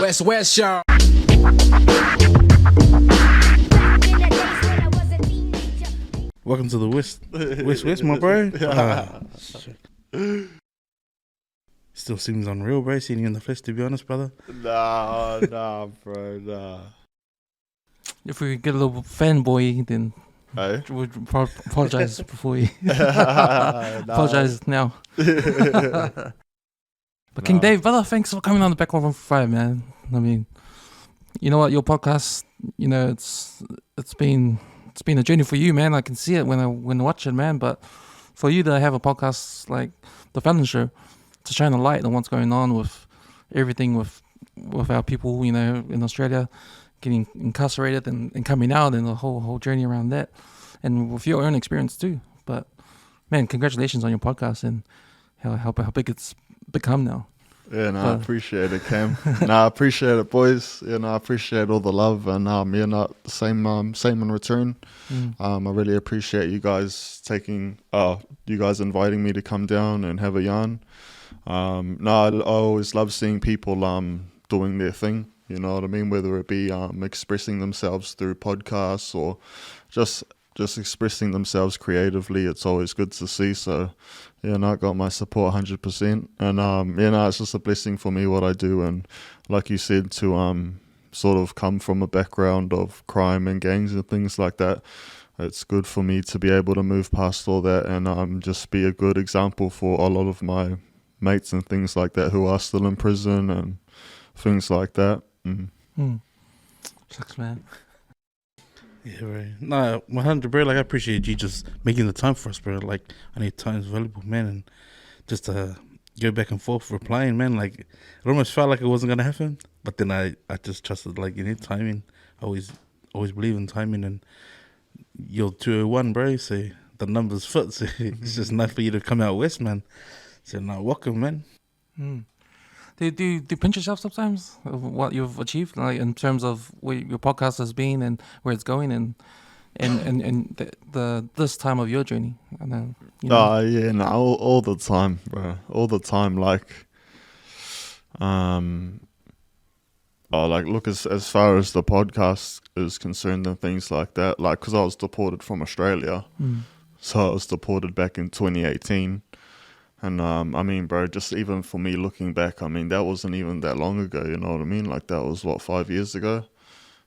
West, y'all. Welcome to the West, my bro. Still seems unreal, bro. Seeing you in the flesh, to be honest, brother. Nah, bro, nah. If we get a little fanboy, then Hey? we'd apologize before we apologize now. But King Dave, brother, thanks for coming on the Back 115, man. I mean, you know what, your podcast, you know, it's been a journey for you, man. I can see it when I watch it, man. But for you to have a podcast like the FELON Show, to shine a light on what's going on with everything with our people, you know, in Australia, getting incarcerated and coming out, and the whole journey around that, and with your own experience too. But man, congratulations on your podcast and how big it's become now. Yeah, no, I appreciate it, Cam. I appreciate it, boys. I appreciate all the love, and same in return. I really appreciate you guys inviting me to come down and have a yarn. I always love seeing people doing their thing. You know what I mean? Whether it be expressing themselves through podcasts or just expressing themselves creatively, it's always good to see. So, I got my support 100%. And, it's just a blessing for me what I do. And like you said, to sort of come from a background of crime and gangs and things like that, it's good for me to be able to move past all that and just be a good example for a lot of my mates and things like that who are still in prison and things like that. Sucks, man. Yeah, right. No, 100, bro. Like, I appreciate you just making the time for us, bro. Like, I need time's valuable, man. And just to go back and forth replying, man, like, it almost felt like it wasn't going to happen. But then I just trusted, like, you need timing. I always believe in timing. And you're 201, bro. So the numbers fit. So it's just enough for you to come out west, man. So, no, welcome, man. Do you pinch yourself sometimes of what you've achieved, like in terms of where your podcast has been and where it's going, and the this time of your journey? I know. All the time, bro. All the time, like, look, as far as the podcast is concerned and things like that, like, because I was deported from Australia, so I was deported back in 2018. And, I mean, bro, just even for me looking back, I mean, that wasn't even that long ago, you know what I mean? Like, that was, 5 years ago?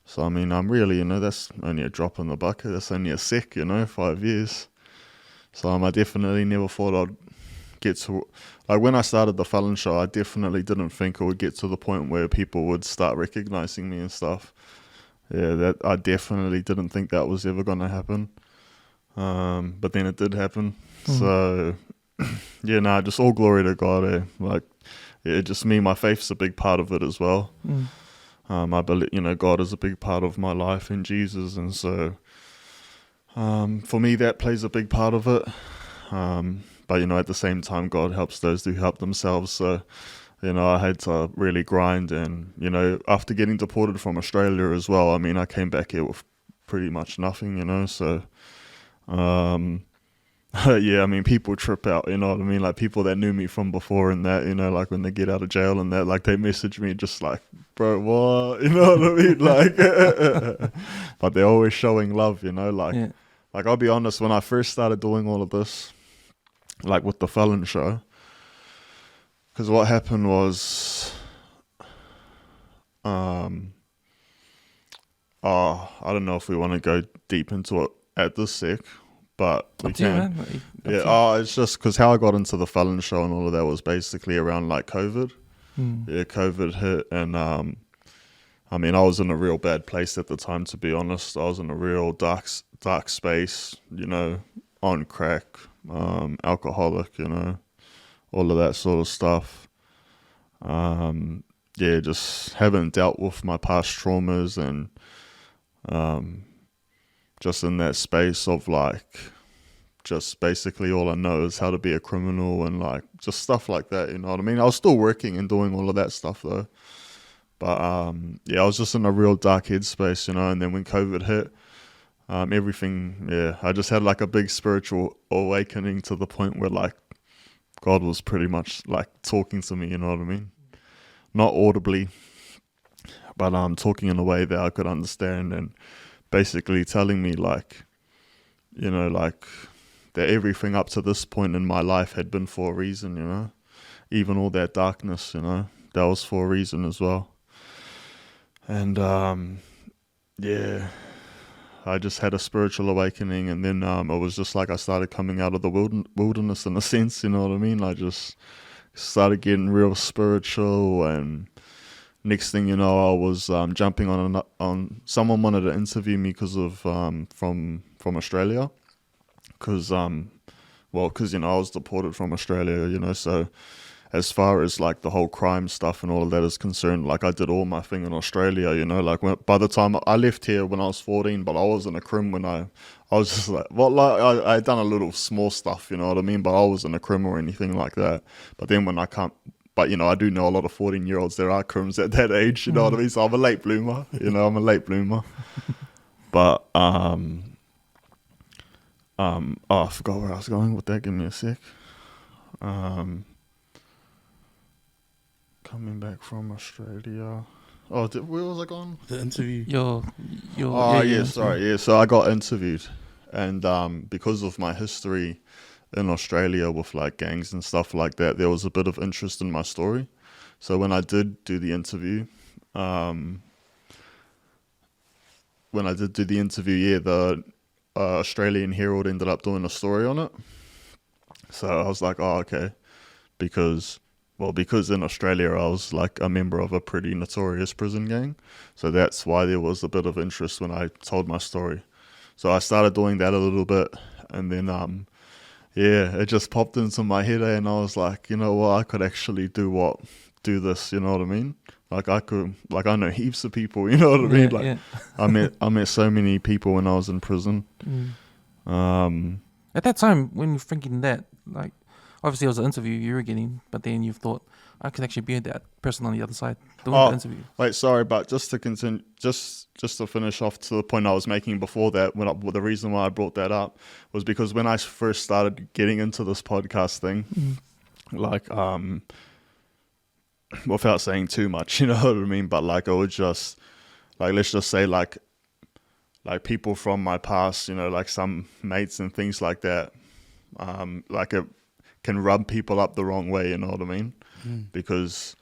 So, I mean, I'm really, that's only a drop in the bucket. That's only a sec, 5 years. So, I definitely never thought I'd get to, like, when I started the FELON Show, I definitely didn't think it would get to the point where people would start recognizing me and stuff. Yeah, I definitely didn't think that was ever going to happen. But then it did happen. So... just all glory to God. Like, just me, my faith's a big part of it as well. I believe, God is a big part of my life in Jesus, and so for me that plays a big part of it. But at the same time, God helps those who help themselves. So I had to really grind, and after getting deported from Australia as well, I mean, I came back here with pretty much nothing. So I mean, people trip out, you know what I mean? Like, people that knew me from before and that, like, when they get out of jail and that, like, they message me just like, bro, what? You know what I mean? Like, but they're always showing love, like, like, I'll be honest, when I first started doing all of this, like, with the FELON Show, because what happened was, I don't know if we want to go deep into it at this sec, but we can. It's just because how I got into the FELON Show and all of that was basically around, like, COVID. Yeah, COVID hit, and I mean, I was in a real bad place at the time, to be honest. I was in a real dark space, on crack, alcoholic, all of that sort of stuff. Just haven't dealt with my past traumas, and just in that space of, like, just basically all I know is how to be a criminal and, like, just stuff like that, you know what I mean? I was still working and doing all of that stuff, though. But, I was just in a real dark headspace, and then when COVID hit, everything, I just had, like, a big spiritual awakening to the point where, like, God was pretty much, like, talking to me, you know what I mean? Not audibly, but talking in a way that I could understand, and basically telling me like, you know, like that everything up to this point in my life had been for a reason, you know, even all that darkness, you know, that was for a reason as well. And yeah, I just had a spiritual awakening, and then it was just like I started coming out of the wilderness in a sense, you know what I mean? I just started getting real spiritual, and next thing you know, I was jumping on someone wanted to interview me because of from Australia, because you know, I was deported from Australia, you know, so as far as like the whole crime stuff and all of that is concerned, like I did all my thing in Australia, you know, like by the time I left here when I was 14, but I wasn't a crim when I was just like, well, like I had done a little small stuff, you know what I mean, but I wasn't a crim or anything like that. But then when I can't, but you know, I do know a lot of 14-year-olds, there are crims at that age, you know what I mean, so I'm a late bloomer, you know, I'm a late bloomer. But oh, I forgot where I was going with that, give me a sec. Coming back from Australia. Oh, where was I going? The interview. Sorry. So I got interviewed, and because of my history in Australia with like gangs and stuff like that, there was a bit of interest in my story. So when I did do the interview, the Australian Herald ended up doing a story on it. So I was like, oh, okay, because in Australia I was like a member of a pretty notorious prison gang. So that's why there was a bit of interest when I told my story. So I started doing that a little bit, and then it just popped into my head, and I was like, you know what, I could actually do this, you know what I mean? Like I know heaps of people, you know what I mean? Like I met so many people when I was in prison. At that time, when you're thinking that, like, obviously it was an interview you were getting, but then you've thought, I could actually be that person on the other side doing the interview. Wait, sorry, but just to continue, just to finish off to the point I was making before that, the reason why I brought that up was because when I first started getting into this podcast thing, like, without saying too much, you know what I mean? But like, I would just, like, let's just say like people from my past, you know, like some mates and things like that, like it can rub people up the wrong way, you know what I mean? Because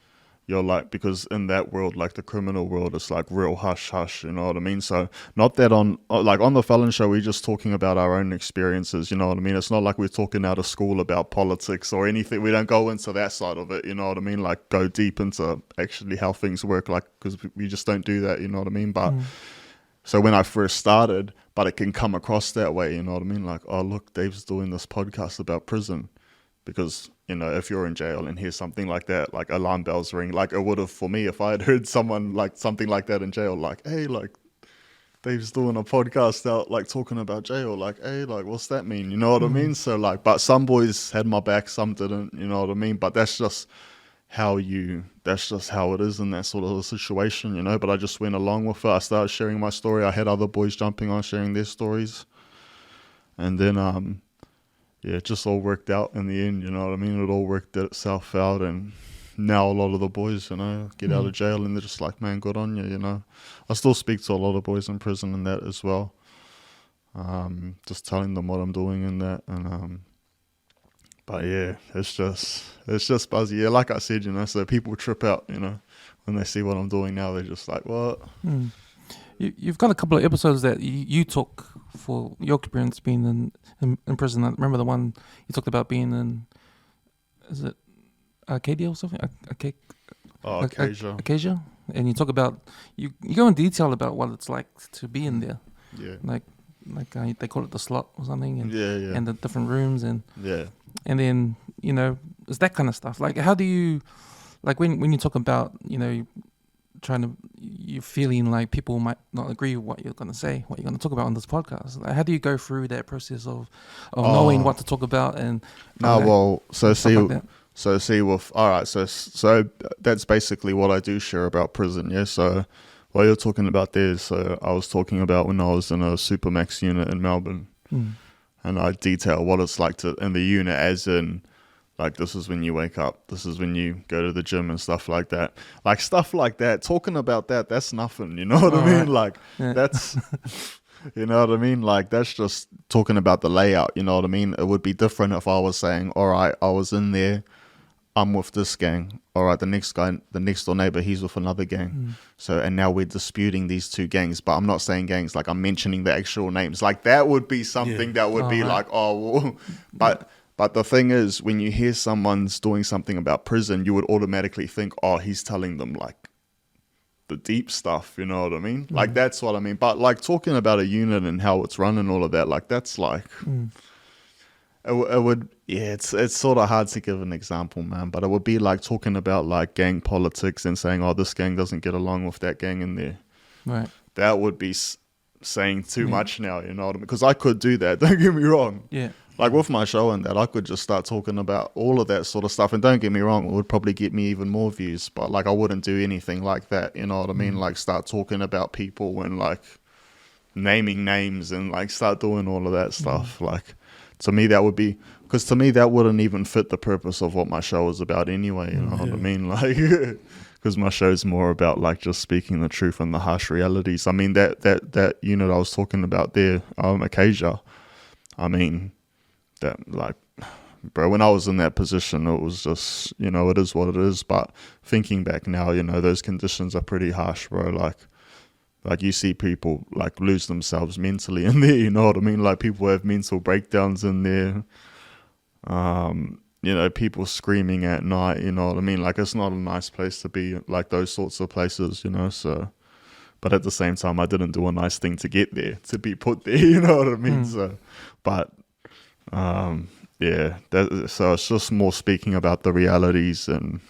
because in that world, like the criminal world, it's like real hush hush, you know what I mean? So not that on the FELON Show, we're just talking about our own experiences, you know what I mean? It's not like we're talking out of school about politics or anything. We don't go into that side of it, you know what I mean? Like go deep into actually how things work, like, because we just don't do that, you know what I mean? But so when I first started, but it can come across that way, you know what I mean? Like, oh, look, Dave's doing this podcast about prison. Because, you know, if you're in jail and hear something like that, like alarm bells ring, like it would have for me if I had heard someone like something like that in jail, like, hey, like Dave's doing a podcast out, like talking about jail, like, hey, like, what's that mean? You know what I mean? So like, but some boys had my back, some didn't, you know what I mean? But that's just how it is in that sort of a situation, you know? But I just went along with it. I started sharing my story. I had other boys jumping on, sharing their stories. And then, it just all worked out in the end, you know what I mean? It all worked itself out, and now a lot of the boys, you know, get out of jail and they're just like, man, good on you, you know. I still speak to a lot of boys in prison and that as well. Just telling them what I'm doing and that, and but yeah, it's just buzzy. Yeah, like I said, you know, so people trip out, you know, when they see what I'm doing now. They're just like, what? You've got a couple of episodes that you took for your experience being in prison. I remember the one you talked about being in, is it Arcadia or something? Acacia. And you talk about, you go in detail about what it's like to be in there. Yeah. Like they call it the slot or something. And, yeah. And the different rooms and and then, you know, it's that kind of stuff. Like, how do you, like when you talk about, you know, you're feeling like people might not agree with what you're going to say, what you're going to talk about on this podcast. Like, how do you go through that process of knowing what to talk about? And so that's basically what I do share about prison. Yeah. So what you're talking about there is, I was talking about when I was in a Supermax unit in Melbourne, and I detail what it's like to in the unit, as in Like, this is when you wake up. This is when you go to the gym and stuff like that. Like, stuff like that. Talking about that, that's nothing. You know what I mean? Right. Like, that's, you know what I mean? Like, that's just talking about the layout. You know what I mean? It would be different if I was saying, all right, I was in there. I'm with this gang. All right, the next guy, the next door neighbor, he's with another gang. So, and now we're disputing these two gangs, but I'm not saying gangs, like I'm mentioning the actual names. Like, that would be something that would be like, oh, well. But the thing is, when you hear someone's doing something about prison, you would automatically think, oh, he's telling them like the deep stuff, you know what I mean? Like, that's what I mean. But like talking about a unit and how it's run and all of that, like that's like, it would, yeah, it's sort of hard to give an example, man. But it would be like talking about like gang politics and saying, oh, this gang doesn't get along with that gang in there. Right. That would be saying too much now, you know what I mean? Because I could do that, don't get me wrong. Yeah. Like with my show and that, I could just start talking about all of that sort of stuff. And don't get me wrong, it would probably get me even more views. But like I wouldn't do anything like that, you know what I mean? Like start talking about people and like naming names and like start doing all of that stuff. Like to me, that would be, because to me, that wouldn't even fit the purpose of what my show is about anyway, you know what I mean? Like, because my show's more about like just speaking the truth and the harsh realities. I mean, that unit I was talking about there, Acacia, I mean, that like, bro, when I was in that position, it was just, you know, it is what it is. But thinking back now, you know, those conditions are pretty harsh, bro. Like you see people like lose themselves mentally in there, you know what I mean? Like people have mental breakdowns in there. You know, people screaming at night, you know what I mean? Like it's not a nice place to be, like those sorts of places, you know, so. But at the same time, I didn't do a nice thing to get there, to be put there, you know what I mean? So, but yeah, so it's just more speaking about the realities and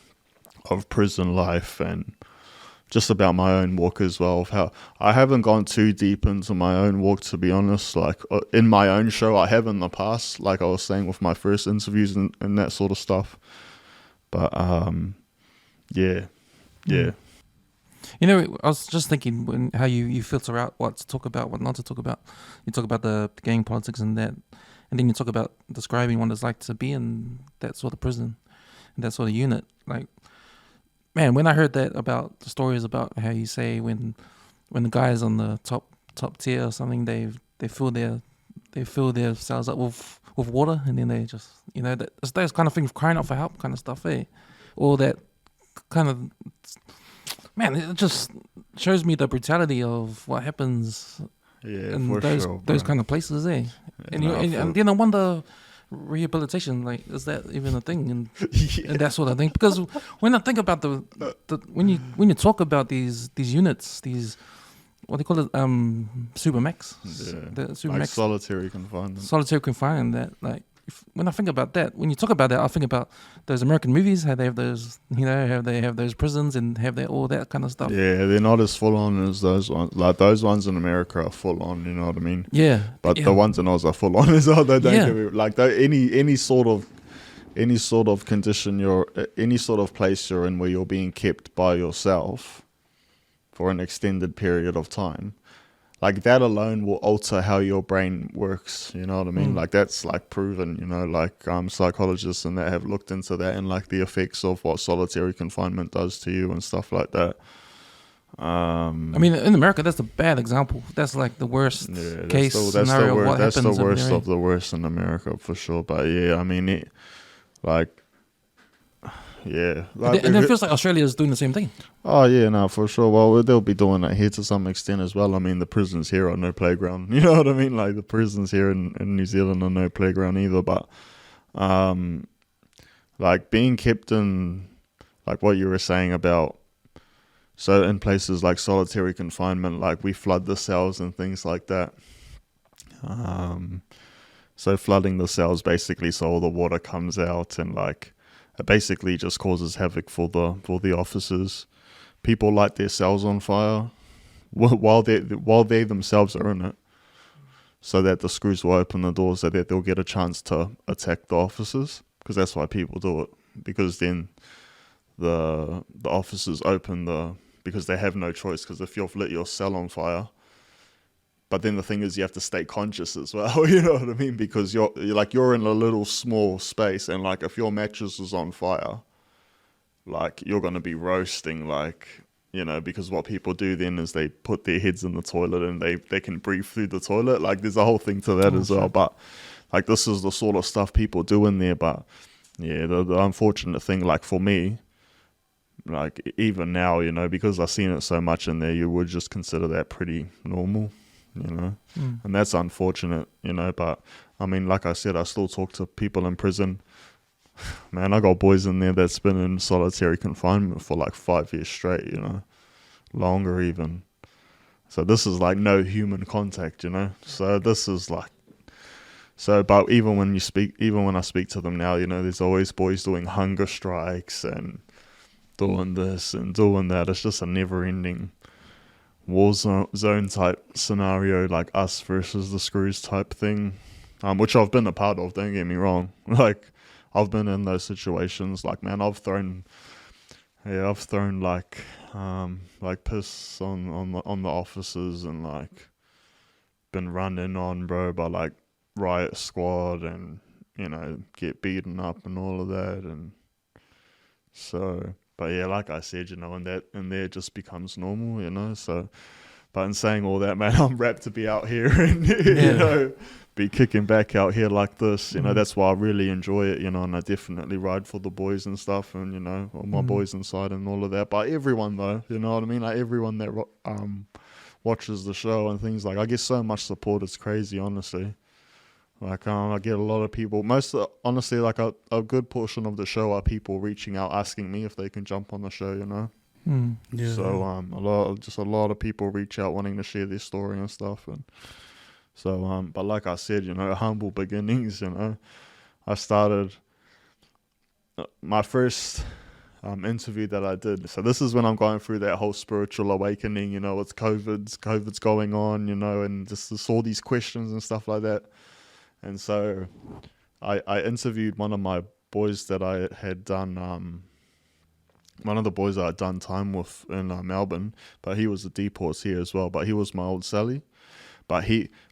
of prison life and just about my own walk as well, of how I haven't gone too deep into my own walk, to be honest. Like in my own show, I have in the past, like I was saying with my first interviews and that sort of stuff. But yeah. You know, I was just thinking how you filter out what to talk about, what not to talk about. You talk about the gang politics and that, and then you talk about describing what it's like to be in that sort of prison, and that sort of unit. Like, man, when I heard that about the stories about how you say when the guys on the top tier or something, they fill their cells up with water, and then they just, you know, that's kind of thing of crying out for help kind of stuff, eh? Or that kind of, man, it just shows me the brutality of what happens in those kind of places, eh? And then I wonder, rehabilitation, like, is that even a thing? And that sort of thing. Because when I think about when you talk about these units, these, what do you call it, Supermax, the Supermax, like solitary confinement. That, like, when I think about that, when you talk about that, I think about those American movies, how they have those, you know, how they have those prisons and have all that kind of stuff. Yeah, they're not as full on as those ones. Like those ones in America are full on, you know what I mean? Yeah. But the ones in Oz are full on as well. They don't give me, like any sort of condition any sort of place you're in where you're being kept by yourself for an extended period of time. Like that alone will alter how your brain works, you know what I mean? Like that's like proven, you know, like psychologists and that have looked into that and like the effects of what solitary confinement does to you and stuff like that. I mean, in America, that's a bad example. That's like the worst case scenario. That's the worst of the worst in America for sure. But yeah, I mean, yeah. Like, and it feels like Australia is doing the same thing. Oh, yeah, no, for sure. Well, they'll be doing that here to some extent as well. I mean, the prisons here are no playground. You know what I mean? Like, the prisons here in New Zealand are no playground either. But, like, being kept in, like, what you were saying about, so in places like solitary confinement, like, we flood the cells and things like that. So flooding the cells, basically, so all the water comes out and, like, it basically just causes havoc for the officers. People light their cells on fire while they themselves are in it, so that the screws will open the doors, so that they'll get a chance to attack the officers. Because that's why people do it. Because then the officers open because they have no choice. Because if you've lit your cell on fire, But then the thing is, you have to stay conscious as well. You know what I mean? Because you're in a little small space, and like if your mattress is on fire, like you're gonna be roasting, like, you know, because what people do then is they put their heads in the toilet and they can breathe through the toilet. Like there's a whole thing to that as well. But like this is the sort of stuff people do in there. But yeah, the unfortunate thing, like for me, like even now, you know, because I've seen it so much in there, you would just consider that pretty normal. You know, and that's unfortunate, you know, but I mean, like I said, I still talk to people in prison. Man, I got boys in there that's been in solitary confinement for like 5 years straight, you know, longer even. So this is like no human contact, you know, so this is like, so, but even when I speak to them now, you know, there's always boys doing hunger strikes and doing this and doing that. It's just a never ending war zone type scenario, like us versus the screws type thing, which I've been a part of, don't get me wrong. Like I've been in those situations. Like, man, I've thrown like piss on the officers, and like been run in on, bro, by like riot squad, and, you know, get beaten up and all of that. And so, but yeah, like I said, you know, and there it just becomes normal, you know. So, but in saying all that, man, I'm rapt to be out here and, you know, be kicking back out here like this, you know. That's why I really enjoy it, you know, and I definitely ride for the boys and stuff, and, you know, all my boys inside and all of that. But everyone though, you know what I mean, like everyone that watches the show and things, like I get so much support, it's crazy, honestly. Like I get a lot of people, honestly, like a good portion of the show are people reaching out asking me if they can jump on the show, you know. Yeah. So a lot of people reach out wanting to share their story and stuff. And so but like I said, you know, humble beginnings, you know. I started my first interview that I did. So this is when I'm going through that whole spiritual awakening, you know. It's COVID's going on, you know, and just all these questions and stuff like that. And so I interviewed one of my boys that I had done, one of the boys I had done time with in Melbourne, but he was a deportee as well, but he was my old celly. But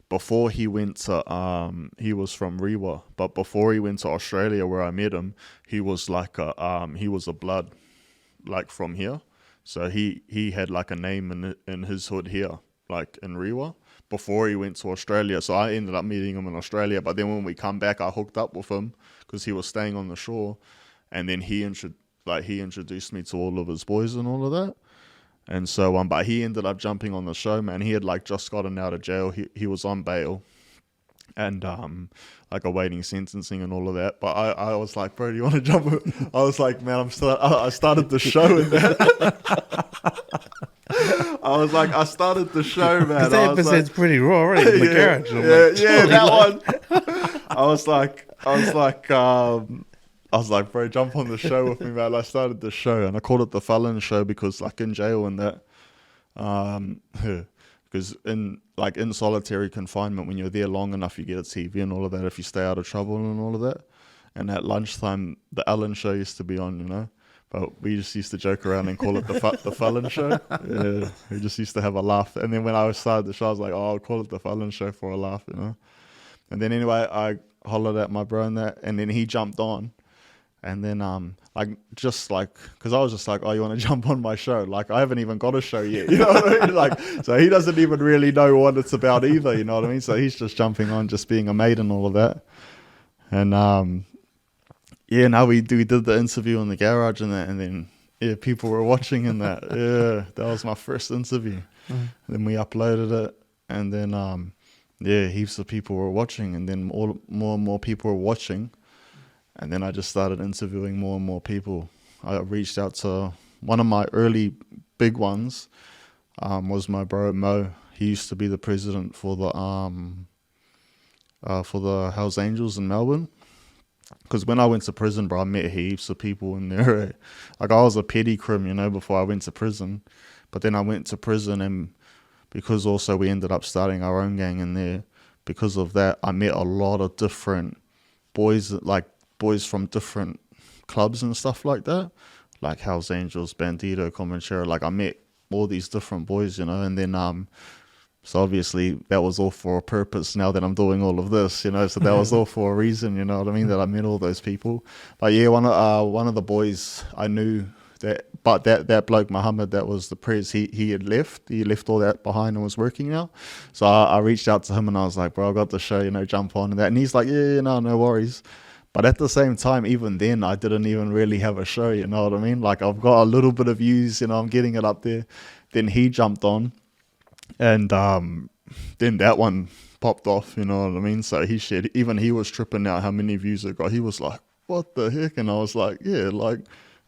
before he went to, he was from Rewa, but before he went to Australia where I met him, he was like he was a blood, like from here. So he had like a name in his hood here, like in Rewa, before he went to Australia. So I ended up meeting him in Australia, but then when we come back, I hooked up with him because he was staying on the shore, and then he introduced me to all of his boys and all of that. And so but he ended up jumping on the show, man. He had like just gotten out of jail. He was on bail and like awaiting sentencing and all of that. But I was like, bro, do you want to jump? I was like, man, I started the show in that. I started the show, man. Because that episode's pretty raw already in the garage. That one. I was like, bro, jump on the show with me, man. I started the show, and I called it the FELON Show because, like, in jail and that, because in solitary confinement, when you're there long enough, you get a TV and all of that if you stay out of trouble and all of that. And at lunchtime, the Ellen Show used to be on, you know. But we just used to joke around and call it the FELON Show. Yeah, we just used to have a laugh. And then when I started the show, I was like, oh, I'll call it the FELON Show for a laugh, you know. And then anyway, I hollered at my bro and that, and then he jumped on. And then because I was just like, oh, you want to jump on my show? Like, I haven't even got a show yet, you know what I mean? Like, so he doesn't even really know what it's about either, you know what I mean? So he's just jumping on, just being a mate and all of that. And yeah, now we did the interview in the garage and that, and then yeah, people were watching in that. Yeah, that was my first interview. And then we uploaded it, and then yeah, heaps of people were watching, and then more and more people were watching, and then I just started interviewing more and more people. I reached out to one of my early big ones, was my bro Mo. He used to be the president for the Hells Angels in Melbourne. Because when I went to prison, bro, I met heaps of people in there. Like, I was a petty crim, you know, before I went to prison. But then I went to prison, and because also we ended up starting our own gang in there, because of that, I met a lot of different boys, like boys from different clubs and stuff like that. Like Hells Angels, Bandito, Comanchero. Like, I met all these different boys, you know. And then So obviously that was all for a purpose now that I'm doing all of this, you know, so that was all for a reason, you know what I mean, that I met all those people. But yeah, one of the boys I knew that bloke Muhammad, that was the prez, he left all that behind and was working now. So I reached out to him and I was like, bro, I got the show, you know, jump on and that. And he's like, yeah, no worries. But at the same time, even then, I didn't even really have a show, you know what I mean? Like, I've got a little bit of views, you know, I'm getting it up there. Then he jumped on. And then that one popped off, you know what I mean? So he shared, even he was tripping out how many views it got. He was like, what the heck? And I was like, yeah, like,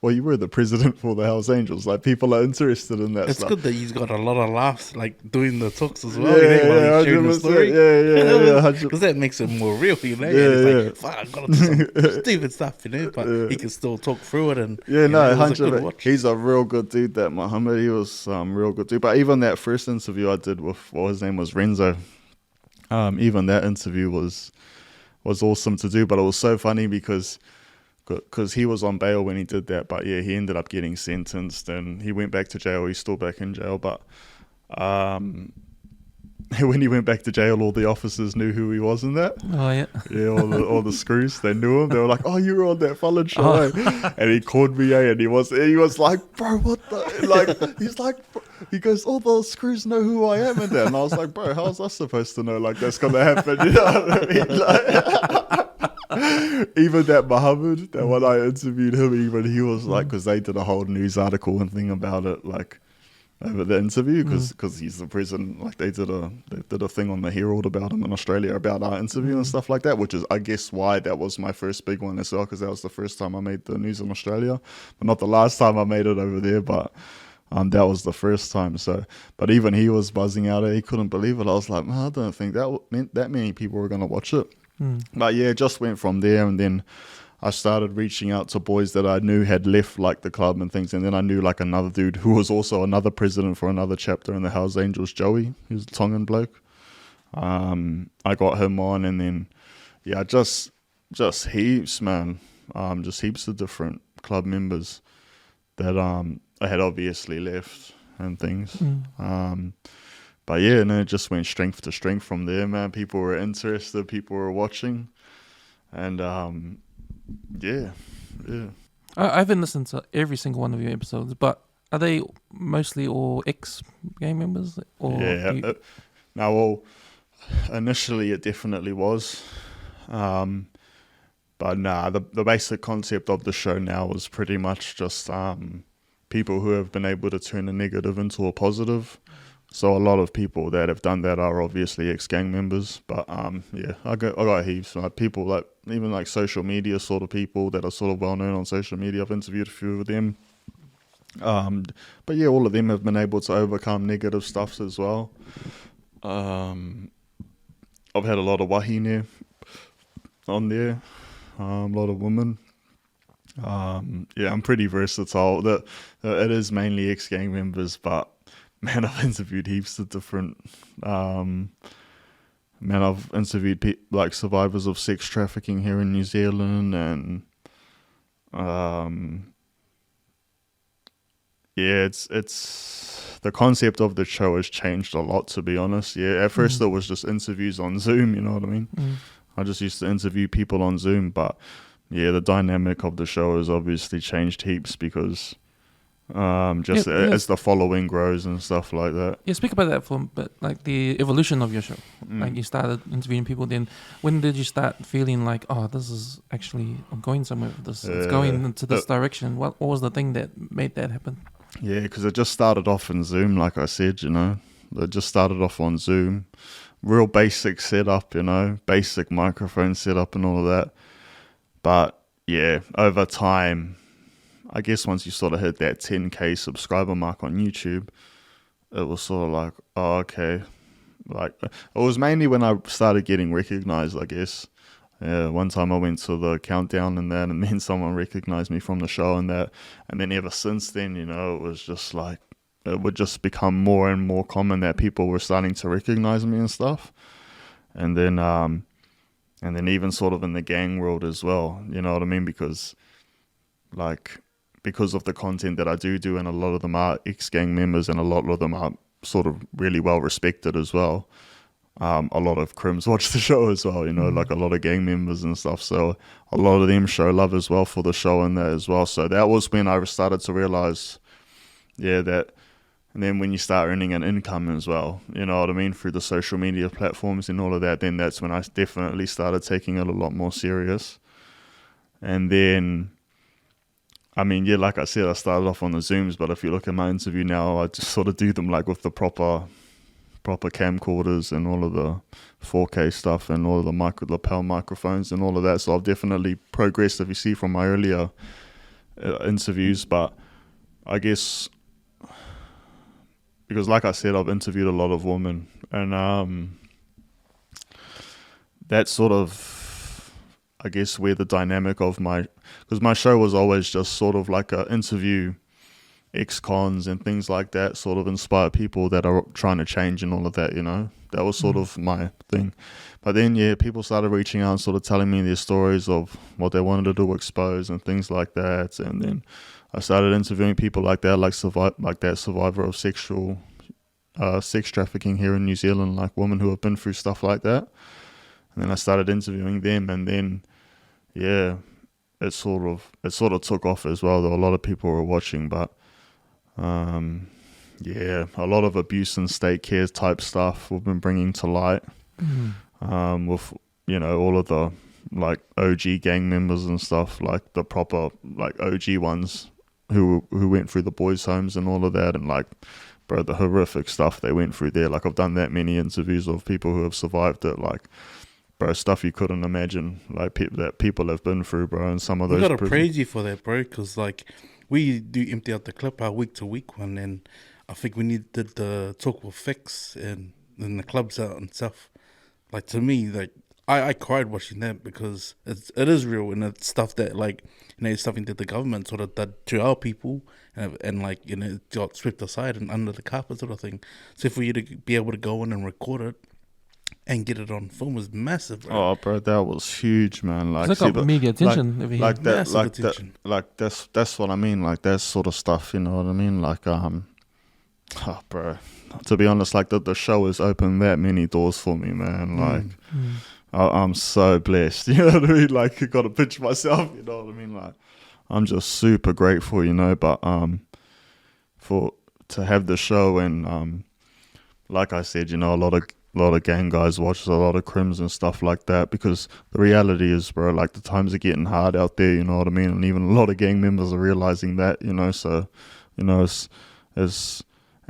well, you were the president for the Hells Angels. Like, people are interested in that It's stuff. good that he's got a lot of laughs, like doing the talks as well. While he's sharing the 100%, story. yeah, 100%. Because that makes it more real, you know? Yeah, And it's like, fuck, I gotta do some stupid stuff, you know? But he can still talk through it. And Yeah, you know, no, it was a good 100%. watch. He's a real good dude, that Muhammad. He was real good dude. But even that first interview I did with, well, his name was Renzo. Even that interview was awesome to do. But it was so funny because he was on bail when he did that. But yeah, he ended up getting sentenced and he went back to jail. He's still back in jail. But when he went back to jail, all the officers knew who he was in that. Oh yeah. Yeah, all the screws, they knew him. They were like, "Oh, you were on that FELON show," eh? And he called me, and he was like, "Bro, what the?" Like, he's like, he goes, "All the screws know who I am," and that. And I was like, "Bro, how's I supposed to know? Like, that's gonna happen?" You know what I mean? Like, even that Muhammad, that one I interviewed him, even he was like, because they did a whole news article and thing about it, like, over the interview, because he's the president. Like, they did a thing on the Herald about him in Australia about our interview and stuff like that, which is, I guess, why that was my first big one as well, because that was the first time I made the news in Australia, but not the last time I made it over there, but that was the first time. So, but even he was buzzing out it. He couldn't believe it. I was like, man, I don't think that meant that many people were going to watch it. But yeah, it just went from there, and then I started reaching out to boys that I knew had left like the club and things. And then I knew like another dude who was also another president for another chapter in the Hells Angels, Joey, who's a Tongan bloke. I got him on, and then, yeah, just heaps, man. Just heaps of different club members that I had obviously left and things. But yeah, and it just went strength to strength from there, man. People were interested, people were watching. And yeah. I haven't listened to every single one of your episodes, but are they mostly all ex-gang members? Or Yeah. Now, well, initially it definitely was. But nah, the basic concept of the show now was pretty much just people who have been able to turn a negative into a positive. So a lot of people that have done that are obviously ex-gang members, but yeah, I got heaps. Like, people like, even like social media sort of people that are sort of well known on social media. I've interviewed a few of them. But yeah, all of them have been able to overcome negative stuffs as well. I've had a lot of wahine on there, a lot of women. Yeah, I'm pretty versatile. It is mainly ex-gang members, but man, I've interviewed heaps of different. I've interviewed like survivors of sex trafficking here in New Zealand, and yeah, it's the concept of the show has changed a lot, to be honest. Yeah, at first it was just interviews on Zoom, you know what I mean? I just used to interview people on Zoom, but yeah, the dynamic of the show has obviously changed heaps because as the following grows and stuff like that. Yeah, speak about that for a bit, like the evolution of your show. Like, you started interviewing people, then when did you start feeling like, oh, this is actually, I'm going somewhere with this, it's going into this direction? What was the thing that made that happen? Yeah, because it just started off in Zoom, like I said, you know. It just started off on Zoom. Real basic setup, you know, basic microphone setup and all of that. But yeah, over time, I guess once you sort of hit that 10K subscriber mark on YouTube, it was sort of like, oh, okay. Like, it was mainly when I started getting recognized, I guess. Yeah, one time I went to the countdown and that, and then someone recognized me from the show and that. And then ever since then, you know, it was just like, it would just become more and more common that people were starting to recognize me and stuff. And then even sort of in the gang world as well, you know what I mean? Because of the content that I do, and a lot of them are ex-gang members, and a lot of them are sort of really well respected as well. A lot of Crims watch the show as well, you know, like a lot of gang members and stuff. So a lot of them show love as well for the show and that as well. So that was when I started to realize, that. And then when you start earning an income as well, you know what I mean, through the social media platforms and all of that, then that's when I definitely started taking it a lot more serious. And then, I mean, like I said, I started off on the Zooms, but if you look at my interview now, I just sort of do them like with the proper camcorders and all of the 4K stuff and all of the lapel microphones and all of that. So I've definitely progressed, if you see from my earlier interviews. But I guess, because like I said, I've interviewed a lot of women, and that's sort of, I guess, where the dynamic of because my show was always just sort of like an interview ex-cons and things like that, sort of inspire people that are trying to change and all of that, you know. That was sort of my thing. But then, people started reaching out and sort of telling me their stories of what they wanted to do, expose and things like that. And then I started interviewing people like that, like that survivor of sexual sex trafficking here in New Zealand, like women who have been through stuff like that. And then I started interviewing them, and then it sort of took off as well. Though a lot of people were watching, but a lot of abuse and state care type stuff we've been bringing to light, with, you know, all of the like OG gang members and stuff, like the proper like OG ones who went through the boys' homes and all of that, and like, bro, the horrific stuff they went through there. Like, I've done that many interviews of people who have survived it, like, bro, stuff you couldn't imagine, like that people have been through, bro. And some of those, we gotta praise you for that, bro, because like we do empty out the clip, our week to week one, and I think we needed the talk with Fix and the clubs out and stuff. Like, to me, like I cried watching that, because it is real, and it's stuff that, like, you know, it's something that the government sort of did to our people, and like, you know, it got swept aside and under the carpet sort of thing. So for you to be able to go in and record it and get it on film was massive, bro. Oh, bro, that was huge, man. Like, it's got media attention over here. Like that, Massive attention. That's what I mean. Like, that sort of stuff, you know what I mean? Like, bro, to be honest, like the show has opened that many doors for me, man. Like, I'm so blessed, you know what I mean? Like, I got to pinch myself, you know what I mean? Like, I'm just super grateful, you know. But to have the show, and like I said, you know, a lot of gang guys watch, a lot of crims and stuff like that, because the reality is, bro, like, the times are getting hard out there, you know what I mean? And even a lot of gang members are realizing that, you know. So, you know,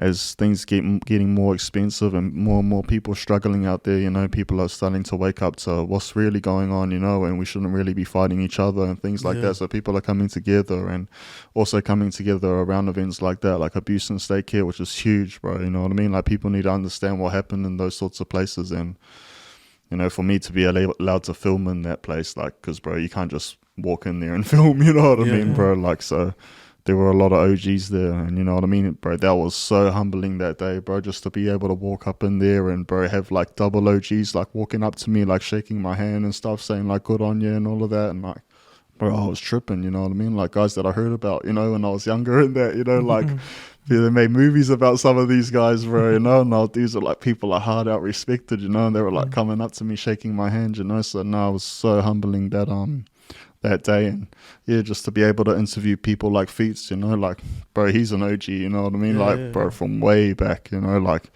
as things getting more expensive and more people struggling out there, you know, people are starting to wake up to what's really going on, you know, and we shouldn't really be fighting each other and things like that. So people are coming together, and also coming together around events like that, like abuse and state care, which is huge, bro, you know what I mean? Like, people need to understand what happened in those sorts of places. And, you know, for me to be allowed to film in that place, like, because, bro, you can't just walk in there and film, you know what I mean, bro? Like, so there were a lot of OGs there, and you know what I mean, bro, that was so humbling that day, bro, just to be able to walk up in there and, bro, have like double OGs like walking up to me, like shaking my hand and stuff, saying like good on you and all of that. And like, bro, I was tripping, you know what I mean? Like, guys that I heard about, you know, when I was younger and that, you know, like, they made movies about some of these guys, bro, you know. Now these are like people are hard out respected, you know, and they were like coming up to me, shaking my hand, you know. So no, it was so humbling that day. And just to be able to interview people like Feats, you know, like, bro, he's an OG, you know what I mean? Bro, from way back, you know, like,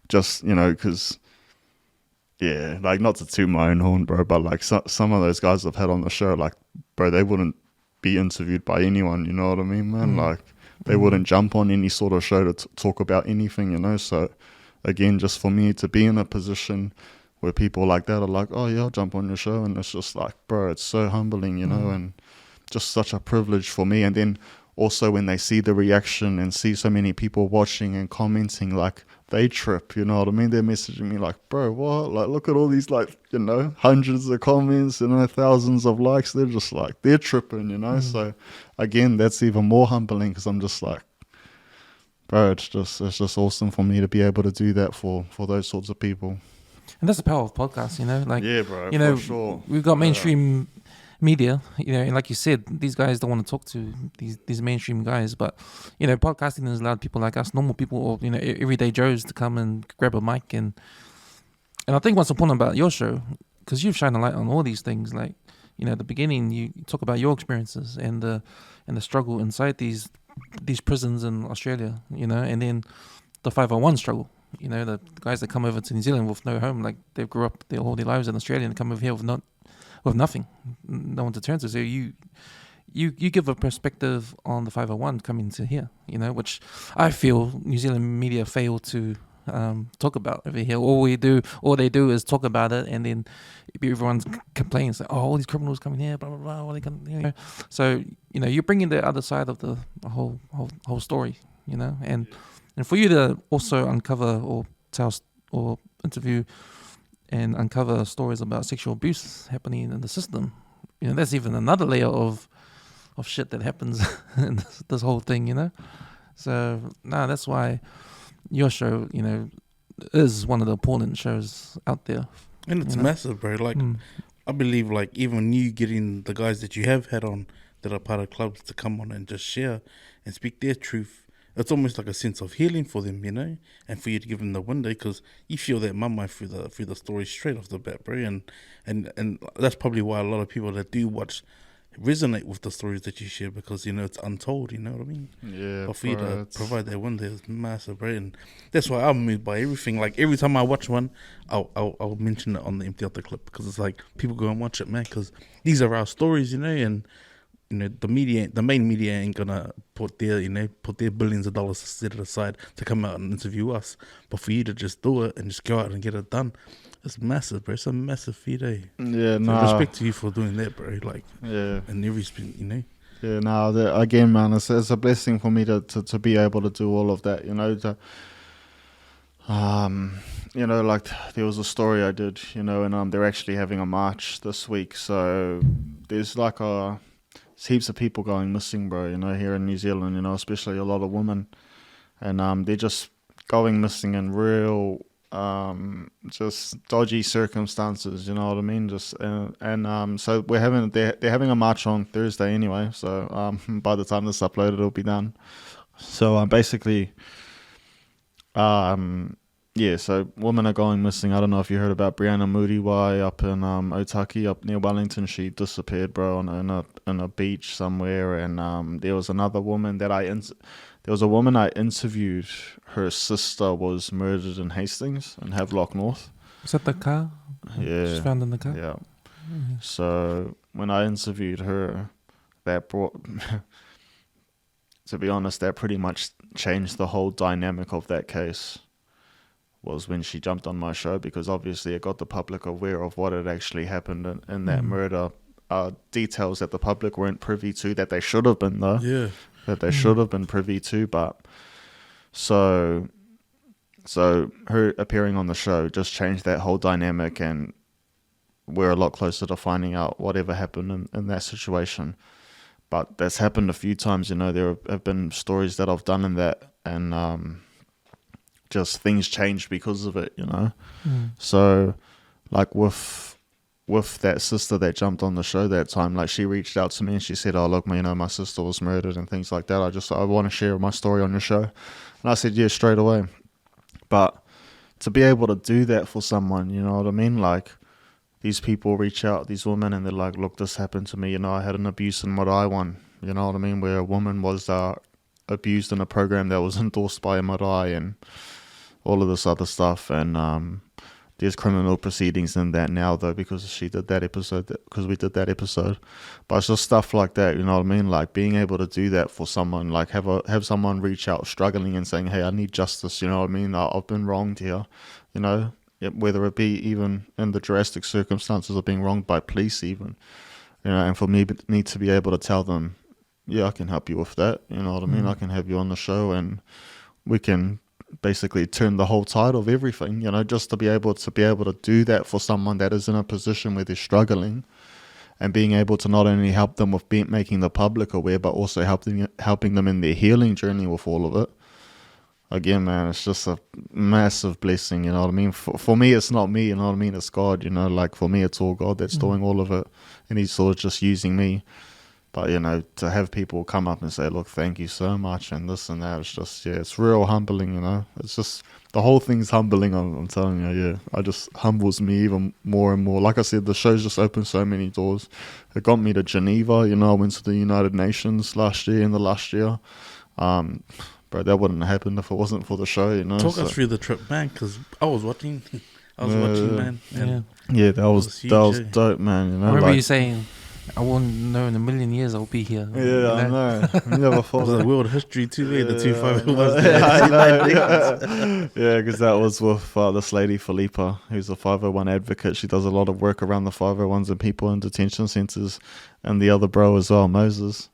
just, you know, because, like, not to toot my own horn, bro, but like some of those guys I've had on the show, like, bro, they wouldn't be interviewed by anyone, you know what I mean, man? Like, they wouldn't jump on any sort of show to talk about anything, you know. So again, just for me to be in a position where people like that are like, oh yeah, I'll jump on your show, and it's just like, bro, it's so humbling, you know, and just such a privilege for me. And then also when they see the reaction and see so many people watching and commenting, like, they trip, you know what I mean? They're messaging me like, bro, what? Like, look at all these, like, you know, hundreds of comments, you know, thousands of likes. They're just like, they're tripping, you know. So again, that's even more humbling, because I'm just like, bro, it's just awesome for me to be able to do that for those sorts of people. And that's the power of podcasts, you know. Like, yeah, bro, you know, for sure. we've got mainstream media, and like you said, these guys don't want to talk to these mainstream guys, but podcasting has allowed people like us, normal people, or everyday Joes, to come and grab a mic, and I think what's important about your show, because you've shined a light on all these things, like at the beginning you talk about your experiences and the struggle inside these prisons in Australia, and then the 501 struggle. The guys that come over to New Zealand with no home, like they grew up all their lives in Australia and come over here with nothing, no one to turn to. So you give a perspective on the 501 coming to here, which I feel New Zealand media fail to talk about over here. All they do is talk about it, and then everyone complains like, all these criminals coming here, blah blah blah. All they come, So you're bringing the other side of the whole story, and for you to also uncover or tell or interview and uncover stories about sexual abuse happening in the system, that's even another layer of shit that happens in this whole thing, So that's why your show, is one of the important shows out there. And it's massive, bro. Like, I believe, like, even you getting the guys that you have had on that are part of clubs to come on and just share and speak their truth, it's almost like a sense of healing for them, and for you to give them the window, because you feel that mama through the story straight off the bat, bro. And that's probably why a lot of people that do watch resonate with the stories that you share, because it's untold, you know what I mean? Yeah. But for you to provide that window is massive, bro. And that's why I'm moved by everything. Like, every time I watch one, I'll mention it on the Empty Out the Clip, because it's like, people go and watch it, man, because these are our stories, and the main media ain't gonna put their billions of dollars to set it aside to come out and interview us. But for you to just do it and just go out and get it done, it's massive, bro. It's a massive feat, eh? Yeah, so respect to you for doing that, bro. Like, yeah, and everything, Yeah, no, again, man, it's a blessing for me to be able to do all of that, like there was a story I did, and they're actually having a march this week, so there's like heaps of people going missing, bro, here in New Zealand, especially a lot of women, and they're just going missing in real just dodgy circumstances, you know what I mean? Just so they're having a march on Thursday anyway, so by the time this is uploaded it'll be done. So basically so women are going missing. I don't know if you heard about Brianna Muriwai up in Otaki, up near Wellington. She disappeared, bro, on a beach somewhere. And there was another woman that I interviewed. Her sister was murdered in Hastings in Havelock North. Was that the car? Yeah. She's found in the car? Yeah. Mm-hmm. So when I interviewed her, that brought... to be honest, that pretty much changed the whole dynamic of that case. Was when she jumped on my show, because obviously it got the public aware of what had actually happened in that murder. Details that the public weren't privy to, that they should have been, though. Yeah. That they should have been privy to, but... So her appearing on the show just changed that whole dynamic, and we're a lot closer to finding out whatever happened in that situation. But that's happened a few times, there have been stories that I've done in that, and just things changed because of it, So, like with that sister that jumped on the show that time, like she reached out to me and she said, "Oh, look, my sister was murdered and things like that. I want to share my story on your show." And I said, "Yeah, straight away." But to be able to do that for someone, you know what I mean? Like, these people reach out, these women, and they're like, "Look, this happened to me. I had an abuse in Marae one." You know what I mean? Where a woman was abused in a program that was endorsed by a Marae and all of this other stuff. And there's criminal proceedings in that now, though, because we did that episode. But it's just stuff like that, you know what I mean? Like, being able to do that for someone, like have someone reach out struggling and saying, "Hey, I need justice," you know what I mean? I've been wronged here, whether it be even in the drastic circumstances of being wronged by police even, and for me to be able to tell them, "Yeah, I can help you with that," you know what I mean? I can have you on the show and we can basically turn the whole tide of everything, just to be able to do that for someone that is in a position where they're struggling, and being able to not only help them with making the public aware, but also helping them in their healing journey with all of it. again, man, it's just a massive blessing, you know what I mean? For me, it's not me, you know what I mean? It's God, you know, like for me, it's all God that's doing all of it, and he's sort of just using me. But, you know, to have people come up and say, look, thank you so much, and this and that, it's just, yeah, it's real humbling, you know? It's just, the whole thing's humbling, I'm telling you, yeah. It just humbles me even more and more. Like I said, the show's just opened so many doors. It got me to Geneva, you know, I went to the United Nations in the last year. Bro, that wouldn't have happened if it wasn't for the show, you know? Talk us through the trip, man, because I was watching, man. And yeah, that was huge, that was dope, man, you know? I remember like, you saying, I won't know in a million years I'll be here. yeah, You I know. I never it thought was a world history too, the 251s. Yeah, I know, yeah, because that was with this lady, Felipa, who's a 501 advocate. She does a lot of work around the 501s and people in detention centres, and the other bro as well, Moses.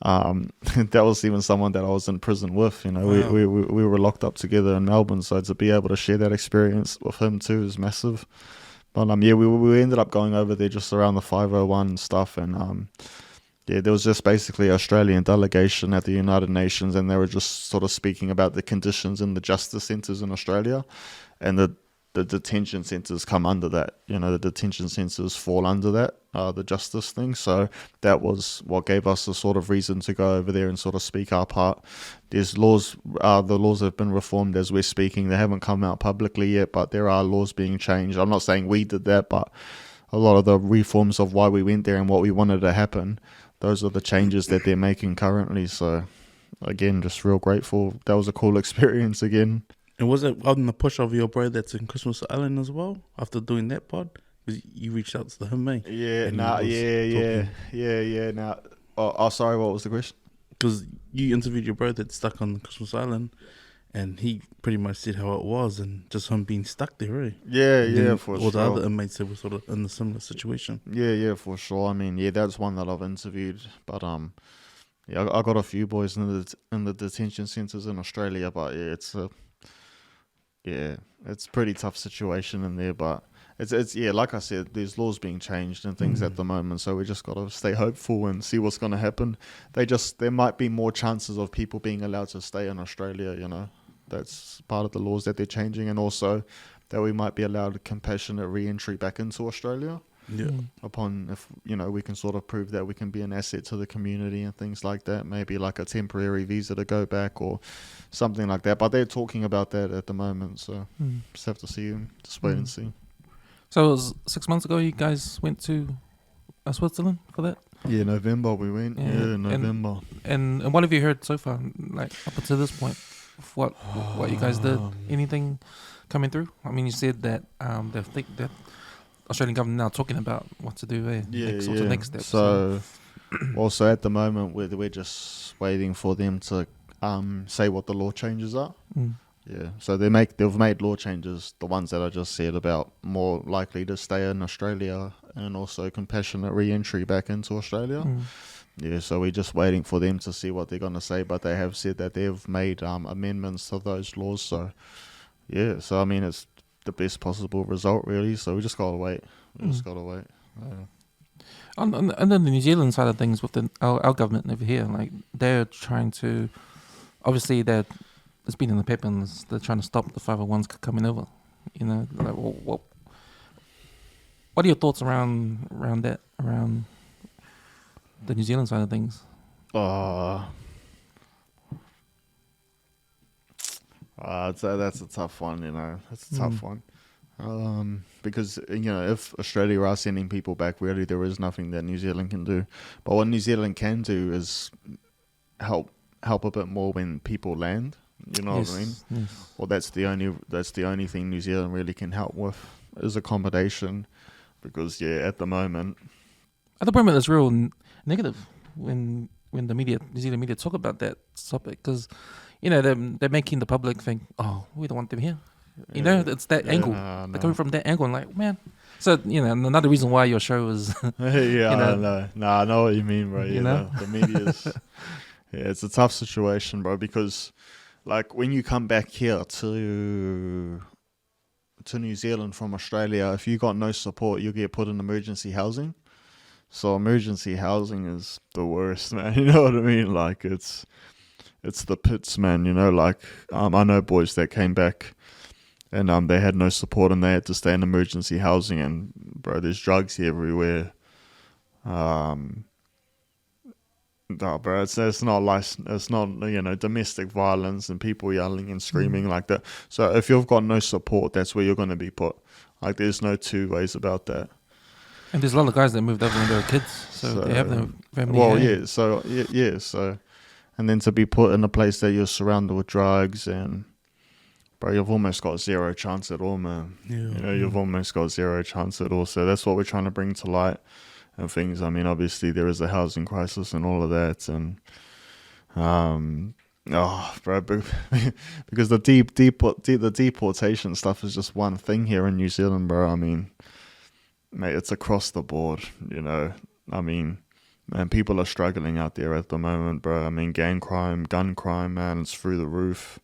That was even someone that I was in prison with, you know. Wow. We were locked up together in Melbourne, so to be able to share that experience with him too is massive. But yeah, we ended up going over there just around the 501 stuff, and yeah, there was just basically an Australian delegation at the United Nations, and they were just sort of speaking about the conditions in the justice centres in Australia, and the detention centres come under that. You know, the detention centres fall under that, the justice thing. So that was what gave us the sort of reason to go over there and sort of speak our part. There's laws, the laws have been reformed as we're speaking. They haven't come out publicly yet, but there are laws being changed. I'm not saying we did that, but a lot of the reforms of why we went there and what we wanted to happen, those are the changes that they're making currently. So again, just real grateful. That was a cool experience again. And was it on the push of your bro that's in Christmas Island as well? After doing that pod, because you reached out to him, mate. Yeah, And Now, oh, sorry, what was the question? because you interviewed your bro that's stuck on Christmas Island, and he pretty much said how it was, and just him being stuck there, right? Yeah, for all sure. the other inmates that were sort of in a similar situation. Yeah, for sure. I mean, yeah, that's one that I've interviewed, but yeah, I got a few boys in the detention centres in Australia, but yeah, it's a pretty tough situation in there, but it's yeah, like I said, there's laws being changed and things at the moment, so we just got to stay hopeful and see what's going to happen. There might be more chances of people being allowed to stay in Australia, you know. That's part of the laws that they're changing, and also that we might be allowed compassionate re-entry back into Australia. Yeah. Upon, if you know, we can sort of prove that we can be an asset to the community and things like that, maybe like a temporary visa to go back or something like that, but they're talking about that at the moment, so just have to see, just wait and see. So it was 6 months ago you guys went to Switzerland for that? Yeah, November we went. Yeah, November. And what have you heard so far, like up until this point, of what you guys did? Anything coming through? I mean, you said that they think that Australian government now talking about what to do there. What's the next step? So, also at the moment we're just waiting for them to say what the law changes are. Yeah, so they've made law changes, the ones that I just said about more likely to stay in Australia and also compassionate re-entry back into Australia. Yeah, so we're just waiting for them to see what they're going to say, but they have said that they've made amendments to those laws. So yeah, so I mean, it's the best possible result really, so we just gotta wait. And then the New Zealand side of things with our government over here, like they're trying to, obviously it's been in the paper and they're trying to stop the 501s coming over. You know, like what are your thoughts around that, around the New Zealand side of things? That's a tough one, you know. That's a tough one. Because, you know, if Australia are sending people back, really there is nothing that New Zealand can do. But what New Zealand can do is help a bit more when people land. You know what I mean? Yes. Well, that's the only thing New Zealand really can help with is accommodation. Because at the moment it's real negative when the media, New Zealand media, talk about that topic, because you know they're making the public think, oh, we don't want them here. You know, it's that angle. They're coming from that angle, and like, man. So you know, another reason why your show is. I know what you mean, bro. You know, the media's. It's a tough situation, bro, because like when you come back here to New Zealand from Australia, if you got no support, you'll get put in emergency housing. So emergency housing is the worst, man. You know what I mean? Like it's it's the pits, man. You know, like I know boys that came back and they had no support and they had to stay in emergency housing, and bro, there's drugs everywhere. No, bro, it's not it's not, you know, domestic violence and people yelling and screaming like that. So if you've got no support, that's where you're going to be put. Like, there's no two ways about that. And there's a lot of guys that moved over when they were kids, so they have their family. Well, so and then to be put in a place that you're surrounded with drugs, and bro, you've almost got zero chance at all, man. Yeah. You know, you've almost got zero chance at all. So that's what we're trying to bring to light and things. I mean, obviously there is a housing crisis and all of that, and bro, because the deportation stuff is just one thing here in New Zealand, bro. I mean, mate, it's across the board, you know. I mean, man, people are struggling out there at the moment, bro. I mean, gang crime, gun crime, man, it's through the roof.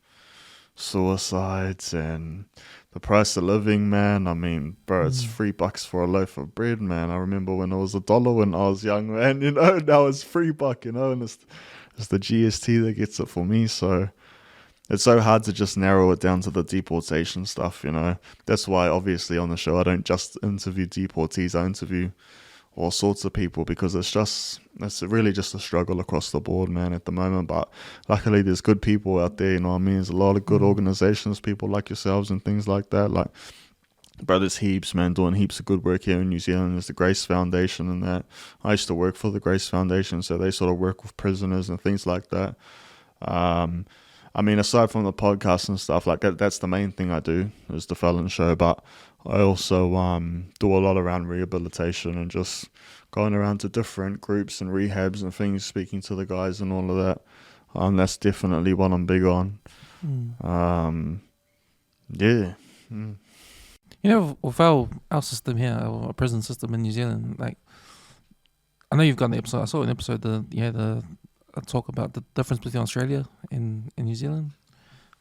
Suicides and the price of living, man. I mean, bro, it's $3 for a loaf of bread, man. I remember when it was $1 when I was young, man. You know, now it's $3, you know, and it's the GST that gets it for me. So it's so hard to just narrow it down to the deportation stuff, you know. That's why, obviously, on the show, I don't just interview deportees. I interview all sorts of people, because it's really just a struggle across the board, man, at the moment. But luckily there's good people out there, you know what I mean? There's a lot of good organizations, people like yourselves and things like that. Like, brothers heaps, man, doing heaps of good work here in New Zealand. There's the Grace Foundation and that. I used to work for the Grace Foundation, so they sort of work with prisoners and things like that. I mean, aside from the podcast and stuff, like that's the main thing I do, is the FELON Show. But I also do a lot around rehabilitation and just going around to different groups and rehabs and things, speaking to the guys and all of that. That's definitely what I'm big on. Yeah. Mm. You know, with our system here, our prison system in New Zealand, like, I know you've got an episode. I saw an episode that you had a talk about the difference between Australia and New Zealand.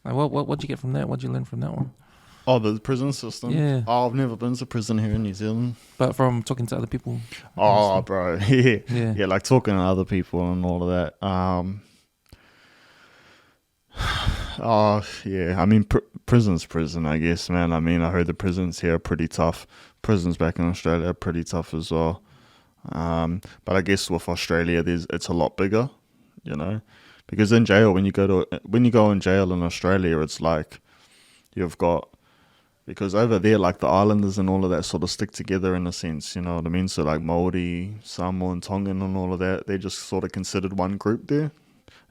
Like, what'd you get from that? What'd you learn from that one? Oh, the prison system? Yeah. Oh, I've never been to prison here in New Zealand. But from talking to other people. Oh, bro. Yeah. Yeah. Yeah, like talking to other people and all of that. Oh, yeah. I mean, prison's prison, I guess, man. I mean, I heard the prisons here are pretty tough. Prisons back in Australia are pretty tough as well. But I guess with Australia, it's a lot bigger, you know, because in jail, when you go in jail in Australia, it's like you've got, because over there, like the islanders and all of that sort of stick together in a sense, you know what I mean? So like Māori, Samoan, Tongan and all of that, they're just sort of considered one group there.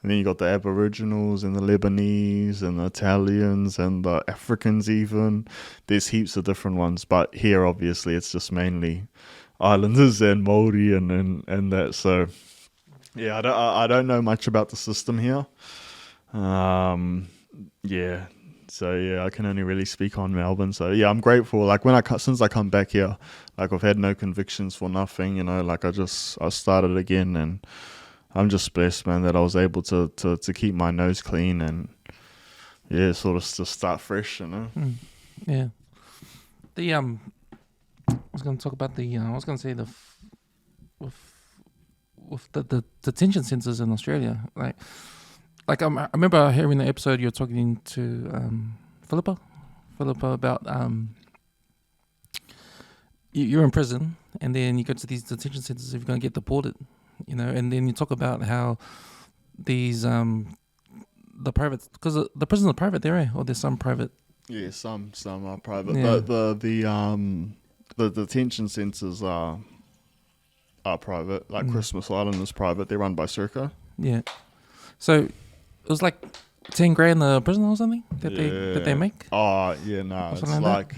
And then you got the Aboriginals and the Lebanese and the Italians and the Africans even. There's heaps of different ones. But here, obviously, it's just mainly islanders and Māori and that. So, yeah, I don't know much about the system here. Yeah. So, yeah, I can only really speak on Melbourne. So, yeah, I'm grateful. Like, since I come back here, like, I've had no convictions for nothing, you know. Like, I started again, and I'm just blessed, man, that I was able to keep my nose clean and, yeah, sort of to start fresh, you know. Yeah. I was going to talk about with the detention centers in Australia. Like I remember hearing the episode you're talking to Philippa about you're in prison and then you go to these detention centers if you're going to get deported, you know, and then you talk about how these the private, because the prisons are private there, eh? Or there's some private. Yeah, some are private, yeah. but the detention centers are private. Like Christmas Island is private. They're run by Circa. Yeah. So it was like 10 grand a prison or something that they make. Oh yeah, no, it's like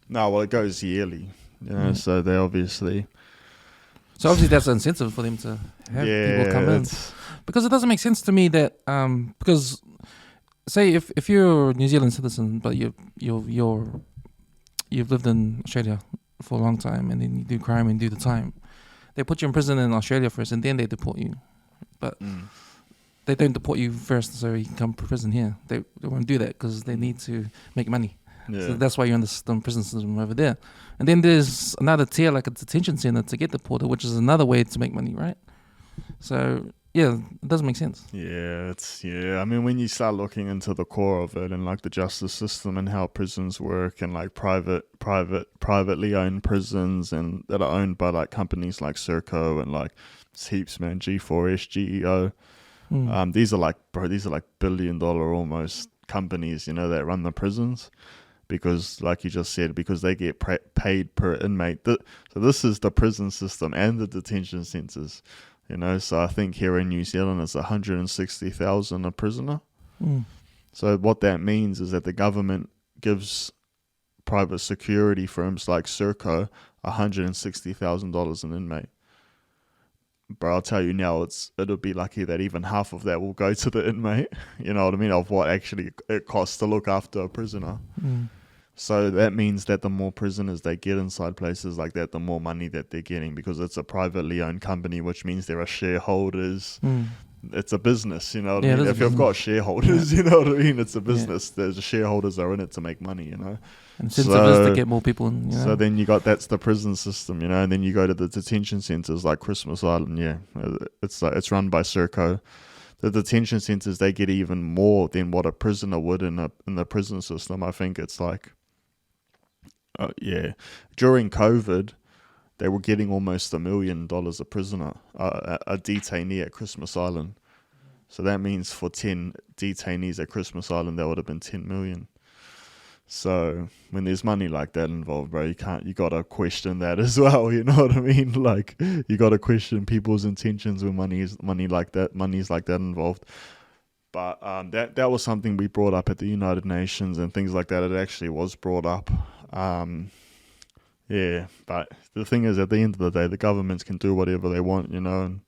well, it goes yearly. You know, so they obviously. So obviously that's an incentive for them to have people come in, because it doesn't make sense to me that because say if you're a New Zealand citizen but you've lived in Australia for a long time and then you do crime and do the time, they put you in prison in Australia first and then they deport you, but they don't deport you first so you can come to prison here. They won't do that because they need to make money. Yeah. So that's why you're in the prison system over there. And then there's another tier like a detention center to get deported, which is another way to make money, right? So Yeah, it doesn't make sense. I mean, when you start looking into the core of it and like the justice system and how prisons work and like privately owned prisons and that are owned by like companies like Serco and like heaps, man, G4S, GEO. These are like $1 billion almost companies, you know, that run the prisons. Because, like you just said, because they get paid per inmate. So this is the prison system and the detention centres, you know. So I think here in New Zealand it's 160,000 a prisoner. So what that means is that the government gives private security firms like Serco $160,000 an inmate. But I'll tell you now, it'll be lucky that even half of that will go to the inmate. You know what I mean? Of what actually it costs to look after a prisoner. So that means that the more prisoners they get inside places like that, the more money that they're getting, because it's a privately owned company, which means there are shareholders. It's a business, you know what I mean? If you've got shareholders, you know what I mean? It's a business. The shareholders are in it to make money, you know? Incentive is to get more people in, you know? So then that's the prison system, you know? And then you go to the detention centres like Christmas Island, it's run by Serco. The detention centres, they get even more than what a prisoner would in the prison system. I think it's like, during COVID, they were getting almost $1 million a prisoner, a detainee at Christmas Island. So that means for 10 detainees at Christmas Island, that would have been 10 million. So when there's money like that involved, bro, you gotta question that as well. You know what I mean? Like, you gotta question people's intentions when money's like that involved. But that was something we brought up at the United Nations and things like that. It actually was brought up. But the thing is, at the end of the day, the governments can do whatever they want, you know. And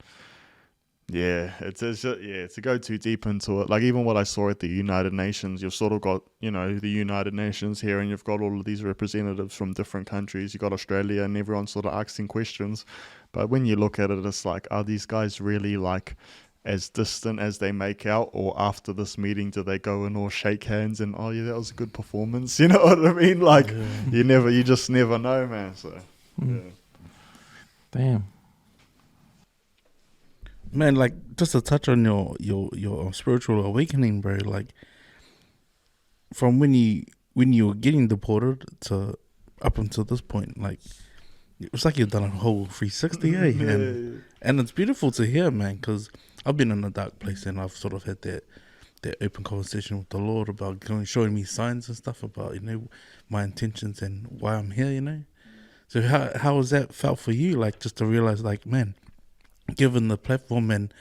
to go too deep into it. Like, even what I saw at the United Nations, you've sort of got, you know, the United Nations here, and you've got all of these representatives from different countries. You've got Australia, and everyone's sort of asking questions. But when you look at it, it's like, are these guys really like as distant as they make out, or after this meeting do they go and all shake hands and, oh yeah, that was a good performance, you know what I mean? Like, you just never know, man. So Damn, man, like, just to touch on your spiritual awakening, bro, like, from when you were getting deported to up until this point, like, it's like you've done a whole 360, and it's beautiful to hear, man, because I've been in a dark place, and I've sort of had that open conversation with the Lord about showing me signs and stuff about, you know, my intentions and why I'm here, you know. So how has that felt for you, like, just to realize, like, man, given the platform and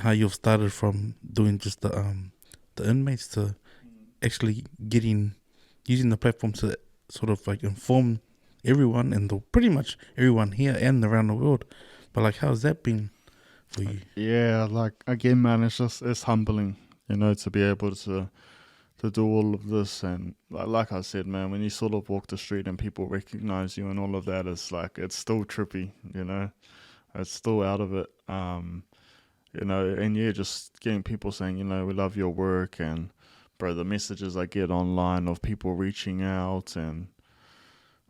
how you've started from doing just the inmates to actually using the platform to sort of like inform everyone and pretty much everyone here and around the world. But like, how's that been for you? Yeah, like, again, man, it's humbling, you know, to be able to do all of this. And like I said, man, when you sort of walk the street and people recognize you and all of that, it's like, it's still trippy, you know. It's still out of it, you know, and just getting people saying, you know, we love your work, and bro, the messages I get online of people reaching out, and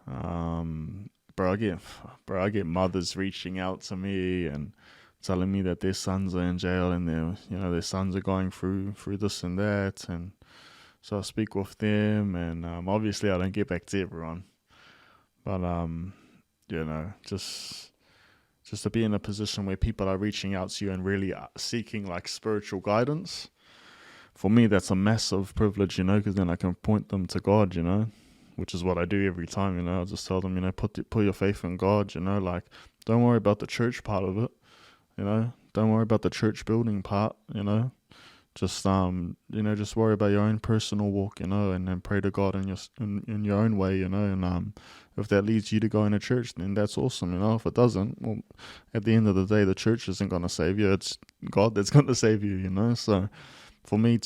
I get mothers reaching out to me and telling me that their sons are in jail and their sons are going through this and that, and so I speak with them, and obviously I don't get back to everyone, but you know, just to be in a position where people are reaching out to you and really seeking like spiritual guidance, for me, that's a massive privilege, you know, because then I can point them to God, you know, which is what I do every time, you know. I just tell them, you know, put your faith in God, you know, like, don't worry about the church part of it, you know, don't worry about the church building part, you know, just just worry about your own personal walk, you know, and then pray to God in your own way, you know, and if that leads you to go in a church, then that's awesome, you know. If it doesn't, well, at the end of the day, the church isn't going to save you. It's God that's going to save you, you know. So for me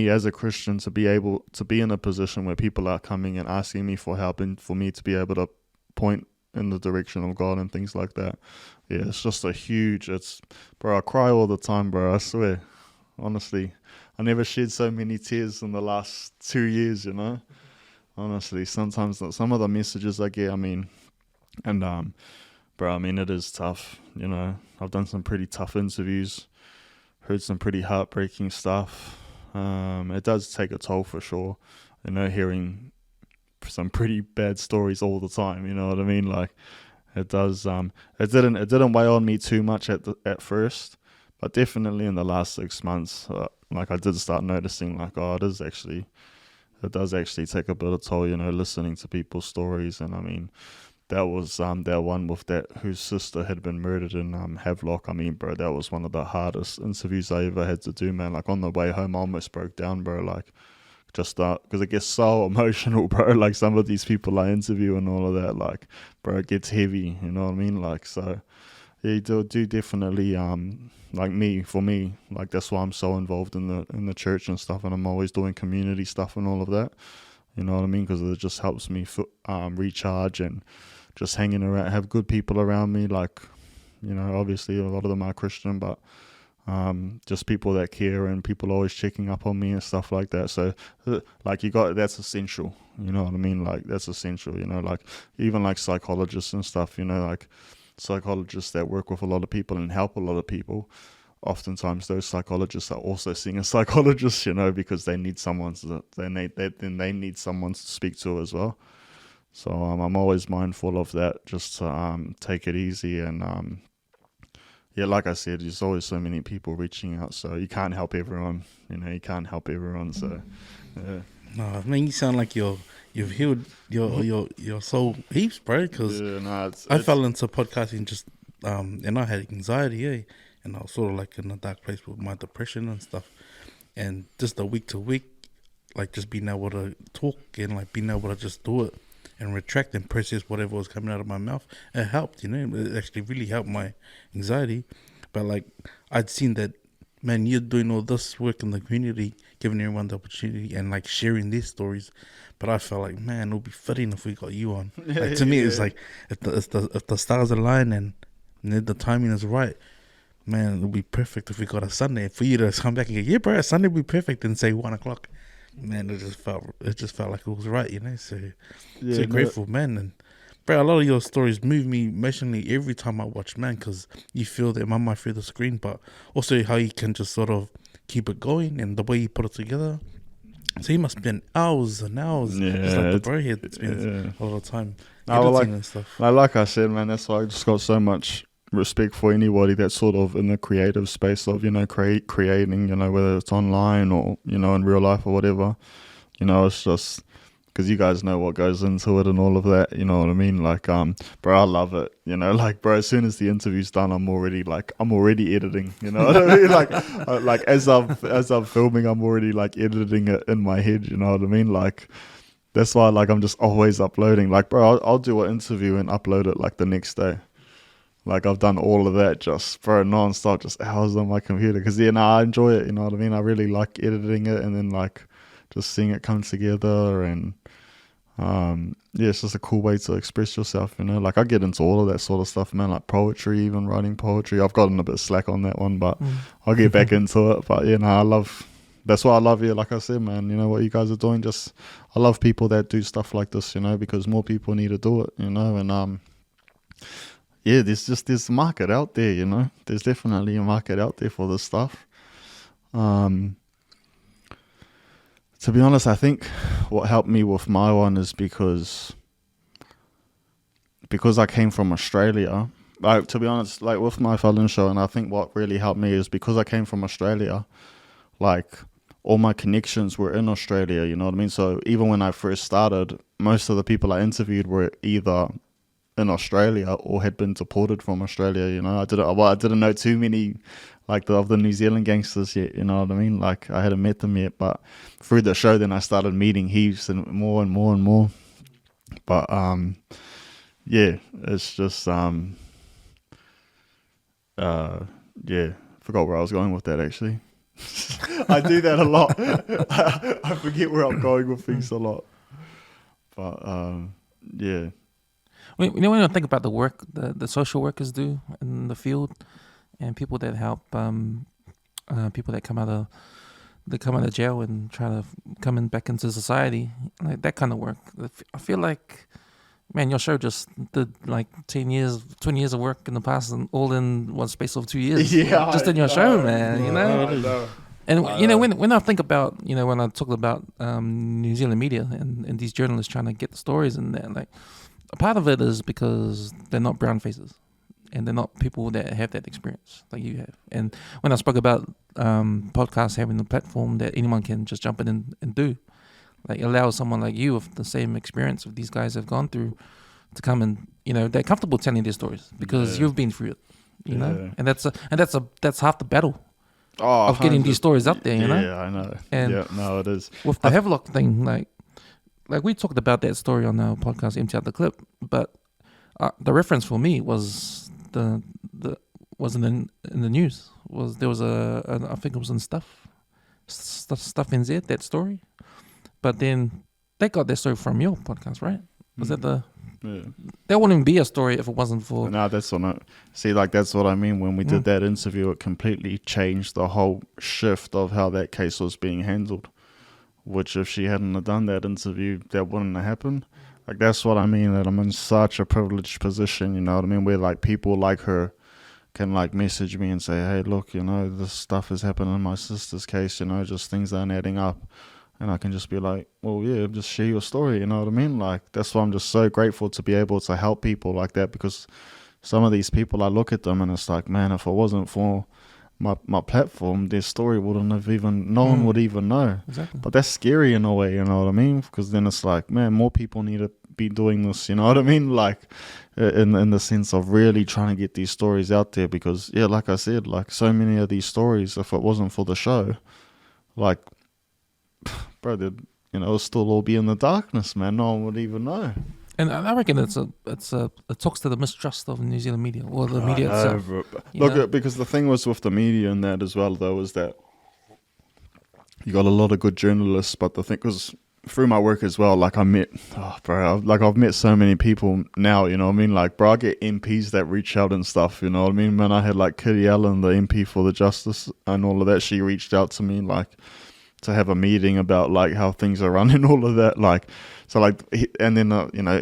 as a Christian to be able to be in a position where people are coming and asking me for help, and for me to be able to point in the direction of God and things like that, yeah, it's just bro, I cry all the time, bro, I swear. Honestly, I never shed so many tears in the last 2 years, you know. Honestly, sometimes some of the messages I get, I mean, and bro, I mean, it is tough. You know, I've done some pretty tough interviews, heard some pretty heartbreaking stuff. It does take a toll for sure. You know, hearing some pretty bad stories all the time. You know what I mean? Like, it does. It didn't weigh on me too much at first, but definitely in the last 6 months, like I did start noticing, like, oh, it does actually take a bit of toll. You know, listening to people's stories, and I mean, that was that one with that whose sister had been murdered in Havelock. I mean, bro, that was one of the hardest interviews I ever had to do, man. Like, on the way home, I almost broke down, bro. Like, just because it gets so emotional, bro. Like, some of these people I interview and all of that, like, bro, it gets heavy. You know what I mean? Like, so yeah, you do definitely like for me, like, that's why I'm so involved in the church and stuff, and I'm always doing community stuff and all of that. You know what I mean? Because it just helps me recharge and just hanging around, have good people around me. Like, you know, obviously a lot of them are Christian, but just people that care and people always checking up on me and stuff like that. So like, that's essential. You know what I mean? Like, that's essential. You know, like, even like psychologists and stuff, you know, like psychologists that work with a lot of people and help a lot of people, oftentimes those psychologists are also seeing a psychologist, you know, because they need someone they need someone to speak to as well. So I'm always mindful of that, just to take it easy. And yeah, like I said, there's always so many people reaching out, so you can't help everyone. You know, you can't help everyone. So yeah. No, man, you sound like you've healed your soul heaps, bro. Because I fell into podcasting just and I had anxiety, and I was sort of like in a dark place with my depression and stuff. And just a week to week, like, just being able to talk and like being able to just do it and retract and process whatever was coming out of my mouth, it helped. You know, it actually really helped my anxiety. But like, I'd seen that, man, you're doing all this work in the community, giving everyone the opportunity and like sharing their stories. But I felt like, man, it would be fitting if we got you on. Like, to me, it's like, if the stars align and the timing is right, man, it would be perfect if we got a Sunday. For you to come back and go, yeah, bro, a Sunday would be perfect, and say 1 o'clock. Man, it just felt like it was right, you know. So, yeah, so grateful, man. And bro, a lot of your stories move me emotionally every time I watch, man, because you feel the mama through the screen, but also how you can just sort of keep it going and the way you put it together. So you must spend hours and hours, just like the bro here that spends a lot of time editing and stuff. Like I said, man, that's why I just got so much respect for anybody that's sort of in the creative space of, you know, creating, you know, whether it's online or, you know, in real life or whatever. You know, it's just because you guys know what goes into it and all of that, you know what I mean? Like, bro, I love it, you know, like, bro, as soon as the interview's done, I'm already editing, you know what I mean? Like as I'm filming, I'm already like editing it in my head, you know what I mean? Like, that's why, like, I'm just always uploading. Like, bro, I'll do an interview and upload it like the next day. Like, I've done all of that just, bro, non-stop, just hours on my computer. Because, yeah, I enjoy it, you know what I mean? I really like editing it and then, like, just seeing it come together. And, yeah, it's just a cool way to express yourself, you know? Like, I get into all of that sort of stuff, man, like poetry, even writing poetry. I've gotten a bit slack on that one, but I'll get back into it. But, yeah, that's why I love you, like I said, man. You know, what you guys are doing, I love people that do stuff like this, you know, because more people need to do it, you know? And, yeah, there's a market out there, you know. There's definitely a market out there for this stuff. To be honest, I think what helped me with my one is because I came from Australia. Like, to be honest, like with my FELON show, and I think what really helped me is because I came from Australia, like, all my connections were in Australia, you know what I mean? So even when I first started, most of the people I interviewed were either in Australia or had been deported from Australia, you know. I didn't know too many, like, of the New Zealand gangsters yet, you know what I mean? Like, I hadn't met them yet, but through the show, then I started meeting heaps and more and more and more. But yeah, it's just yeah, forgot where I was going with that, actually. I do that a lot. I forget where I'm going with things a lot. But yeah. You know, when I think about the work the social workers do in the field, and people that help people that come out of jail and try to come back into society, like that kind of work, I feel like man, your show just did like 10 years, 20 years of work in the past, and all in one space of 2 years. Yeah, just in your show, man. You know. I know. And when I think about, when I talk about New Zealand media and these journalists trying to get the stories in there, like a part of it is because they're not brown faces and they're not people that have that experience like you have. And when I spoke about podcasts having a platform that anyone can just jump in and do, like allow someone like you with the same experience of these guys have gone through to come and, they're comfortable telling their stories because you've been through it, you know, and that's half the battle. Of getting these stories up there, you know? Yeah, I know. And it is. with the Havelock thing, like we talked about that story on our podcast, Empty Out the Clip, but the reference for me was wasn't in the news. There was I think it was in Stuff NZ, that story. But then they got that story from your podcast, right? Was that the... Yeah. That wouldn't be a story if it wasn't for... No, that's not. See, like, that's what I mean. When we did that interview, it completely changed the whole shift of how that case was being handled. Which, if she hadn't have done that interview, that wouldn't have happened. Like, that's what I mean, that I'm in such a privileged position, you know what I mean? Where, like, people like her can, like, message me and say, hey, look, this stuff is happening in my sister's case, just things aren't adding up. And I can just be like, well, yeah, just share your story, you know what I mean? Like, that's why I'm just so grateful to be able to help people like that, because some of these people, I look at them and it's like, man, if it wasn't for my platform, their story wouldn't have no one would even know. Exactly. But that's scary in a way, you know what I mean? Because then it's like, man, more people need to be doing this, you know what I mean? Like, in the sense of really trying to get these stories out there, because, yeah, like I said, like, so many of these stories, if it wasn't for the show, like, bro, it'll still all be in the darkness, man. No one would even know. And I reckon it talks to the mistrust of New Zealand media or the media itself. Look, because the thing was with the media and that as well, though, is that you got a lot of good journalists, but the thing was, through my work as well, like I've met so many people now, you know what I mean? Like, bro, I get MPs that reach out and stuff, you know what I mean? Man, I had like Kitty Allen, the MP for the Justice and all of that. She reached out to me, like, to have a meeting about like how things are running, all of that, like, so like, and then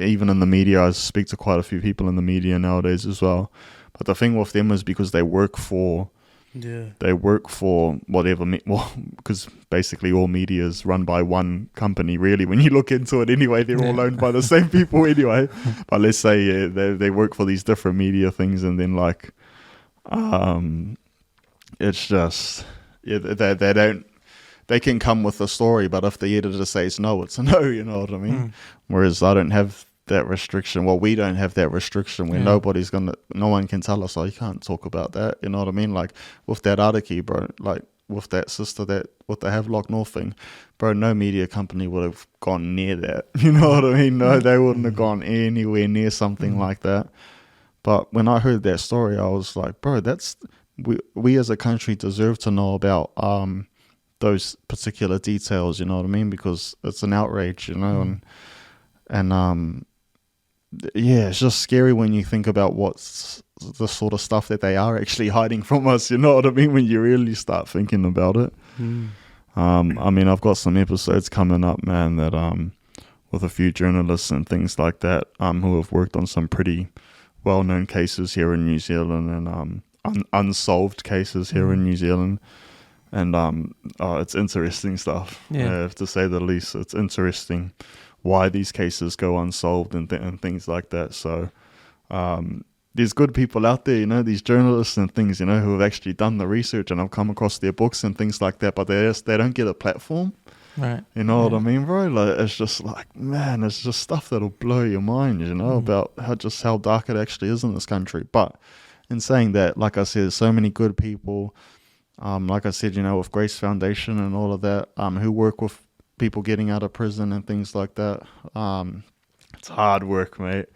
even in the media, I speak to quite a few people in the media nowadays as well. But the thing with them is because they work for whatever, because basically all media is run by one company, really. When you look into it, anyway, they're all owned by the same people, anyway. But let's say they work for these different media things, and then like, it's just they don't. They can come with a story, but if the editor says no, it's a no, you know what I mean? Whereas I don't have that restriction. Well, we don't have that restriction where no one can tell us, oh, you can't talk about that, you know what I mean? Like, with that article, bro, like, with that sister, with the Havelock North thing, bro, no media company would have gone near that, you know what I mean? No, they wouldn't have gone anywhere near something like that. But when I heard that story, I was like, bro, we as a country deserve to know about those particular details, you know what I mean? Because it's an outrage, you know, and yeah, it's just scary when you think about what's the sort of stuff that they are actually hiding from us, you know what I mean? When you really start thinking about it. I mean, I've got some episodes coming up, man, that with a few journalists and things like that, who have worked on some pretty well-known cases here in New Zealand, and unsolved cases here in New Zealand. And it's interesting stuff, to say the least. It's interesting why these cases go unsolved and things like that. So there's good people out there, you know, these journalists and things, you know, who have actually done the research, and I've come across their books and things like that, but they don't get a platform. Right. You know what I mean, bro? Like, it's just like, man, it's just stuff that'll blow your mind, you know, about how dark it actually is in this country. But in saying that, like I said, there's so many good people. Like I said, you know, with Grace Foundation and all of that, who work with people getting out of prison and things like that. It's hard work, mate.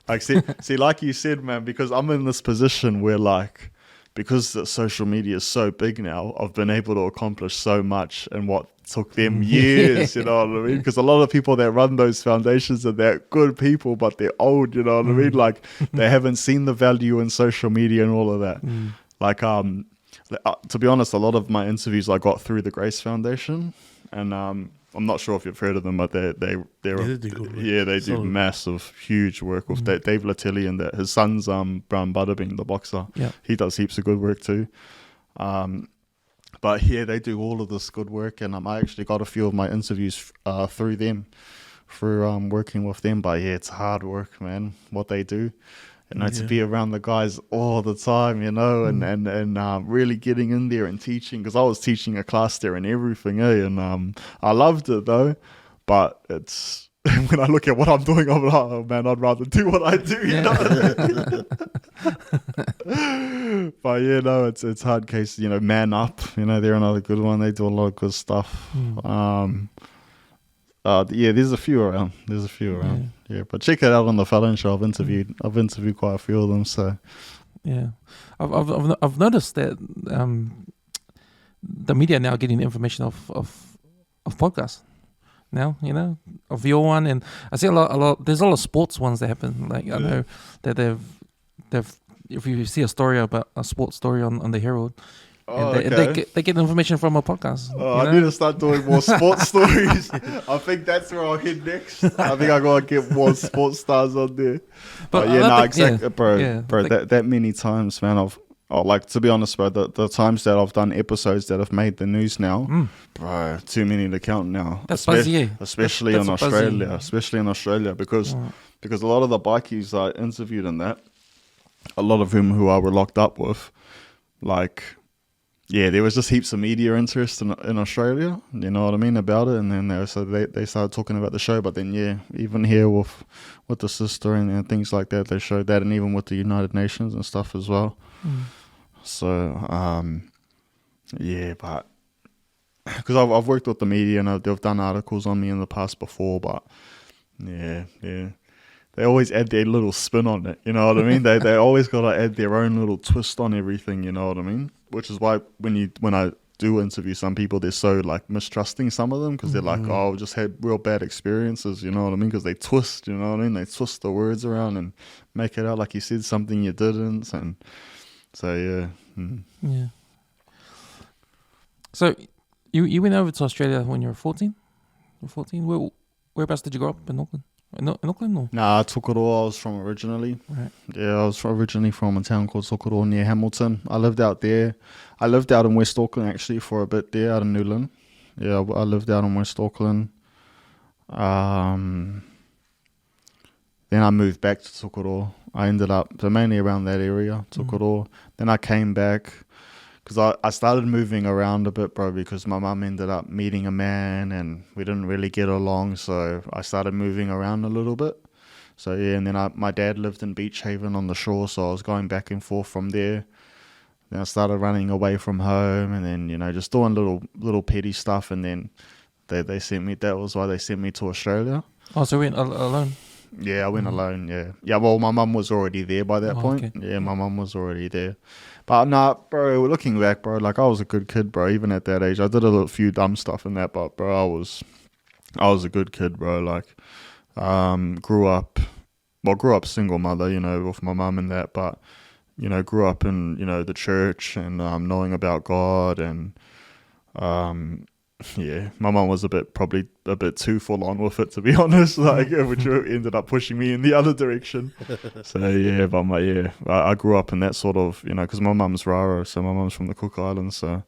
Like, see, like you said, man, because I'm in this position where, like, because the social media is so big now, I've been able to accomplish so much in what took them years, you know what I mean? Because a lot of people that run those foundations are that good people, but they're old, you know what I mean? Like, they haven't seen the value in social media and all of that. Like, to be honest, a lot of my interviews I got through the Grace Foundation, and I'm not sure if you've heard of them, but they're Yeah, they do good work. they do Solid. massive, huge work with Dave Latelli and that. His son's Brown Butterbean, the boxer. Yeah. He does heaps of good work too. But yeah, they do all of this good work, and I actually got a few of my interviews through them, through working with them. But yeah, it's hard work, man, what they do. You know, to be around the guys all the time, you know, and really getting in there and teaching, because I was teaching a class there and everything, and I loved it though. But it's when I look at what I'm doing, I'm like, oh man, I'd rather do what I do, you know. But yeah, no, it's hard case, you know. Man Up, you know, they're another good one. They do a lot of good stuff. Yeah, there's a few around. Yeah, but check it out on the FELON Show. I've interviewed quite a few of them. So Yeah, I've noticed that the media now getting information of podcasts now, you know, of your one, and I see a lot. There's a lot of sports ones that happen. Like I know that they've if you see a story about a sports story on the Herald. And they get information from a podcast. Oh, I need to start doing more sports stories. I think that's where I'll hit next. I think I gotta get more sports stars on there. But yeah, no, exactly, bro. That many times, man. Like, to be honest, bro, the times that I've done episodes that have made the news now, bro, too many to count now. That's buzzy, especially in Australia, because a lot of the bikies I interviewed in that, a lot of whom who I were locked up with, like. Yeah, there was just heaps of media interest in Australia, you know what I mean, about it. And then they started talking about the show. But then, yeah, even here with the sister and things like that, they showed that. And even with the United Nations and stuff as well. So, yeah, but because I've worked with the media and they've done articles on me in the past before. But, yeah. They always add their little spin on it, you know what I mean? They always got to add their own little twist on everything, you know what I mean? Which is why when I do interview some people, they're so like mistrusting some of them, because they're like, oh, just had real bad experiences, you know what I mean? Because they twist, you know what I mean? They twist the words around and make it out like you said something you didn't, and so yeah. Yeah. So you went over to Australia when you were 14? Whereabouts did you grow up in Auckland? In Auckland or? Nah, Tokoroa I was from originally. Right. Yeah, I was originally from a town called Tokoroa near Hamilton. I lived out there. I lived out in West Auckland actually for a bit there, out in Newland. Yeah, I lived out in West Auckland. Then I moved back to Tokoroa. I ended up, so mainly around that area, Tokoroa. Then I came back. Because I started moving around a bit, bro, because my mum ended up meeting a man and we didn't really get along. So I started moving around a little bit. So, yeah, and then my dad lived in Beach Haven on the shore, so I was going back and forth from there. Then I started running away from home and then, you know, just doing little petty stuff. And then they sent me, that was why they sent me to Australia. Oh, so you went alone? Yeah, I went alone, yeah. Yeah, well, my mum was already there by that point. Okay. Yeah, my mum was already there. But nah, bro, looking back, bro, like I was a good kid, bro. Even at that age, I did a few dumb stuff in that, but bro, I was a good kid, bro. Like, grew up single mother, you know, with my mum and that, but you know, grew up in, you know, the church and knowing about God and yeah, my mum was probably a bit too full on with it, to be honest, like, which ended up pushing me in the other direction. So yeah, but I grew up in that sort of, you know, because my mum's Rara, so my mum's from the Cook Islands, so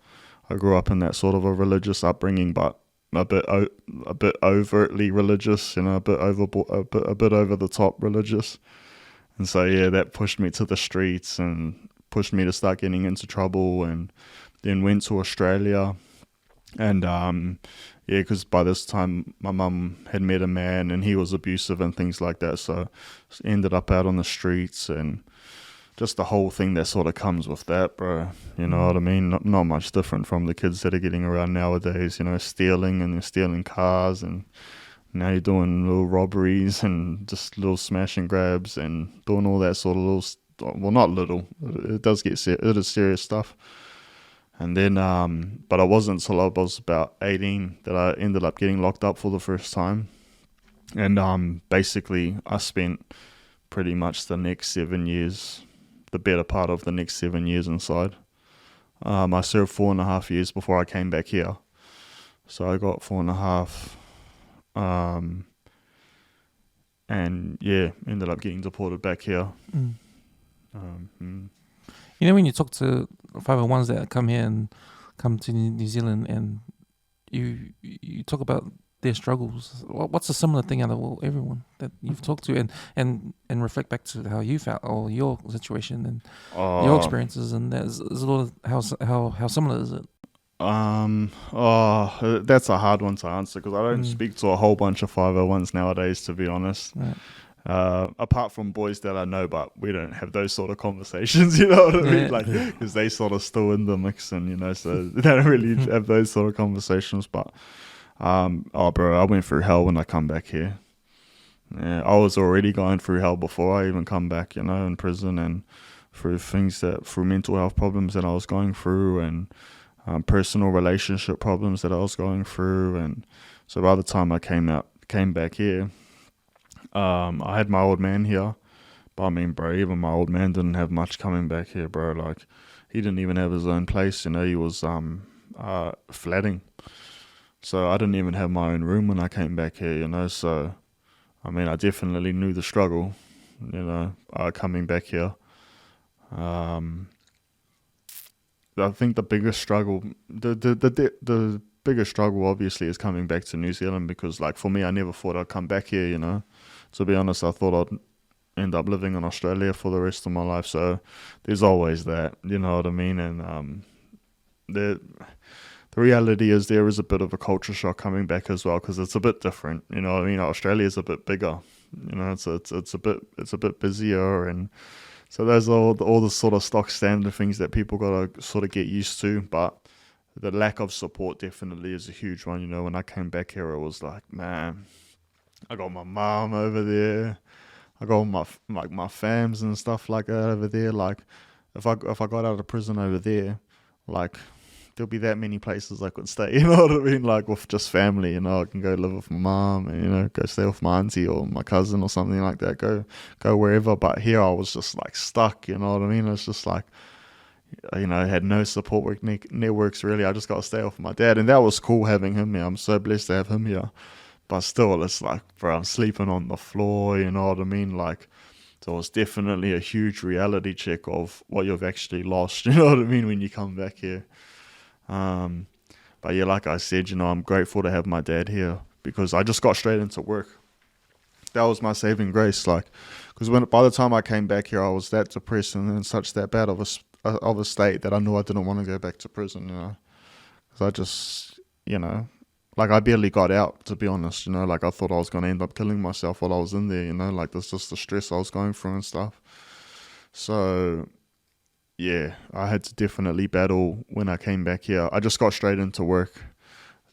I grew up in that sort of a religious upbringing, but a bit overtly religious, you know, a bit over the top religious. And so yeah, that pushed me to the streets and pushed me to start getting into trouble, and then went to Australia. And yeah, because by this time my mum had met a man and he was abusive and things like that, so ended up out on the streets and just the whole thing that sort of comes with that, bro. You know what I mean? Not much different from the kids that are getting around nowadays, you know, stealing, and they're stealing cars, and now you're doing little robberies and just little smash and grabs and doing all that sort of little, well, not little, it is serious stuff. And then, but it wasn't until I was about 18 that I ended up getting locked up for the first time. And basically, I spent pretty much the next 7 years, the better part of the next 7 years inside. I served 4.5 years before I came back here. So I got 4.5. And yeah, ended up getting deported back here. You know, when you talk to 501s that come here and come to New Zealand, and you talk about their struggles, what's a similar thing out of everyone that you've talked to, and reflect back to how you felt or your situation and your experiences, and there's a lot of how similar is it? That's a hard one to answer because I don't speak to a whole bunch of 501s nowadays, to be honest. Right. Apart from boys that I know, but we don't have those sort of conversations, you know what I mean? Like, because they sort of still in the mix, and, you know, so they don't really have those sort of conversations. But, bro, I went through hell when I come back here. Yeah, I was already going through hell before I even come back, you know, in prison, and through mental health problems that I was going through, and personal relationship problems that I was going through. And so by the time I came back here, I had my old man here. But I mean, bro, even my old man didn't have much coming back here, bro. Like, he didn't even have his own place, you know. He was flatting. So I didn't even have my own room when I came back here, you know. So, I mean, I definitely knew the struggle, you know, coming back here. I think the biggest struggle, the biggest struggle obviously is coming back to New Zealand, because, like, for me, I never thought I'd come back here, you know. To be honest, I thought I'd end up living in Australia for the rest of my life. So there's always that, you know what I mean? And the reality is there is a bit of a culture shock coming back as well, because it's a bit different, you know what I mean? Australia's a bit bigger, you know. It's a bit busier, and so there's all the sort of stock standard things that people gotta sort of get used to. But the lack of support definitely is a huge one. You know, when I came back here, it was like, man, I got my mom over there, I got my fams and stuff like that over there. Like, if I got out of prison over there, like, there'll be that many places I could stay, you know what I mean? Like, with just family, you know, I can go live with my mom, and, you know, go stay with my auntie or my cousin or something like that, go wherever. But here I was just, like, stuck, you know what I mean? It's just like, you know, I had no support networks really. I just got to stay with my dad, and that was cool having him here. I'm so blessed to have him here. But still, it's like, bro, I'm sleeping on the floor, you know what I mean? Like, so it's definitely a huge reality check of what you've actually lost, you know what I mean, when you come back here. But yeah, like I said, you know, I'm grateful to have my dad here, because I just got straight into work. That was my saving grace, like, because by the time I came back here, I was that depressed and in such that bad of a state that I knew I didn't want to go back to prison, you know, because I just, you know, like, I barely got out, to be honest, you know, like, I thought I was going to end up killing myself while I was in there, you know, like, that's just the stress I was going through and stuff. So yeah, I had to definitely battle when I came back here. I just got straight into work.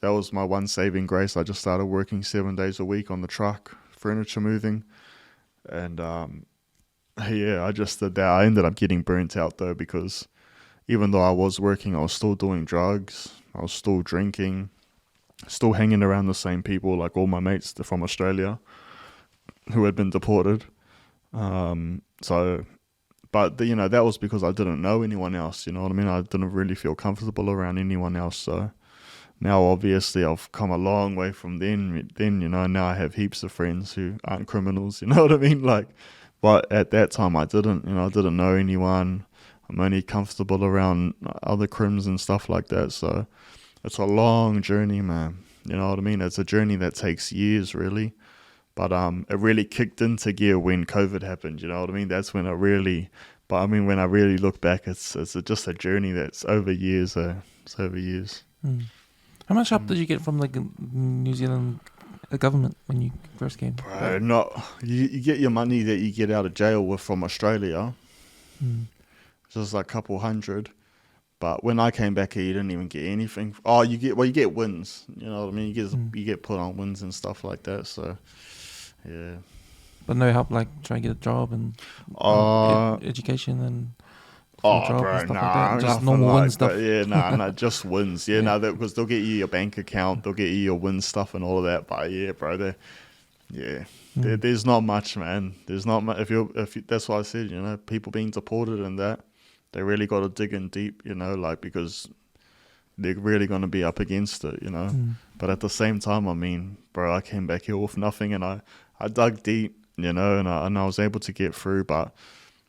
That was my one saving grace. I just started working 7 days a week on the truck, furniture moving. And yeah, I just did that. I ended up getting burnt out though, because even though I was working, I was still doing drugs. I was still drinking, still hanging around the same people, like all my mates from Australia who had been deported. But, you know, that was because I didn't know anyone else, you know what I mean? I didn't really feel comfortable around anyone else. So now, obviously, I've come a long way from then, you know, now I have heaps of friends who aren't criminals, you know what I mean? Like, but at that time, I didn't know anyone. I'm only comfortable around other crims and stuff like that. So it's a long journey, man. You know what I mean? It's a journey that takes years, really. But it really kicked into gear when COVID happened, you know what I mean? That's when when I really look back, it's just a journey that's over years. It's over years. How much help did you get from the New Zealand government when you first came? Bro, you get your money that you get out of jail from Australia. Just like a couple hundred. But when I came back here, you didn't even get anything. Oh, you get wins. You know what I mean? You get put on wins and stuff like that. So, yeah. But no help, like trying to get a job and education and job bro, and stuff nah, like that. Just normal win stuff. Yeah, nah, just wins. Yeah, because they'll get you your bank account, they'll get you your win stuff and all of that. But yeah, bro, there's not much, man. There's not much. If you, that's why I said, you know, people being deported and that, they really got to dig in deep, you know, like, because they're really going to be up against it, you know. But at the same time, I mean, bro, I came back here with nothing, and I dug deep, you know, and I was able to get through. But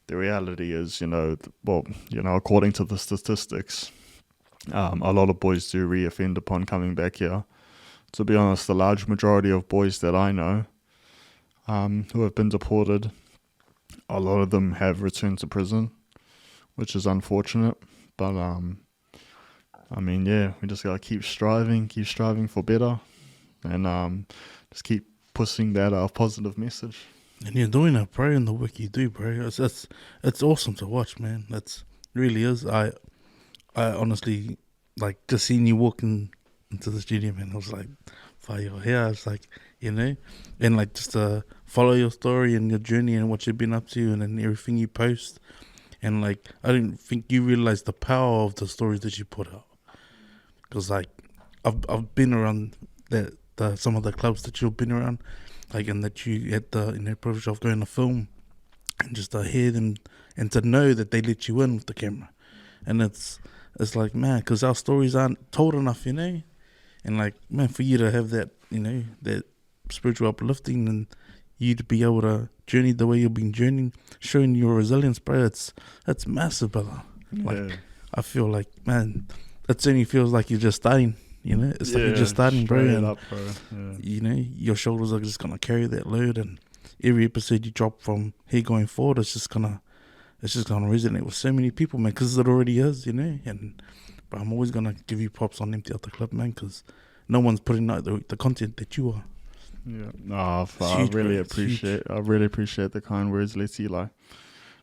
the reality is, you know, according to the statistics, a lot of boys do reoffend upon coming back here. To be honest, the large majority of boys that I know who have been deported, a lot of them have returned to prison, which is unfortunate. But I mean, yeah, we just gotta keep striving for better, and just keep pushing that positive message. And you're doing it, bro, in the work you do, bro. It's awesome to watch, man. That's really is. I honestly, like, just seeing you walking into the studio, man, I was like, fire your hair. I was like, you know, and like just to follow your story and your journey and what you've been up to and then everything you post. And like, I didn't think you realized the power of the stories that you put out. Because like, I've been around some of the clubs that you've been around, like, and that you had the privilege of going to film, and just to hear them and to know that they let you in with the camera, and it's like, man, because our stories aren't told enough, you know, and like, man, for you to have that, you know, that spiritual uplifting, and you to be able to journey the way you've been journeying, showing your resilience, bro, it's massive, brother. Like, I feel like, man, it certainly feels like you're just starting. You know, it's like you're just starting, bro. And, up, bro. Yeah. You know, your shoulders are just gonna carry that load, and every episode you drop from here going forward, it's just gonna resonate with so many people, man. Because it already is, you know. And but I'm always gonna give you props on Empty Out the Club, man, because no one's putting out the content that you are. Yeah, I really appreciate the kind words, Letty. Like,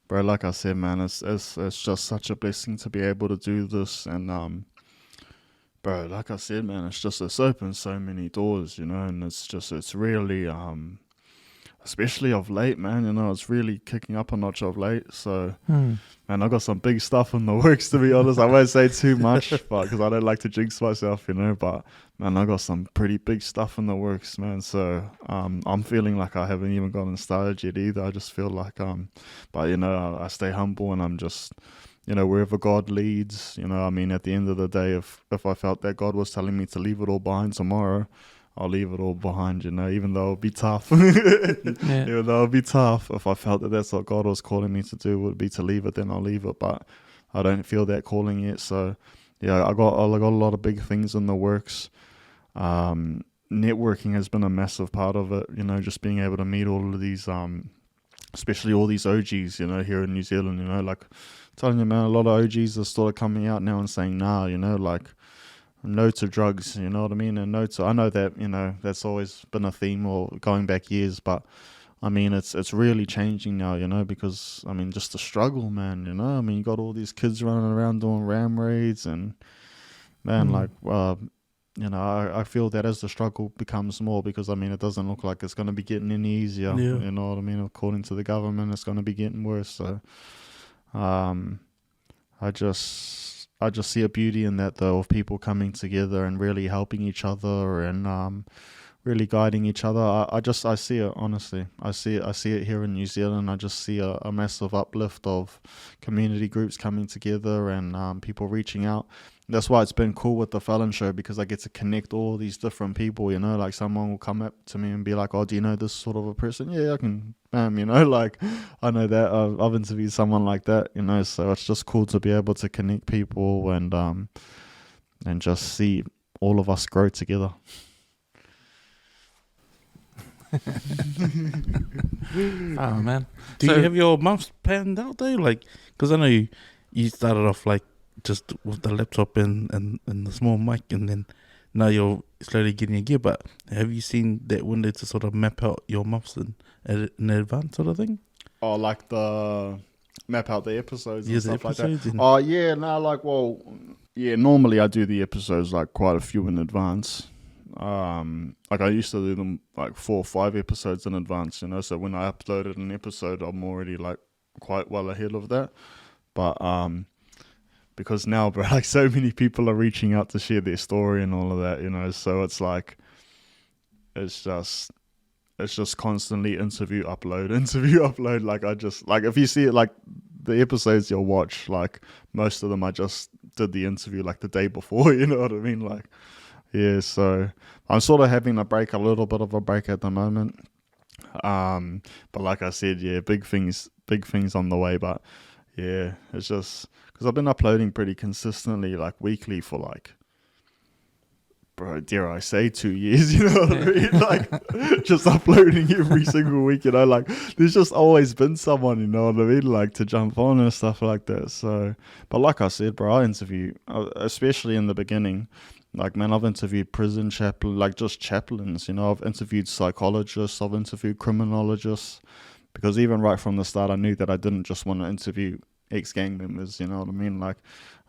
bro, like I said, man, it's just such a blessing to be able to do this, and bro, like I said, man, it's opened so many doors, you know, and it's really, especially of late, man, you know, it's really kicking up a notch of late. So, man, I got some big stuff in the works, to be honest. I won't say too much, but because I don't like to jinx myself, you know, but man, I got some pretty big stuff in the works, man. So, I'm feeling like I haven't even gotten started yet either. I just feel like, but you know, I stay humble, and I'm just, you know, wherever God leads, you know, I mean, at the end of the day, if I felt that God was telling me to leave it all behind tomorrow, I'll leave it all behind, you know, even though it'll be tough. Even though it'll be tough, if I felt that that's what God was calling me to do, would be to leave it, then I'll leave it. But I don't feel that calling yet. So, yeah, I got a lot of big things in the works. Networking has been a massive part of it, you know, just being able to meet all of these, especially all these OGs, you know, here in New Zealand, you know, like, telling you, man, a lot of OGs are sort of coming out now and saying, nah, you know, like, no to drugs, you know what I mean? And I know that, you know, that's always been a theme or going back years, but I mean, it's really changing now, you know, because, I mean, just the struggle, man, you know, I mean, you got all these kids running around doing ram raids, and, man, like, you know, I feel that as the struggle becomes more, because, I mean, it doesn't look like it's going to be getting any easier, you know what I mean? According to the government, it's going to be getting worse, so I just see a beauty in that, though, of people coming together and really helping each other, and really guiding each other. I see it, honestly. I see it here in New Zealand. I just see a massive uplift of community groups coming together, and people reaching out. That's why it's been cool with the FELON Show, because I get to connect all these different people, you know, like someone will come up to me and be like, oh, do you know this sort of a person? Yeah, I can, bam, you know, like, I know that. I've interviewed someone like that, you know, so it's just cool to be able to connect people, and just see all of us grow together. Oh, man. Do you have your months planned out, though? Like, because I know you started off, like, just with the laptop and the small mic, and then now you're slowly getting a gear. But have you seen that window to sort of map out your months in advance, sort of thing? Oh, like the map out the episodes and stuff like that. Oh, yeah, no, like, well, yeah, normally I do the episodes like quite a few in advance. Like I used to do them like 4 or 5 episodes in advance, you know, so when I uploaded an episode, I'm already like quite well ahead of that. But because now, bro, like so many people are reaching out to share their story and all of that, you know, so it's like, it's just constantly interview upload. Like, I just, like, if you see it, like the episodes you'll watch, like most of them are just did the interview like the day before. You know what I mean? Like, yeah. So I'm sort of having a little bit of a break at the moment. But like I said, yeah, big things on the way. But yeah, it's just because I've been uploading pretty consistently, like weekly for like, bro, dare I say 2 years, you know what I mean? Like, just uploading every single week, you know, like, there's just always been someone, you know what I mean, like, to jump on and stuff like that. So, but like I said, bro, I interview, especially in the beginning, like, man, I've interviewed prison chaplains, like, just chaplains, you know, I've interviewed psychologists, I've interviewed criminologists, because even right from the start, I knew that I didn't just want to interview ex-gang members, you know what I mean, like,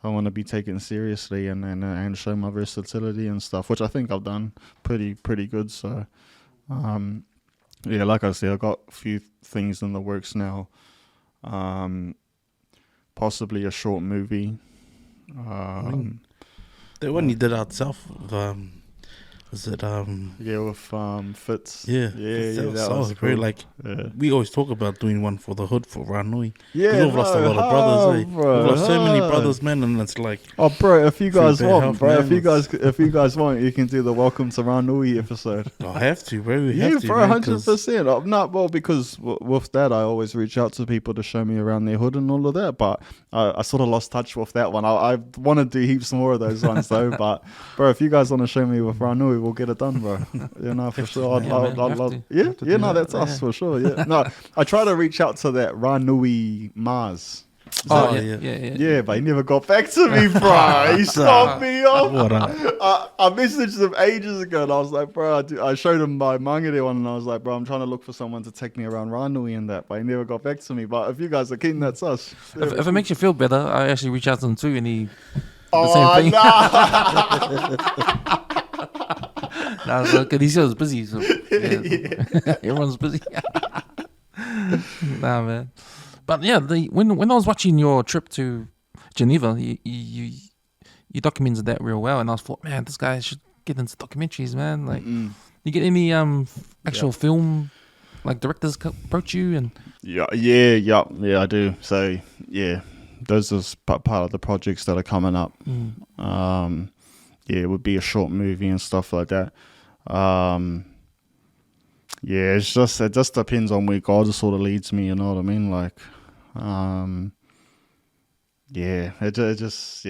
I want to be taken seriously and show my versatility and stuff, which I think I've done pretty good. So, yeah, like I said, I've got a few things in the works now. Possibly a short movie. The one you did out south, was it yeah, with Fitz. Yeah, that was very cool. like Yeah. we always talk about doing one for the hood for Ranui. Yeah, we've lost a lot of brothers. Eh? bro, We've lost so many brothers, man, and it's like, oh, bro, if you guys bad want, health, bro, man. if you guys want, you can do the Welcome to Ranui episode. I have to, bro. We Yeah, have to, bro, man, 'cause 100%. Not well, because with that, I always reach out to people to show me around their hood and all of that. But I sort of lost touch with that one. I want to do heaps more of those ones though. But bro, if you guys want to show me with Ranui, we'll get it done, bro. You know, for sure. I'd love. Yeah, no, that's us for sure. Yeah, no, I try to reach out to that Ranui Mars. Oh, yeah. yeah. But he never got back to me, bro. He stopped me off. What up? I messaged him ages ago, and I was like, bro, I showed him my manga one, and I was like, bro, I'm trying to look for someone to take me around Ranui and that, but he never got back to me. But if you guys are keen, that's us. If it makes you feel better, I actually reach out to him too, and he Oh, same thing. nah. Nah, so, 'cause he was busy, so yeah. Everyone's busy. Nah, man. But yeah, when I was watching your trip to Geneva, you documented that real well, and I was thought, man, this guy should get into documentaries, man. Like, you get any actual film like directors approach you and? Yeah, I do. So yeah, those are part of the projects that are coming up. Yeah, it would be a short movie and stuff like that. Yeah, it just depends on where God sort of leads me, you know what I mean? Like, yeah, it just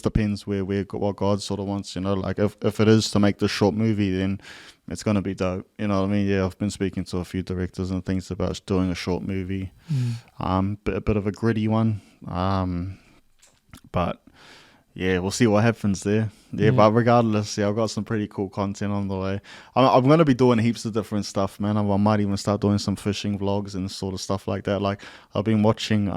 depends what God sort of wants, you know? Like, if it is to make the short movie, then it's going to be dope, you know what I mean? Yeah, I've been speaking to a few directors and things about doing a short movie, a bit of a gritty one, but yeah, we'll see what happens there. Yeah, but regardless, yeah, I've got some pretty cool content on the way. I'm going to be doing heaps of different stuff, man. I might even start doing some fishing vlogs and sort of stuff like that. Like, I've been watching,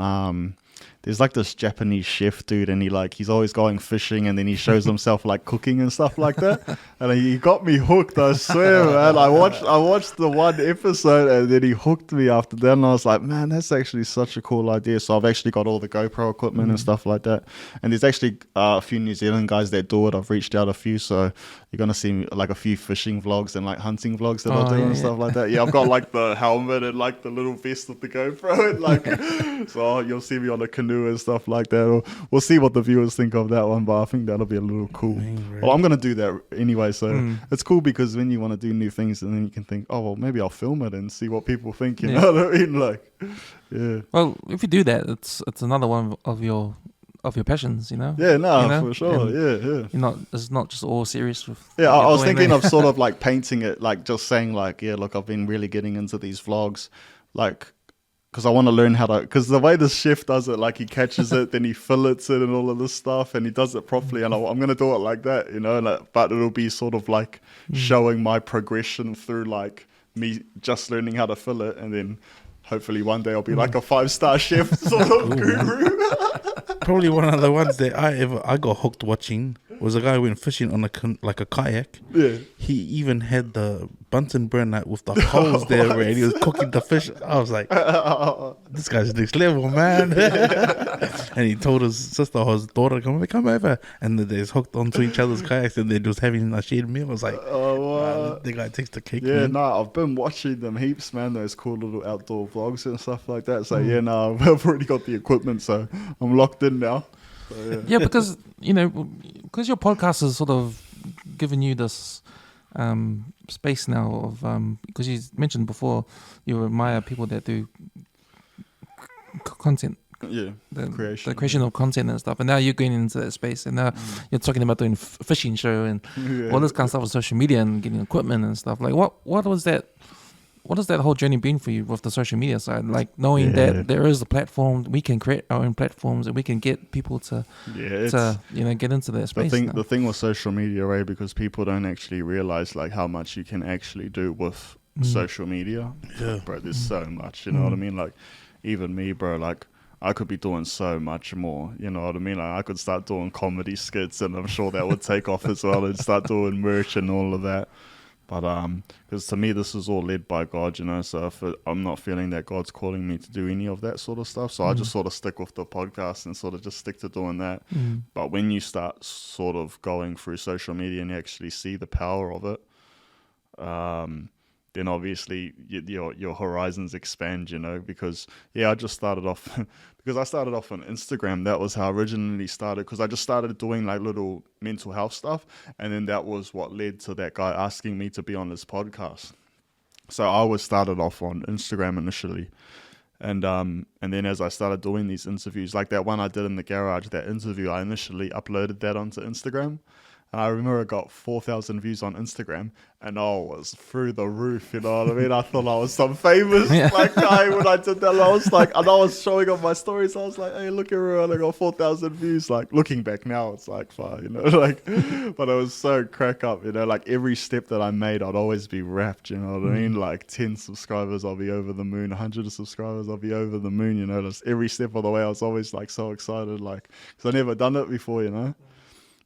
there's like this Japanese chef dude, and he's always going fishing, and then he shows himself like cooking and stuff like that. And he got me hooked, I swear, man. I watched the one episode, and then he hooked me after that, and I was like, man, that's actually such a cool idea. So I've actually got all the GoPro equipment and stuff like that. And there's actually a few New Zealand guys that do it. I've reached out a few, so you're gonna see like a few fishing vlogs and like hunting vlogs that I do and stuff like that. Yeah, I've got like the helmet and like the little vest with the GoPro, and like, so you'll see me on a canoe and stuff like that. Or we'll see what the viewers think of that one, but I think that'll be a little cool. Well, I'm gonna do that anyway, so it's cool because when you want to do new things, and then you can think, oh well, maybe I'll film it and see what people think. You know what I mean? Like, yeah. Well, if you do that, it's another one of your passions, you know. Yeah, no, you know? for sure. And it's not just all serious. Yeah, I was thinking of sort of like painting it, like just saying like, yeah, look, I've been really getting into these vlogs, like, because I want to learn how to, because the way this chef does it, like he catches it, then he fillets it and all of this stuff, and he does it properly, and I'm going to do it like that, you know, like, but it'll be sort of like showing my progression through like me just learning how to fillet, and then hopefully one day I'll be like a 5-star chef sort of guru. Probably one of the ones that I got hooked watching was a guy who went fishing on a kayak. Yeah. He even had the Bunsen burner with the holes there where he was cooking the fish. I was like, this guy's next level, man. And he told his sister or his daughter, come over. And they just hooked onto each other's kayaks, and they're just having a shared meal. I was like, the guy takes the cake. Yeah, man. no, I've been watching them heaps, man. Those cool little outdoor vlogs and stuff like that. So yeah, no, I've already got the equipment, so I'm locked in now. So, Yeah, because because your podcast has sort of given you this space now of because you mentioned before you admire people that do content, yeah, the creation. creation of content and stuff, and now you're going into that space, and now you're talking about doing fishing show and all this kind of stuff on social media and getting equipment and stuff. Like, what was that? What has that whole journey been for you with the social media side? Like knowing that there is a platform, we can create our own platforms, and we can get people to get into that space. The thing with social media, right? Because people don't actually realize like how much you can actually do with social media. Yeah, bro, there's so much. You know what I mean? Like, even me, bro. Like, I could be doing so much more. You know what I mean? Like, I could start doing comedy skits, and I'm sure that would take off as well, and start doing merch and all of that. But because to me, this is all led by God, you know. So if I'm not feeling that God's calling me to do any of that sort of stuff, so I just sort of stick with the podcast and sort of just stick to doing that. But when you start sort of going through social media and you actually see the power of it, then obviously your horizons expand, you know. Because I just started off because I started off on Instagram. That was how I originally started, because I just started doing like little mental health stuff, and then that was what led to that guy asking me to be on this podcast. So I was started off on Instagram initially, and then as I started doing these interviews, like that one I did in the garage, that interview, I initially uploaded that onto Instagram. And I remember I got 4,000 views on Instagram, and I was through the roof, you know what I mean? I thought I was some famous guy when I did that. I was like, and I was showing up my stories. I was like, hey, look everyone, I got 4,000 views. Like, looking back now, it's like, fine, you know, like, but it was so crack up, you know, like every step that I made, I'd always be wrapped, you know what I mean? Like 10 subscribers, I'll be over the moon. 100 subscribers, I'll be over the moon, you know. Just every step of the way, I was always like so excited, like, because I never done it before, you know.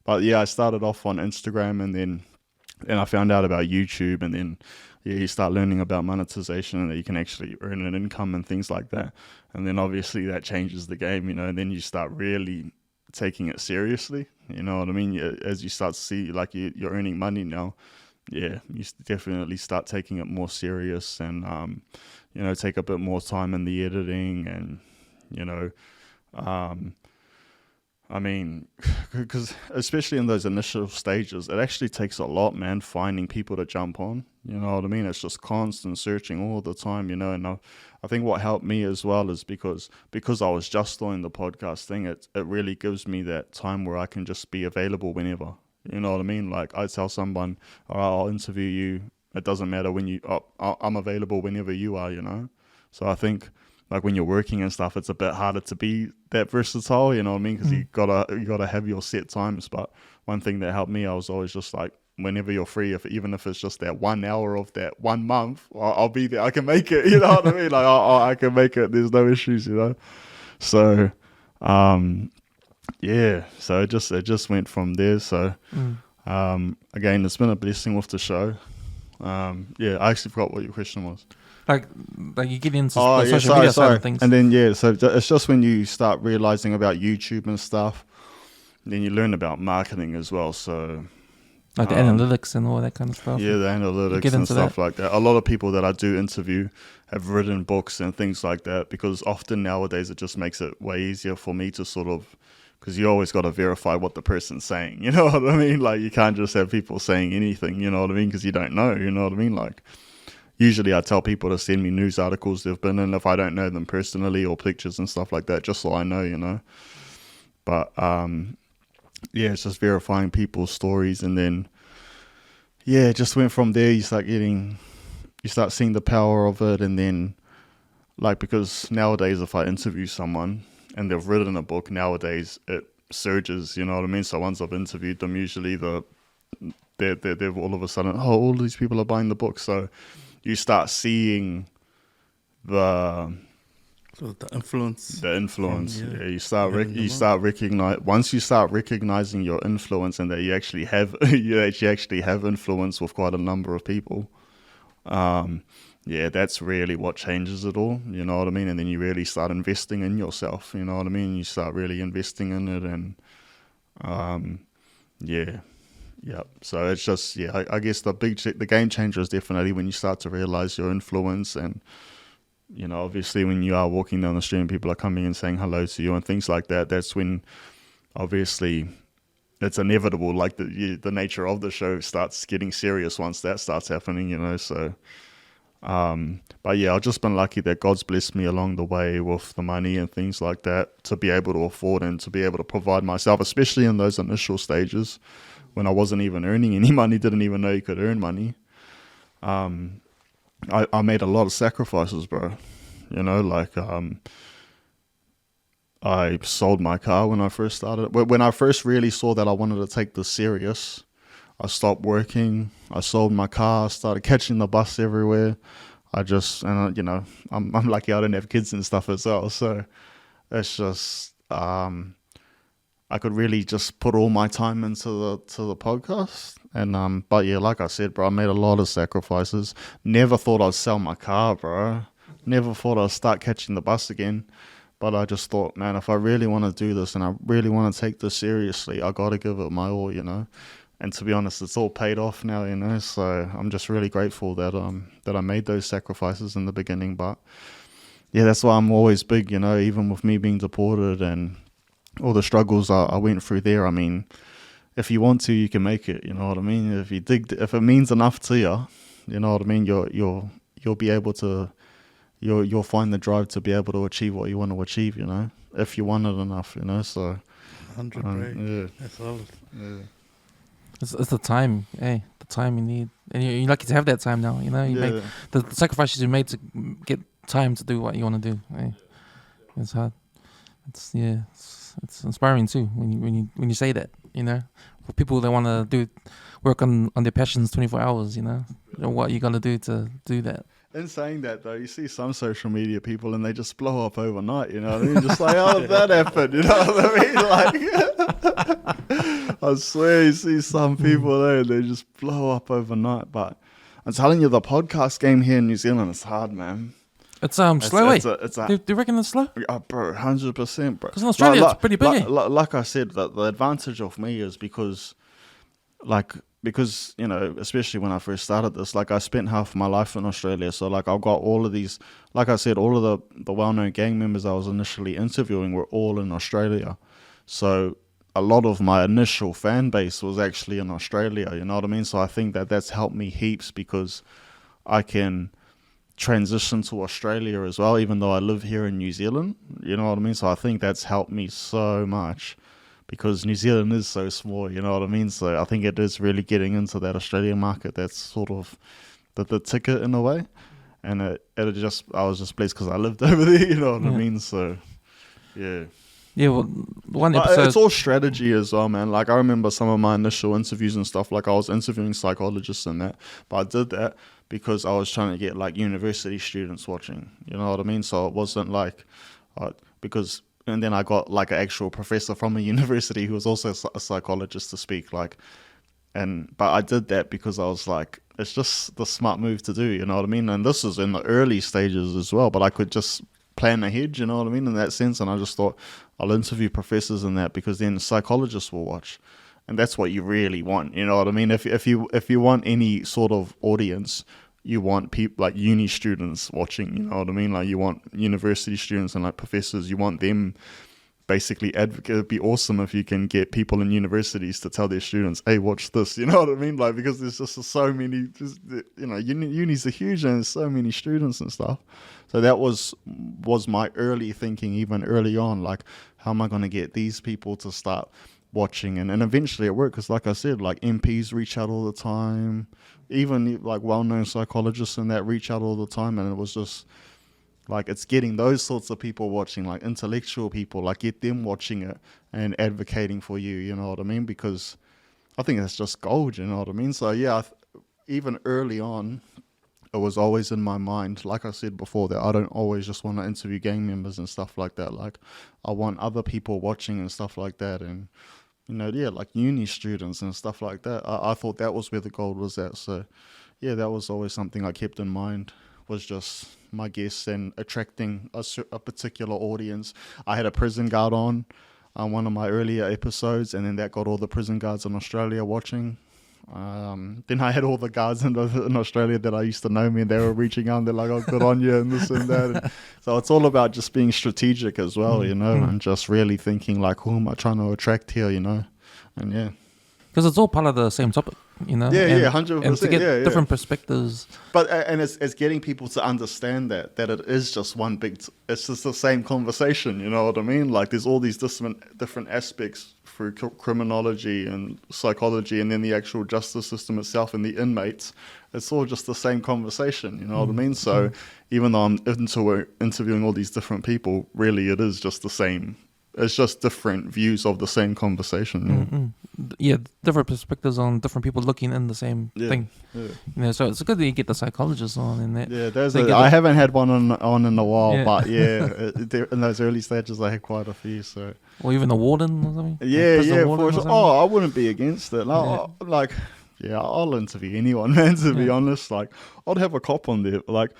But I started off on Instagram, and then I found out about YouTube, and then you start learning about monetization and that you can actually earn an income and things like that. And then obviously that changes the game, you know, and then you start really taking it seriously, you know what I mean? As you start to see like you're earning money now, you definitely start taking it more serious, and you know, take a bit more time in the editing, and you know, I mean, because especially in those initial stages, it actually takes a lot, man, finding people to jump on. You know what I mean? It's just constant searching all the time, you know. And I think what helped me as well is because I was just doing the podcast thing, it really gives me that time where I can just be available whenever. You know what I mean? Like, I tell someone, all right, I'll interview you. It doesn't matter when I'm available whenever you are, you know. So I think, like, when you're working and stuff, it's a bit harder to be that versatile, you know what I mean? Because you gotta have your set times. But one thing that helped me, I was always just like, whenever you're free, even if it's just that 1 hour of that 1 month, I'll be there. I can make it, you know what I mean? Like, I can make it. There's no issues, you know. So, so it just went from there. So, again, it's been a blessing with the show. I actually forgot what your question was. Like you get into the social media side of things. And then, so it's just when you start realizing about YouTube and stuff, then you learn about marketing as well. So, like the analytics and all that kind of stuff. Yeah, the analytics and stuff like that. A lot of people that I do interview have written books and things like that, because often nowadays it just makes it way easier for me to sort of, because you always got to verify what the person's saying. You know what I mean? Like, you can't just have people saying anything, you know what I mean? Because you don't know, you know what I mean? Like, usually I tell people to send me news articles they've been in if I don't know them personally, or pictures and stuff like that, just so I know, you know. But, it's just verifying people's stories. And then, it just went from there. You start seeing the power of it. And then, like, because nowadays if I interview someone and they've written a book, nowadays it surges, you know what I mean? So once I've interviewed them, usually they've all of a sudden, all these people are buying the book. So you start seeing the influence. You start recognize, once you start recognizing your influence, and that you actually have influence with quite a number of people. That's really what changes it all. You know what I mean? And then you really start investing in yourself. You know what I mean? You start really investing in it, and So it's just, I guess the game changer is definitely when you start to realize your influence. And, you know, obviously when you are walking down the street and people are coming and saying hello to you and things like that, that's when obviously it's inevitable. Like the nature of the show starts getting serious once that starts happening, you know. So, but yeah, I've just been lucky that God's blessed me along the way with the money and things like that to be able to afford and to be able to provide myself, especially in those initial stages when I wasn't even earning any money, didn't even know you could earn money. I made a lot of sacrifices, bro. You know, like I sold my car when I first started. When I first really saw that I wanted to take this serious, I stopped working. I sold my car. Started catching the bus everywhere. You know, I'm lucky I don't have kids and stuff as well. So it's just I could really just put all my time into the podcast. And but yeah, like I said, bro, I made a lot of sacrifices. Never thought I'd sell my car, bro. Never thought I'd start catching the bus again. But I just thought, man, if I really want to do this and I really want to take this seriously, I got to give it my all, you know. And to be honest, it's all paid off now, you know. So I'm just really grateful that I made those sacrifices in the beginning. But yeah, that's why I'm always big, you know, even with me being deported and all the struggles I went through there. I mean, if you want to, you can make it, you know what I mean? If it means enough to you, you know what I mean, you'll be able to, you'll find the drive to be able to achieve what you want to achieve, you know, if you want it enough, you know. So 100, right? yeah. That's all. Yeah. It's the time, the time you need, and you're lucky to have that time now. You know, you make the sacrifices you made to get time to do what you want to do. It's hard. It's inspiring too when you say that. You know, for people that want to work on their passions 24 hours. You know what you're gonna do to do that. In saying that, though, you see some social media people and they just blow up overnight, you know what I mean? Just like, how did that happen? You know what I mean? Like, I swear you see some people there and they just blow up overnight. But I'm telling you, the podcast game here in New Zealand is hard, man. It's slow, do you reckon it's slow? Bro, 100%, bro. Because in Australia, it's pretty big. Like I said, the advantage of me is because, you know, especially when I first started this, like I spent half of my life in Australia. So like I've got all of these, like I said, all of the well-known gang members I was initially interviewing were all in Australia. So a lot of my initial fan base was actually in Australia, you know what I mean? So I think that's helped me heaps because I can transition to Australia as well, even though I live here in New Zealand, you know what I mean? So I think that's helped me so much. Because New Zealand is so small, you know what I mean? So I think it is really getting into that Australian market. That's sort of the ticket in a way. And I was just blessed because I lived over there, you know what I mean? So, yeah. Yeah, well, one episode... It's all strategy as well, man. Like, I remember some of my initial interviews and stuff. Like, I was interviewing psychologists and that. But I did that because I was trying to get, like, university students watching. You know what I mean? So it wasn't like... because... And then I got like an actual professor from a university who was also a psychologist to speak. But I did that because I was like, it's just the smart move to do, you know what I mean? And this is in the early stages as well, but I could just plan ahead, you know what I mean, in that sense. And I just thought I'll interview professors in that because then psychologists will watch. And that's what you really want, you know what I mean? If you want any sort of audience, you want people like uni students watching, you know what I mean? Like you want university students and like professors, you want them basically advocate. It'd be awesome if you can get people in universities to tell their students, hey, watch this, you know what I mean? Like, because there's just so many, you know, unis are huge and there's so many students and stuff. So that was my early thinking, even early on, like, how am I going to get these people to start watching? And eventually it worked because, like I said, like MPs reach out all the time, even like well-known psychologists and that reach out all the time. And it was just like, it's getting those sorts of people watching, like intellectual people, like get them watching it and advocating for you, you know what I mean? Because I think that's just gold, you know what I mean? So yeah, even early on, it was always in my mind, like I said before, that I don't always just want to interview gang members and stuff like that. Like I want other people watching and stuff like that. And you know, yeah, like uni students and stuff like that. I thought that was where the gold was at. So, yeah, that was always something I kept in mind, was just my guests and attracting a particular audience. I had a prison guard on one of my earlier episodes, and then that got all the prison guards in Australia watching. Then I had all the guards in Australia that I used to know me, and they were reaching out and they're like, oh, good on you, and this and that. And so it's all about just being strategic as well, you know, and just really thinking like, who am I trying to attract here, you know? And yeah. Because it's all part of the same topic, you know? Yeah, 100%. And to get yeah. different perspectives. But and it's getting people to understand that it is just one big. It's just the same conversation. You know what I mean? Like there's all these different aspects through criminology and psychology, and then the actual justice system itself and the inmates. It's all just the same conversation. You know what I mean? So even though I'm interviewing all these different people, really it is just the same. It's just different views of the same conversation. Yeah, different perspectives on different people looking in the same thing. Yeah. You know, so it's good that you get the psychologists on and that. Yeah, I haven't had one on in a while, but in those early stages I had quite a few. So, or even a warden or something. I wouldn't be against it. I'll interview anyone, man. To be honest, like I'd have a cop on there, like.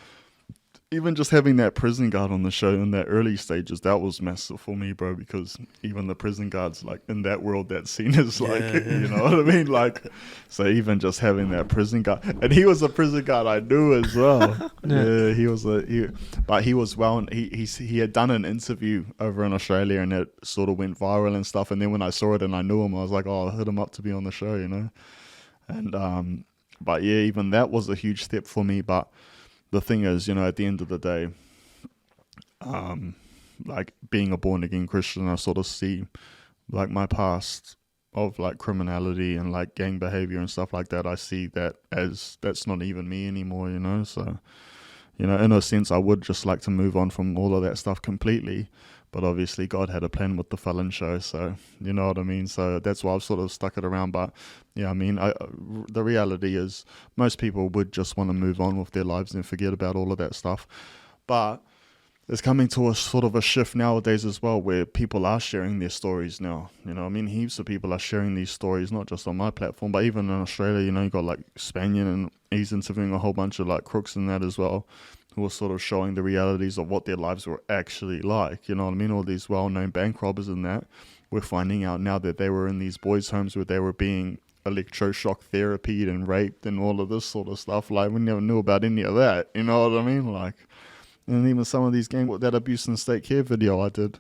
Even just having that prison guard on the show in that early stages, that was massive for me, bro, because even the prison guards, like, in that world, that scene is like, you know what I mean? Like, so even just having that prison guard, and he was a prison guard I knew as well. He was he had done an interview over in Australia, and it sort of went viral and stuff, and then when I saw it and I knew him, I was like, oh, I'll hit him up to be on the show, you know? And, but yeah, even that was a huge step for me, but the thing is, you know, at the end of the day, like being a born again Christian, I sort of see like my past of like criminality and like gang behavior and stuff like that. I see that as that's not even me anymore, you know. So, you know, in a sense, I would just like to move on from all of that stuff completely. But obviously God had a plan with the FELON Show, so you know what I mean? So that's why I've sort of stuck it around. But yeah, I mean, the reality is most people would just want to move on with their lives and forget about all of that stuff. But it's coming to a sort of a shift nowadays as well, where people are sharing their stories now. You know, I mean, heaps of people are sharing these stories, not just on my platform, but even in Australia, you know, you got like Spaniard, and he's interviewing a whole bunch of like crooks and that as well, who are sort of showing the realities of what their lives were actually like. You know what I mean? All these well-known bank robbers and that, we're finding out now that they were in these boys' homes where they were being electroshock therapied and raped and all of this sort of stuff. Like, we never knew about any of that. You know what I mean? Like, and even some of these that abuse and state care video I did,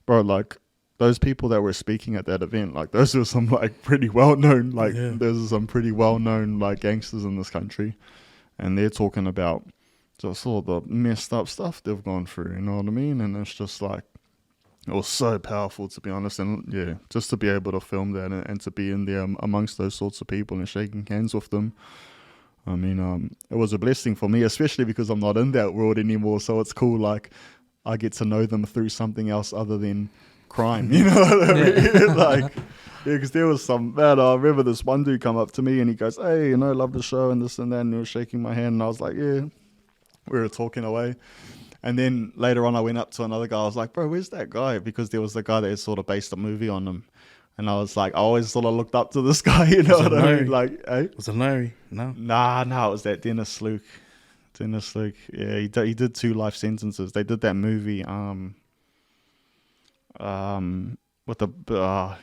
bro, like, those people that were speaking at that event, like, those are some, like, pretty well-known, like, those are some pretty well-known, like, gangsters in this country. And they're talking about just all the messed up stuff they've gone through, you know what I mean? And it's just like, it was so powerful, to be honest. And yeah, just to be able to film that and to be in there amongst those sorts of people and shaking hands with them, I mean, it was a blessing for me, especially because I'm not in that world anymore. So it's cool, like, I get to know them through something else other than crime, you know what I mean? Like, yeah, because there was some, man, I remember this one dude come up to me and he goes, hey, you know, love the show and this and that, and he was shaking my hand, and I was like, yeah. We were talking away. And then later on, I went up to another guy. I was like, bro, where's that guy? Because there was the guy that had sort of based a movie on him. And I was like, I always sort of looked up to this guy, you know what I mean? Like, eh? Was it Larry? No. Nah, it was that Dennis Luke. Yeah, he did 2 life sentences. They did that movie, with the,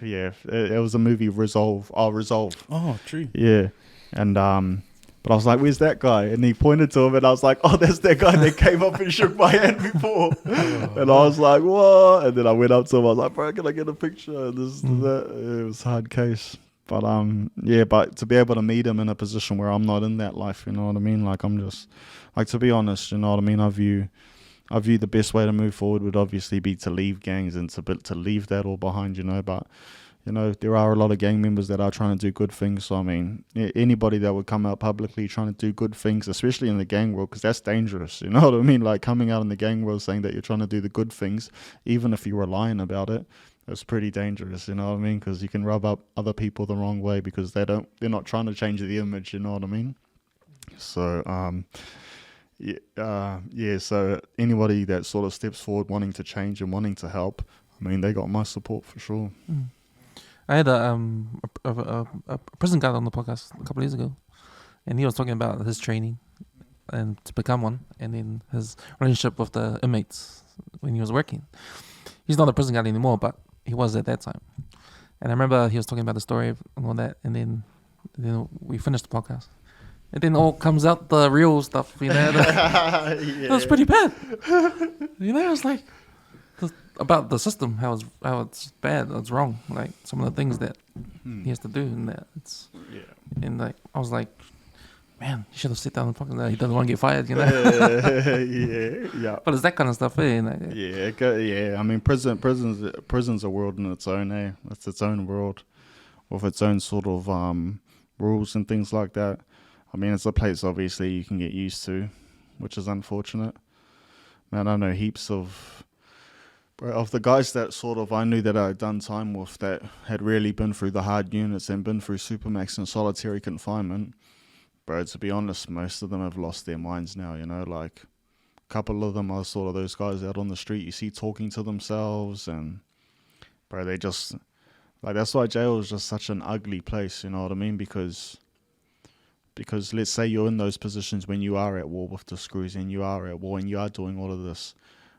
it was a movie, Resolve. Oh, true. Yeah. And, but I was like, where's that guy? And he pointed to him, and I was like, oh, that's that guy that came up and shook my hand before. And I was like, what? And then I went up to him. I was like, bro, can I get a picture? And that. It was a hard case. But, but to be able to meet him in a position where I'm not in that life, you know what I mean? Like, I'm just, like, to be honest, you know what I mean? I view the best way to move forward would obviously be to leave gangs and to leave that all behind, you know, but you know, there are a lot of gang members that are trying to do good things. So, I mean, anybody that would come out publicly trying to do good things, especially in the gang world, because that's dangerous. You know what I mean? Like, coming out in the gang world saying that you're trying to do the good things, even if you were lying about it, that's pretty dangerous. You know what I mean? Because you can rub up other people the wrong way because they're not trying to change the image. You know what I mean? So, so anybody that sort of steps forward wanting to change and wanting to help, I mean, they got my support for sure. I had a prison guard on the podcast a couple of years ago, and he was talking about his training and to become one, and then his relationship with the inmates when he was working. He's not a prison guard anymore, but he was at that time. And I remember he was talking about the story and all that, and then Then we finished the podcast. And then all comes out the real stuff, you know. It was pretty bad. You know, it's like about the system, how it's bad, it's wrong. Like some of the things that he has to do, and that it's and like I was like, man, you should have sit down and fucking. He doesn't want to get fired, you know. Yeah. But it's that kind of stuff, eh? Like, Yeah. I mean, prison's a world in its own, eh? It's its own world with its own sort of rules and things like that. I mean, it's a place obviously you can get used to, which is unfortunate. Man, I know heaps of the guys that sort of I knew that I had done time with that had really been through the hard units and been through Supermax and solitary confinement. Bro, to be honest, most of them have lost their minds now, you know, like a couple of them are sort of those guys out on the street you see talking to themselves, and bro, they just, like, that's why jail is just such an ugly place, you know what I mean, because let's say you're in those positions when you are at war with the screws and you are at war and you are doing all of this,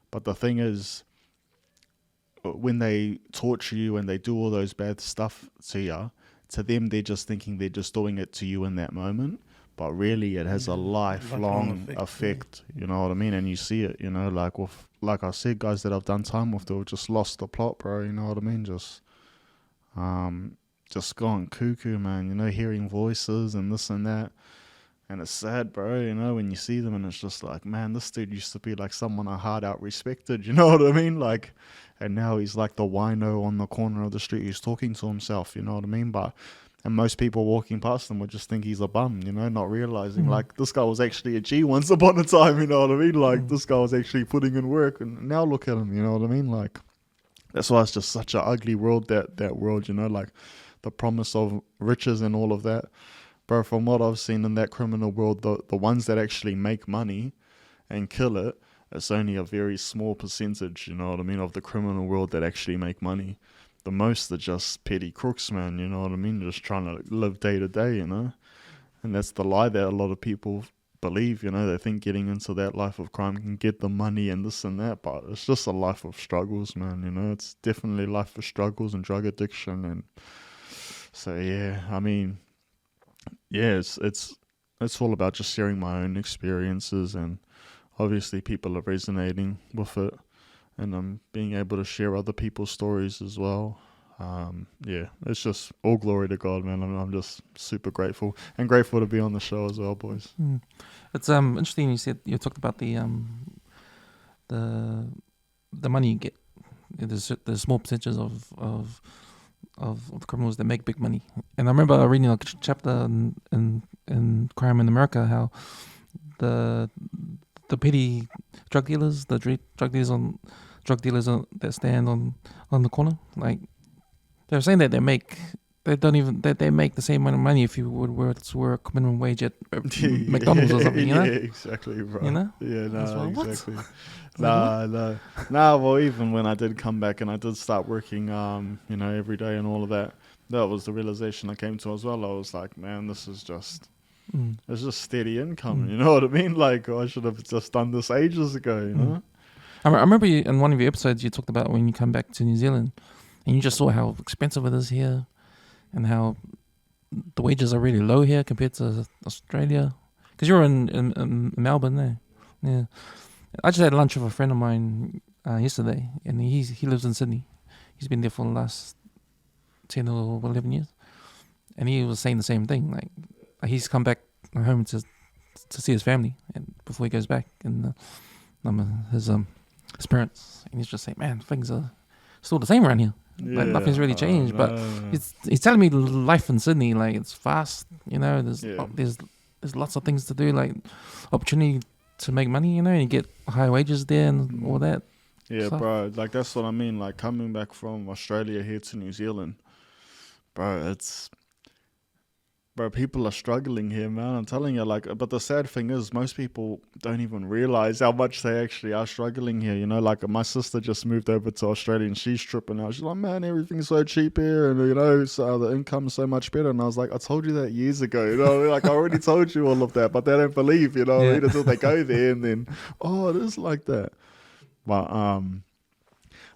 but the thing is, when they torture you and they do all those bad stuff to you, to them they're just thinking they're just doing it to you in that moment, but really it has a lifelong effect, you know what I mean? And you see it, you know, like I said, guys that I've done time with, they've just lost the plot, bro, you know what I mean? Just gone cuckoo, man, you know, hearing voices and this and that. And it's sad, bro, you know, when you see them and it's just like, man, this dude used to be like someone I hard out respected, you know what I mean? Like, and now he's like the wino on the corner of the street who's talking to himself, you know what I mean? And most people walking past him would just think he's a bum, you know, not realizing like this guy was actually a G once upon a time, you know what I mean? Like this guy was actually putting in work, and now look at him, you know what I mean? Like, that's why it's just such an ugly world, that world, you know, like the promise of riches and all of that. Bro, from what I've seen in that criminal world, the ones that actually make money and kill it, it's only a very small percentage, you know what I mean, of the criminal world that actually make money. The most are just petty crooks, man, you know what I mean, just trying to live day to day, you know. And that's the lie that a lot of people believe, you know. They think getting into that life of crime can get the money and this and that, but it's just a life of struggles, man, you know. It's definitely a life of struggles and drug addiction. And so, yeah, I mean, yeah, it's all about just sharing my own experiences, and obviously people are resonating with it, and I'm being able to share other people's stories as well. Yeah, it's just all glory to God, man. I'm just super grateful, and grateful to be on the show as well, boys. It's interesting. You talked about the money you get. There's small percentages of the criminals that make big money. And I remember reading a chapter in Crime in America, how the petty drug dealers, drug dealers that stand on the corner, like they're saying that they make the same amount of money if you would work minimum wage at McDonald's or something, you know? Yeah, exactly, bro. You know? Yeah, no, exactly. What? Nah, well, even when I did come back and I did start working, you know, every day and all of that, that was the realization I came to as well. I was like, man, this is just, it's just steady income, you know what I mean? Like, I should have just done this ages ago, you know? I remember in one of your episodes you talked about when you come back to New Zealand, and you just saw how expensive it is here, and how the wages are really low here compared to Australia. Because you're in Melbourne there. Yeah. I just had lunch with a friend of mine yesterday, and he lives in Sydney. He's been there for the last 10 or 11 years. And he was saying the same thing. Like, he's come back home to see his family and before he goes back, and his parents. And he's just saying, man, things are still the same around here. Like, nothing's really changed. But he's telling me life in Sydney, like, it's fast, you know, there's lots of things to do, like opportunity to make money, you know, and you get high wages there and all that. Yeah, stuff. bro, like, that's what I mean. Like, coming back from Australia here to New Zealand, bro, people are struggling here, man. I'm telling you, like, but the sad thing is most people don't even realize how much they actually are struggling here, you know. Like, my sister just moved over to Australia and she's tripping out. She's like, man, everything's so cheap here, and, you know, so the income's so much better. And I was like, I told you that years ago, you know, like, I already told you all of that, but they don't believe, you know, until they go there, and then, oh, it is like that. But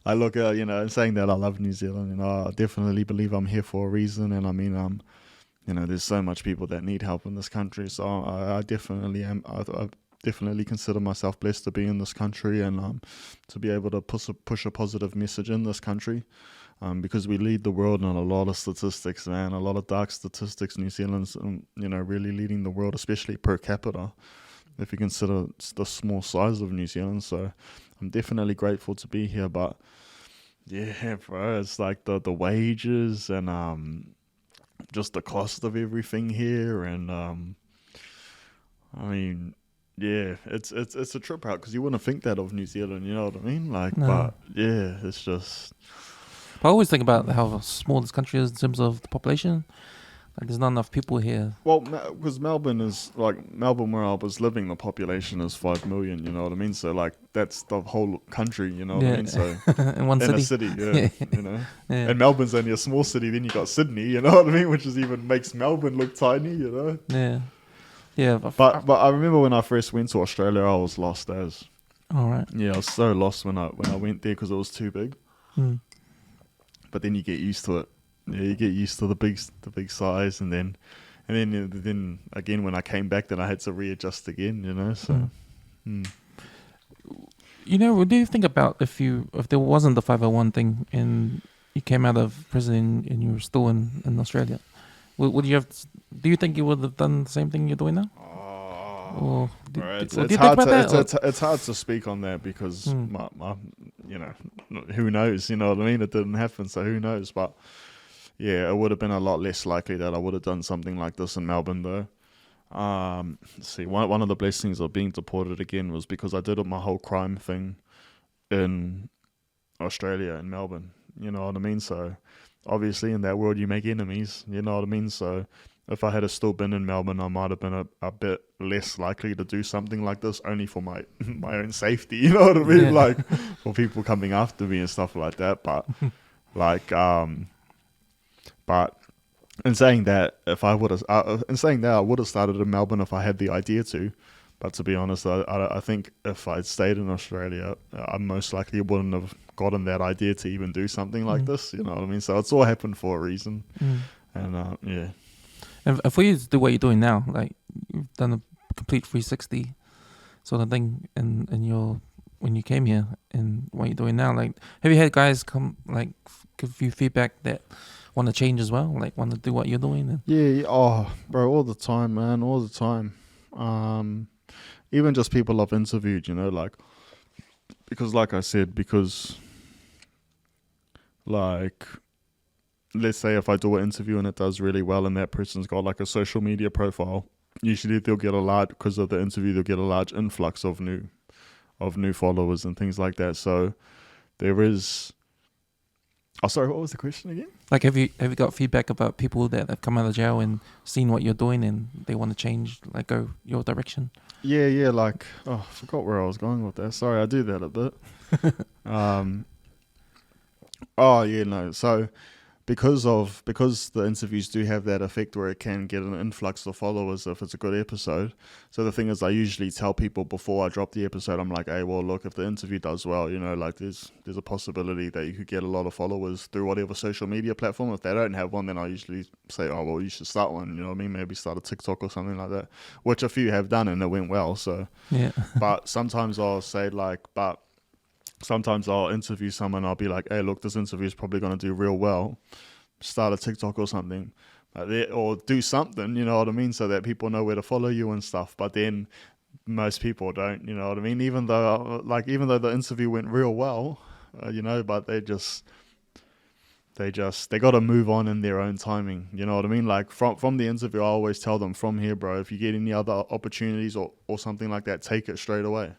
I look at, you know, saying that I love New Zealand, you know, I definitely believe I'm here for a reason, and I mean, there's so much people that need help in this country. So I definitely am. I definitely consider myself blessed to be in this country and to be able to push a positive message in this country. Because we lead the world on a lot of statistics, man, a lot of dark statistics. New Zealand's, really leading the world, especially per capita, if you consider the small size of New Zealand. So I'm definitely grateful to be here. But yeah, bro, it's like the wages and just the cost of everything here. And I mean, yeah, it's a trip out because you wouldn't think that of New Zealand, you know what I mean? Like, No. but yeah, it's just. I always think about how small this country is in terms of the population. Like, there's not enough people here. Well, because Melbourne where I was living, the population is 5 million, you know what I mean? So, like, that's the whole country, you know what I mean? So, in one in city. a city, yeah, you know? Yeah. And Melbourne's only a small city, then you got Sydney, you know what I mean? Which is even makes Melbourne look tiny, you know? Yeah. Yeah. But I remember when I first went to Australia, I was lost as. All right. Yeah, I was so lost when I went there because it was too big. Mm. But then you get used to it. Yeah, you get used to the big size, and then again when I came back, then I had to readjust again. You know, so. What do you think about if there wasn't the 501 thing and you came out of prison and you were still in Australia? Would you have? Do you think you would have done the same thing you're doing now? Or it's hard to speak on that because my who knows, you know what I mean? It didn't happen, so who knows? But yeah, it would have been a lot less likely that I would have done something like this in Melbourne, though. See, one of the blessings of being deported again was because I did my whole crime thing in Australia, in Melbourne. You know what I mean? So obviously in that world you make enemies, you know what I mean? So if I had still been in Melbourne, I might have been a bit less likely to do something like this, only for my own safety, you know what I mean? Yeah. Like, for people coming after me and stuff like that. But, but in saying that, I would have started in Melbourne if I had the idea to. But to be honest, I think if I'd stayed in Australia, I most likely wouldn't have gotten that idea to even do something like this, you know what I mean? So it's all happened for a reason. And, yeah. And for you to do what you're doing now, like you've done a complete 360 sort of thing, and when you came here and what you're doing now, like have you had guys come like give you feedback that want to change as well, like want to do what you're doing? Yeah. Oh, bro, all the time, man, all the time. Even just people I've interviewed, you know, like like I said, like. Let's say if I do an interview and it does really well and that person's got like a social media profile, usually they'll get because of the interview, they'll get a large influx of new followers and things like that. So there is. Oh, sorry, what was the question again? Like, have you got feedback about people that have come out of jail and seen what you're doing and they want to change, like go your direction? Yeah, like, I forgot where I was going with that. Sorry, I do that a bit. So because the interviews do have that effect where it can get an influx of followers if it's a good episode. So the thing is, I usually tell people before I drop the episode, I'm like, hey, well, look, if the interview does well, you know, like there's a possibility that you could get a lot of followers through whatever social media platform. If they don't have one, then I usually say, oh, well, you should start one, you know what I mean? Maybe start a TikTok or something like that, which a few have done and it went well. So yeah. But sometimes I'll say sometimes I'll interview someone, I'll be like, hey, look, this interview is probably going to do real well. Start a TikTok or something. Or do something, you know what I mean, so that people know where to follow you and stuff. But then most people don't, you know what I mean? Even though the interview went real well, you know, but they got to move on in their own timing, you know what I mean? Like from the interview, I always tell them from here, bro, if you get any other opportunities or something like that, take it straight away.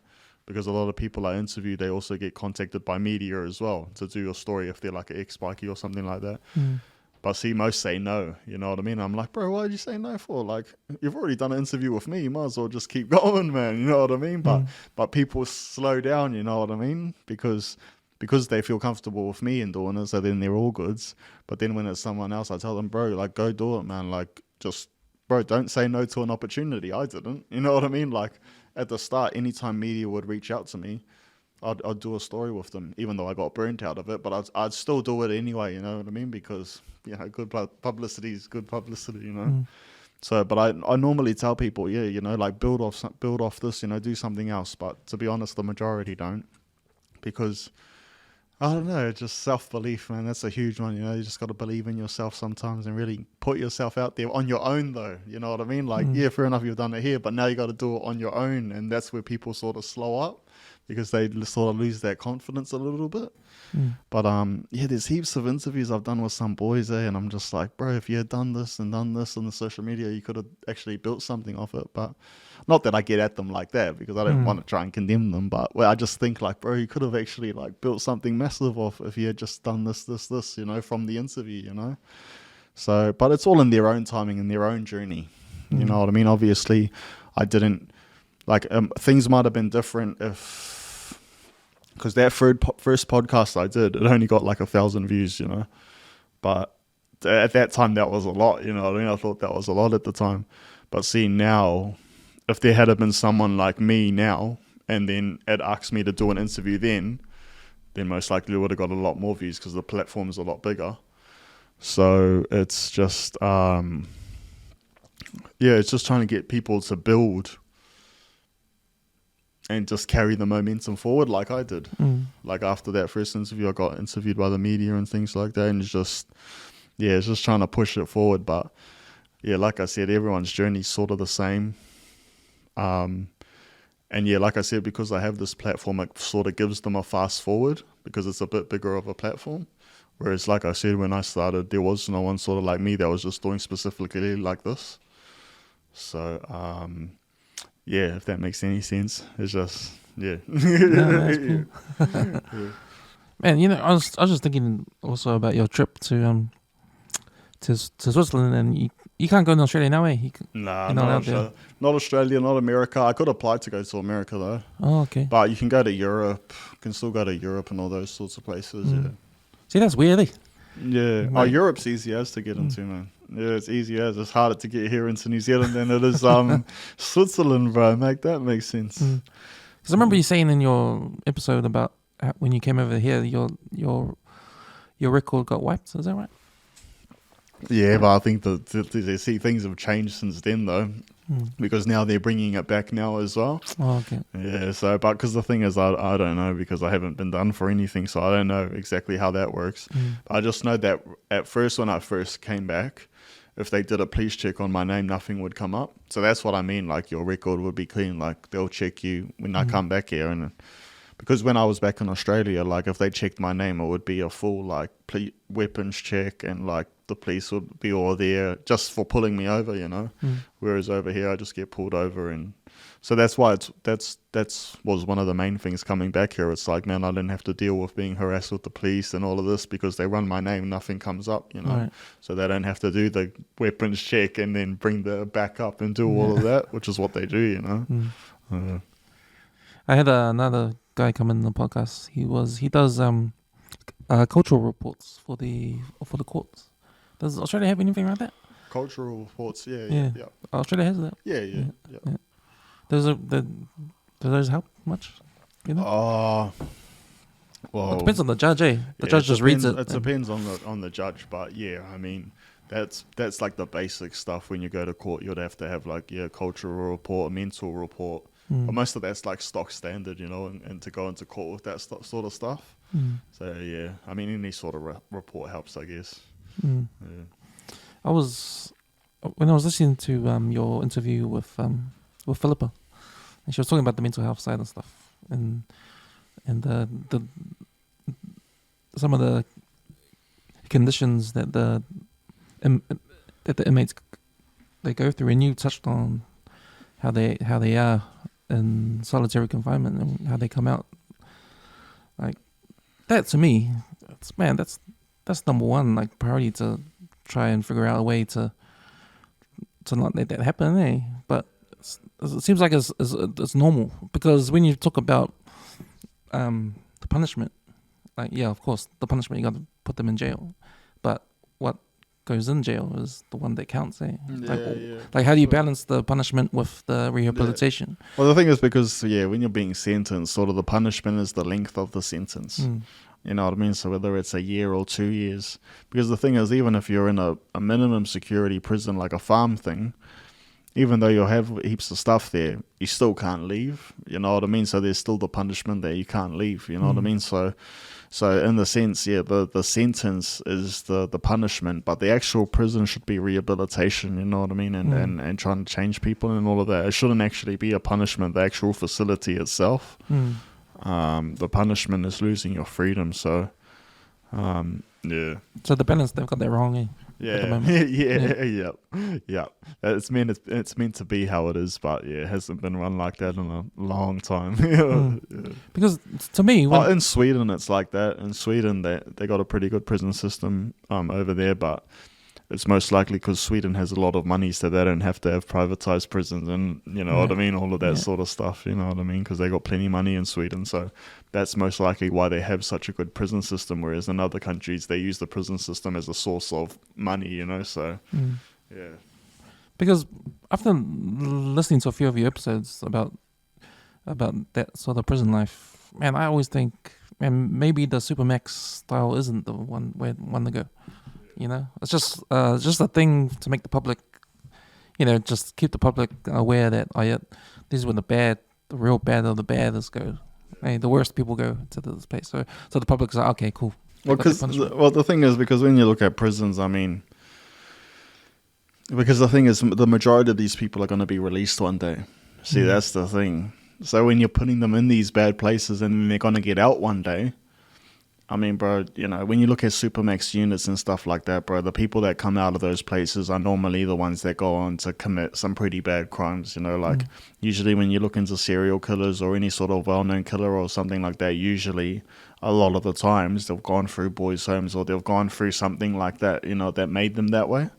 Because a lot of people I interview, they also get contacted by media as well to do your story if they're like an ex-bikie or something like that. But see, most say no, you know what I mean? I'm like, bro, why did you say no for? Like, you've already done an interview with me, you might as well just keep going, man, you know what I mean? But people slow down, you know what I mean? Because they feel comfortable with me and doing it, so then they're all goods. But then when it's someone else, I tell them, bro, like, go do it, man. Like, just, bro, don't say no to an opportunity. I didn't, you know what I mean? Like, at the start, anytime media would reach out to me, I'd do a story with them, even though I got burnt out of it. But I'd still do it anyway. You know what I mean? Because good publicity is good publicity. You know. So, but I normally tell people, like build off this, do something else. But to be honest, the majority don't, because I don't know, just self-belief, man. That's a huge one. You just got to believe in yourself sometimes and really put yourself out there on your own, though. You know what I mean? Like, fair enough, you've done it here, but now you got to do it on your own, and that's where people sort of slow up because they sort of lose that confidence a little bit. But there's heaps of interviews I've done with some boys, and I'm just like, bro, if you had done this on the social media, you could have actually built something off it. But not that I get at them like that, because I don't want to try and condemn them, but I just think like, bro, you could have actually like built something massive off if you had just done this, from the interview, So, but it's all in their own timing and their own journey. You know what I mean? Obviously, I didn't like things might have been different because that first podcast I did, it only got like 1,000 views, But at that time, that was a lot, you know what I mean? I thought that was a lot at the time. But see, now, if there had been someone like me now, and then it asked me to do an interview then most likely it would have got a lot more views because the platform is a lot bigger. So it's just, it's just trying to get people to build and just carry the momentum forward like I did. Like after that first interview, I got interviewed by the media and things like that. And it's just trying to push it forward. But like I said, everyone's journey's sort of the same. And like I said, because I have this platform, it sort of gives them a fast forward because it's a bit bigger of a platform. Whereas like I said, when I started, there was no one sort of like me that was just doing specifically like this. So, if that makes any sense. It's just, No, that's cool. Man, I was just thinking also about your trip to Switzerland, and you can't go to Australia now, eh? Nah, not Australia, not America. I could apply to go to America though. Oh, okay. But you can go to Europe. You can still go to Europe and all those sorts of places. Yeah. See, that's weird, eh? Yeah. Right. Europe's easy as to get into, man. Yeah, it's easy as. It's harder to get here into New Zealand than it is Switzerland, bro. That makes sense. Because I remember you saying in your episode about when you came over here, your record got wiped. Is that right? Yeah, but I think things have changed since then, though. Because now they're bringing it back now as well. Oh, okay. Yeah, so, but because the thing is, I don't know, because I haven't been done for anything, so I don't know exactly how that works. But I just know that at first, when I first came back, if they did a police check on my name, nothing would come up. So that's what I mean, like your record would be clean, like they'll check you when I come back here. And because when I was back in Australia, like if they checked my name, it would be a full like weapons check, and like the police would be all there just for pulling me over, Whereas over here, I just get pulled over, and so that's why that's was one of the main things coming back here. It's like, man, I didn't have to deal with being harassed with the police and all of this because they run my name, nothing comes up, Right. So they don't have to do the weapons check and then bring the back up and do all of that, which is what they do, I had another guy come in the podcast. He does cultural reports for the courts. Does Australia have anything like that? Cultural reports, yeah. Australia has that. Yeah. Does those help much? Well, It depends on the judge, eh? The judge just reads it. It depends on the judge, but yeah, I mean, that's like the basic stuff. When you go to court, you'd have to have like cultural report, a mental report. But most of that's like stock standard, and to go into court with that sort of stuff. So yeah, I mean, any sort of report helps, I guess. Yeah. When I was listening to your interview with Philippa, and she was talking about the mental health side and stuff, and the some of the conditions that the inmates they go through, and you touched on how they are in solitary confinement and how they come out. Like that to me, that's number one, like priority, to try and figure out a way to not let that happen, eh? But it seems like it's normal, because when you talk about the punishment, like of course the punishment, you got to put them in jail, but what goes in jail is the one that counts. Eh? Yeah. Like how do you balance the punishment with the rehabilitation? Well, the thing is because when you're being sentenced, sort of the punishment is the length of the sentence. You know what I mean? So whether it's a year or 2 years, because the thing is, even if you're in a minimum security prison like a farm thing, even though you'll have heaps of stuff there, you still can't leave. You know what I mean? So there's still the punishment that you can't leave. You know what I mean? So in the sense, the sentence is the punishment, but the actual prison should be rehabilitation. You know what I mean? And trying to change people and all of that. It shouldn't actually be a punishment. The actual facility itself. The punishment is losing your freedom. So, So the balance, they've got that wrong. Eh? Yeah. It's meant to be how it is, but it hasn't been run like that in a long time. Because to me, in Sweden it's like that. In Sweden they got a pretty good prison system over there, but it's most likely because Sweden has a lot of money, so they don't have to have privatized prisons and you know what I mean, all of that sort of stuff. You know what I mean? Because they got plenty of money in Sweden, so that's most likely why they have such a good prison system. Whereas in other countries, they use the prison system as a source of money. You know, so yeah. Because after listening to a few of your episodes about that sort of prison life, man, I always think, man, maybe the Supermax style isn't the one to go. You know, it's just a thing to make the public, just keep the public aware that this is where the real bad of the baddest go. Hey, the worst people go to this place. So the public's like, okay, cool. Well, the thing is, because when you look at prisons, I mean, because the thing is, the majority of these people are going to be released one day. See, that's the thing. So when you're putting them in these bad places and then they're going to get out one day, I mean, bro, when you look at Supermax units and stuff like that, bro, the people that come out of those places are normally the ones that go on to commit some pretty bad crimes, usually when you look into serial killers or any sort of well-known killer or something like that, usually a lot of the times they've gone through boys' homes or they've gone through something like that, that made them that way.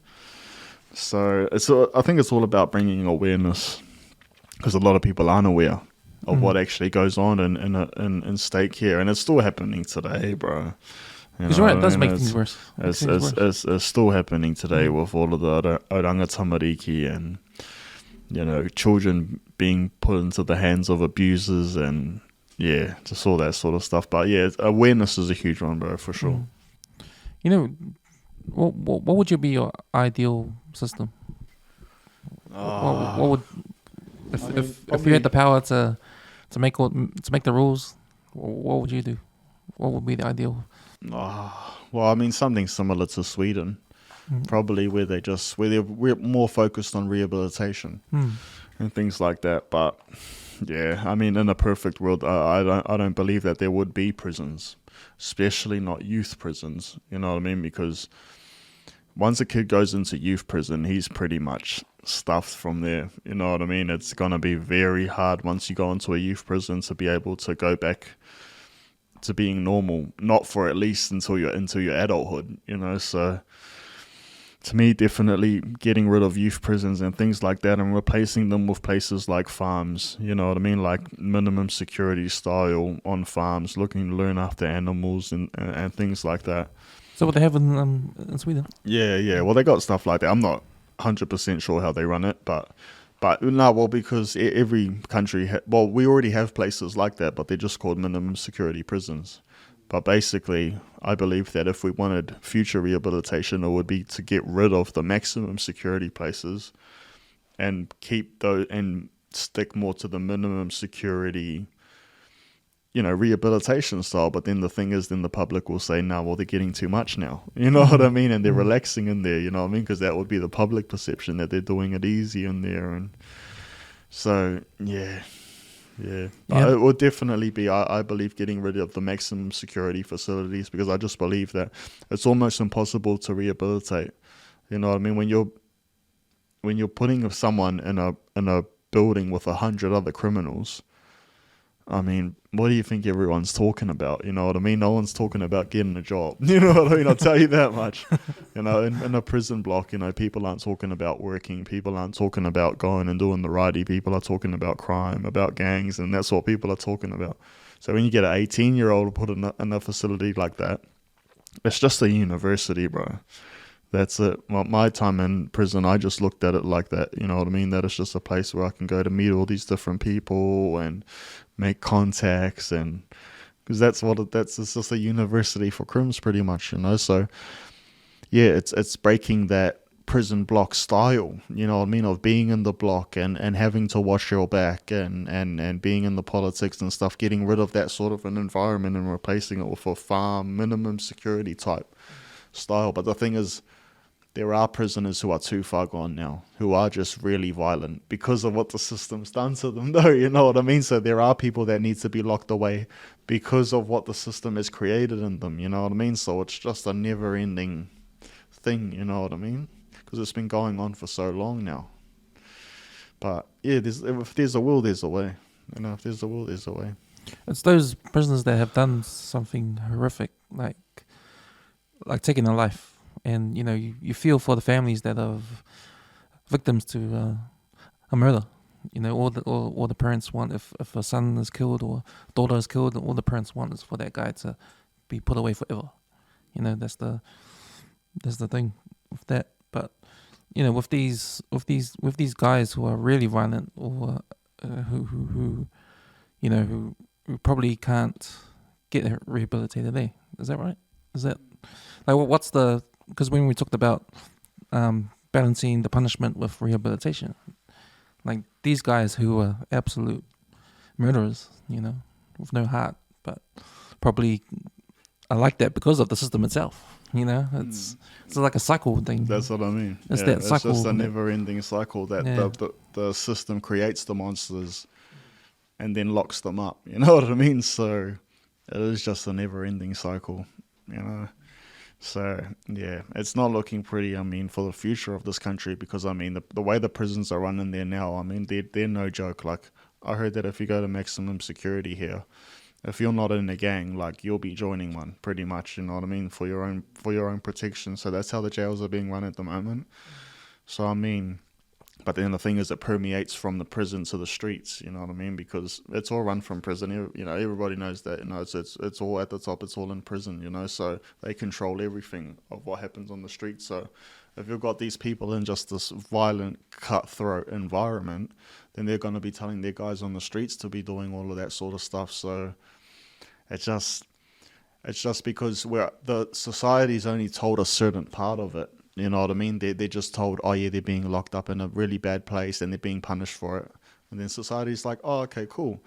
So I think it's all about bringing awareness, because a lot of people aren't aware of what actually goes on in state care, and it's still happening today, bro. You're right, it does make things worse. It's still happening today with all of the oranga tamariki and children being put into the hands of abusers and just all that sort of stuff. But awareness is a huge one, bro, for sure. What would be your ideal system? What would if you had the power to make the rules, what would you do? What would be the ideal? Well, I mean, something similar to Sweden, probably where we're more focused on rehabilitation and things like that. But I mean, in a perfect world, I don't believe that there would be prisons, especially not youth prisons. You know what I mean? Because once a kid goes into youth prison, he's pretty much stuffed from there. You know what I mean? It's going to be very hard once you go into a youth prison to be able to go back to being normal, not for at least until you're into your adulthood, So to me, definitely getting rid of youth prisons and things like that and replacing them with places like farms, you know what I mean? Like minimum security style on farms, looking to learn after animals and things like that. So what they have in Sweden? Yeah. Well, they got stuff like that. I'm not 100% sure how they run it, but no, well, because every country, we already have places like that, but they're just called minimum security prisons. But basically, I believe that if we wanted future rehabilitation, it would be to get rid of the maximum security places and keep those and stick more to the minimum security, rehabilitation style. But then the thing is, then the public will say, no, well, they're getting too much now. You know what I mean? And they're relaxing in there, you know what I mean? Because that would be the public perception that they're doing it easy in there. And so, yeah. It would definitely be, I believe, getting rid of the maximum security facilities, because I just believe that it's almost impossible to rehabilitate. You know what I mean? When you're putting someone in a building with 100 other criminals, I mean, what do you think everyone's talking about? You know what I mean? No one's talking about getting a job. You know what I mean? I'll tell you that much. In a prison block, people aren't talking about working. People aren't talking about going and doing the righty. People are talking about crime, about gangs, and that's what people are talking about. So when you get an 18-year-old put in a facility like that, it's just a university, bro. That's it. My time in prison, I just looked at it like that. You know what I mean? That it's just a place where I can go to meet all these different people and make contacts, and because it's just a university for crims, pretty much. You know, so yeah, it's breaking that prison block style, you know what I mean, of being in the block and having to watch your back and being in the politics and stuff, getting rid of that sort of an environment and replacing it with a farm minimum security type style. But the thing is, there are prisoners who are too far gone now, who are just really violent because of what the system's done to them, though, you know what I mean? So there are people that need to be locked away because of what the system has created in them, you know what I mean? So it's just a never-ending thing, you know what I mean? Because it's been going on for so long now. But yeah, if there's a will, there's a way. You know, if there's a will, there's a way. It's those prisoners that have done something horrific, like taking a life, and you know, you feel for the families that are victims to a murder. You know, all the parents want, if a son is killed or daughter is killed, all the parents want is for that guy to be put away forever. You know, that's the thing with that. But you know, with these guys who are really violent, or who you know, who probably can't get rehabilitated, is that right? Is that like what's the, because when we talked about balancing the punishment with rehabilitation, like these guys who are absolute murderers, you know, with no heart, but probably are like that because of the system itself. You know, it's like a cycle thing. That's what I mean. It's that cycle. It's just a never-ending cycle that the system creates the monsters and then locks them up. You know what I mean? So it is just a never-ending cycle. You know. So yeah, it's not looking pretty. I mean, for the future of this country, because I mean the way the prisons are running there now. I mean, they're no joke. Like I heard that if you go to maximum security here, if you're not in a gang, like you'll be joining one, pretty much. You know what I mean, for your own protection. So that's how the jails are being run at the moment. So I mean, but then the thing is, it permeates from the prison to the streets. You know what I mean, because it's all run from prison. You know, everybody knows that. You know, it's all at the top. It's all in prison. You know, so they control everything of what happens on the street. So if you've got these people in just this violent, cutthroat environment, then they're going to be telling their guys on the streets to be doing all of that sort of stuff. So it's just because the society's only told a certain part of it. You know what I mean? They're just told, oh yeah, they're being locked up in a really bad place and they're being punished for it. And then society's like, oh, okay, cool.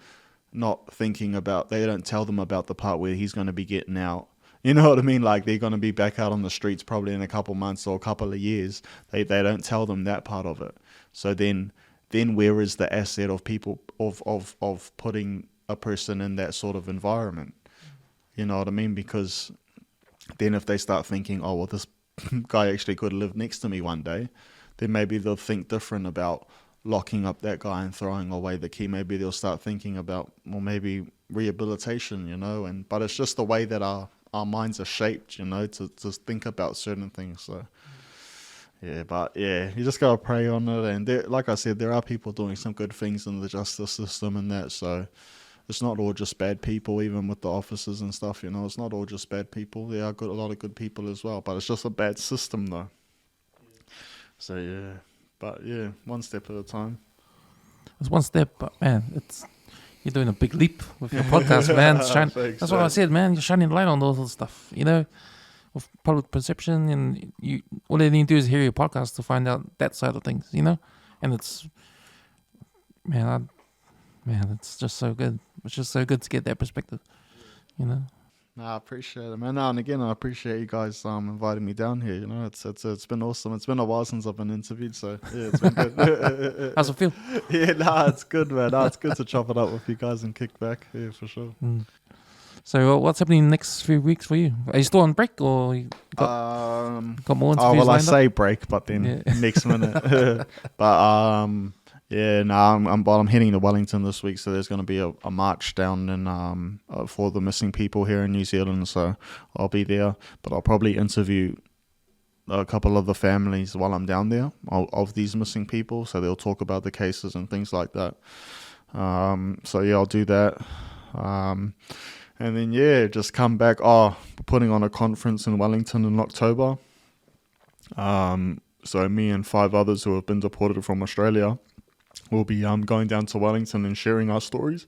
Not thinking about, they don't tell them about the part where he's going to be getting out. You know what I mean? Like they're going to be back out on the streets probably in a couple months or a couple of years. They don't tell them that part of it. So then where is the asset of people of putting a person in that sort of environment? You know what I mean? Because then if they start thinking, oh well, this guy actually could live next to me one day, then maybe they'll think different about locking up that guy and throwing away the key. Maybe they'll start thinking about, well, maybe rehabilitation, you know. But it's just the way that our minds are shaped, you know, to think about certain things. So yeah, but yeah, you just gotta pray on it. And like I said, there are people doing some good things in the justice system and that. So it's not all just bad people, even with the officers and stuff, you know. It's not all just bad people. There are a lot of good people as well, but it's just a bad system, though. So, yeah. But, yeah, one step at a time. It's one step, but, man, you're doing a big leap with your podcast, man. That's what I said, man. You're shining light on all this stuff, you know, with public perception. And all they need to do is hear your podcast to find out that side of things, you know. And it's, man, it's just so good. It's just so good to get that perspective, you know. No, I appreciate it, man. And again, I appreciate you guys inviting me down here. You know, it's been awesome. It's been a while since I've been interviewed, so yeah, it's been good. How's it feel? Yeah, it's good, man. It's good to chop it up with you guys and kick back. Yeah, for sure. So, what's happening next few weeks for you? Are you still on break, or you got more interviews well, I lined say up? break, but then next minute. But yeah, no, I'm heading to Wellington this week, so there's going to be a march down in for the missing people here in New Zealand. So I'll be there, but I'll probably interview a couple of the families while I'm down there of these missing people. So they'll talk about the cases and things like that. So yeah, I'll do that. And then yeah, just come back. We're putting on a conference in Wellington in October. So me and 5 others who have been deported from Australia will be going down to Wellington and sharing our stories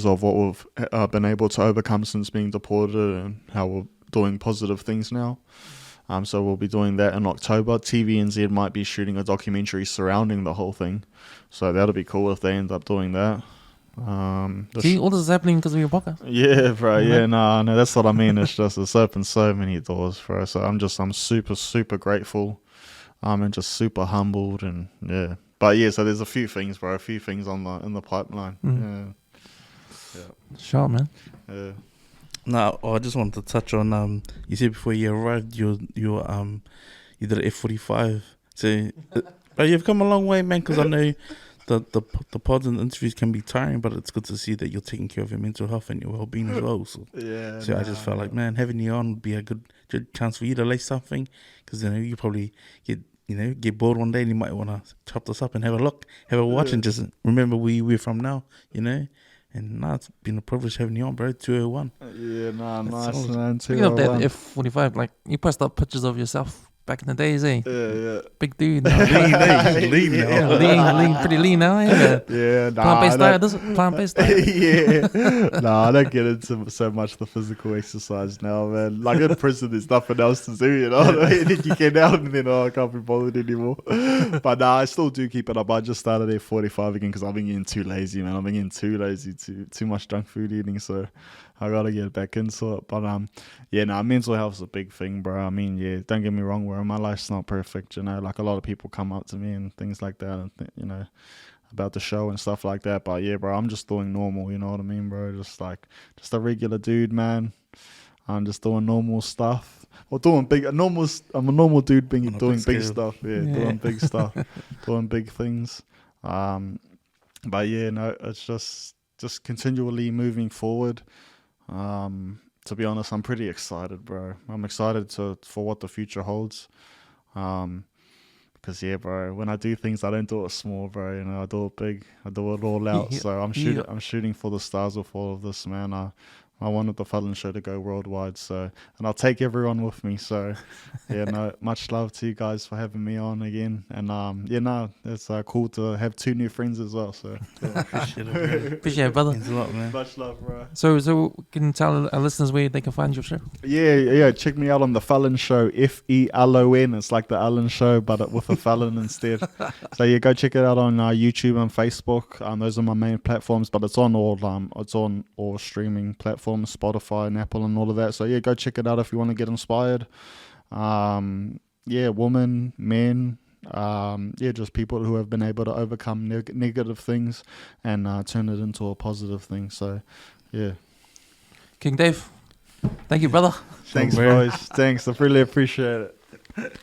of what we've been able to overcome since being deported and how we're doing positive things now. So we'll be doing that in October. TVNZ might be shooting a documentary surrounding the whole thing. So that'll be cool if they end up doing that. See, all this is happening because of your podcast. Yeah, bro. Yeah, no, that's what I mean. It's opened so many doors, bro. So I'm super, super grateful. And just super humbled and yeah. But yeah, so there's a few things, bro. A few things in the pipeline. Yeah. Sure, man. Yeah. No, I just wanted to touch on you said before you arrived you did an F45. So but you've come a long way, man, because I know the pods and the interviews can be tiring, but it's good to see that you're taking care of your mental health and your well-being as well. So I just felt like, man, having you on would be a good chance for you to lay something, because you probably get bored one day and you might want to chop this up and have a watch and just remember where we're from now, And it's been a privilege having you on, bro. 201. Yeah, nice, solid. man. Speaking of that F45, like, you post up pictures of yourself back in the days, eh? Yeah. Big dude. Lean now. Lean, pretty lean now, eh? Yeah, Plant-based diet, plant-based diet. Yeah. I don't get into so much the physical exercise now, man. Like in prison, there's nothing else to do, you know? And then you get out and then, I can't be bothered anymore. But I still do keep it up. I just started at 45 again because I've been getting too lazy, man. I've been getting too lazy, too much junk food eating, so I gotta get back into it. But mental health is a big thing, bro. I mean, don't get me wrong, bro. My life's not perfect, like a lot of people come up to me and things like that, and about the show and stuff like that. But yeah, bro, I'm just doing normal, you know what I mean, bro? Just a regular dude, man. I'm just doing normal stuff. Or doing big, I'm a normal dude doing big stuff. Yeah, doing big stuff, doing big things. But yeah, no, it's just continually moving forward. To be honest, I'm pretty excited, bro. I'm excited for what the future holds. Because bro, when I do things, I don't do it small, bro. I do it big. I do it all out. So I'm shooting for the stars with all of this, man. I wanted the FELON Show to go worldwide, and I'll take everyone with me. So, much love to you guys for having me on again. And it's cool to have 2 new friends as well. So, Appreciate it, Appreciate it, brother. Thanks a lot, man. Much love, bro. So can you tell our listeners where they can find your show? Yeah. Check me out on the FELON Show, FELON. It's like the Ellen Show, but with a felon instead. So go check it out on YouTube and Facebook. Those are my main platforms, but it's on all streaming platforms, Spotify and Apple and all of that. So go check it out if you want to get inspired. Women, men, just people who have been able to overcome negative things and turn it into a positive thing. So King Dave, thank you, brother. Thanks, boys. Thanks. I really appreciate it.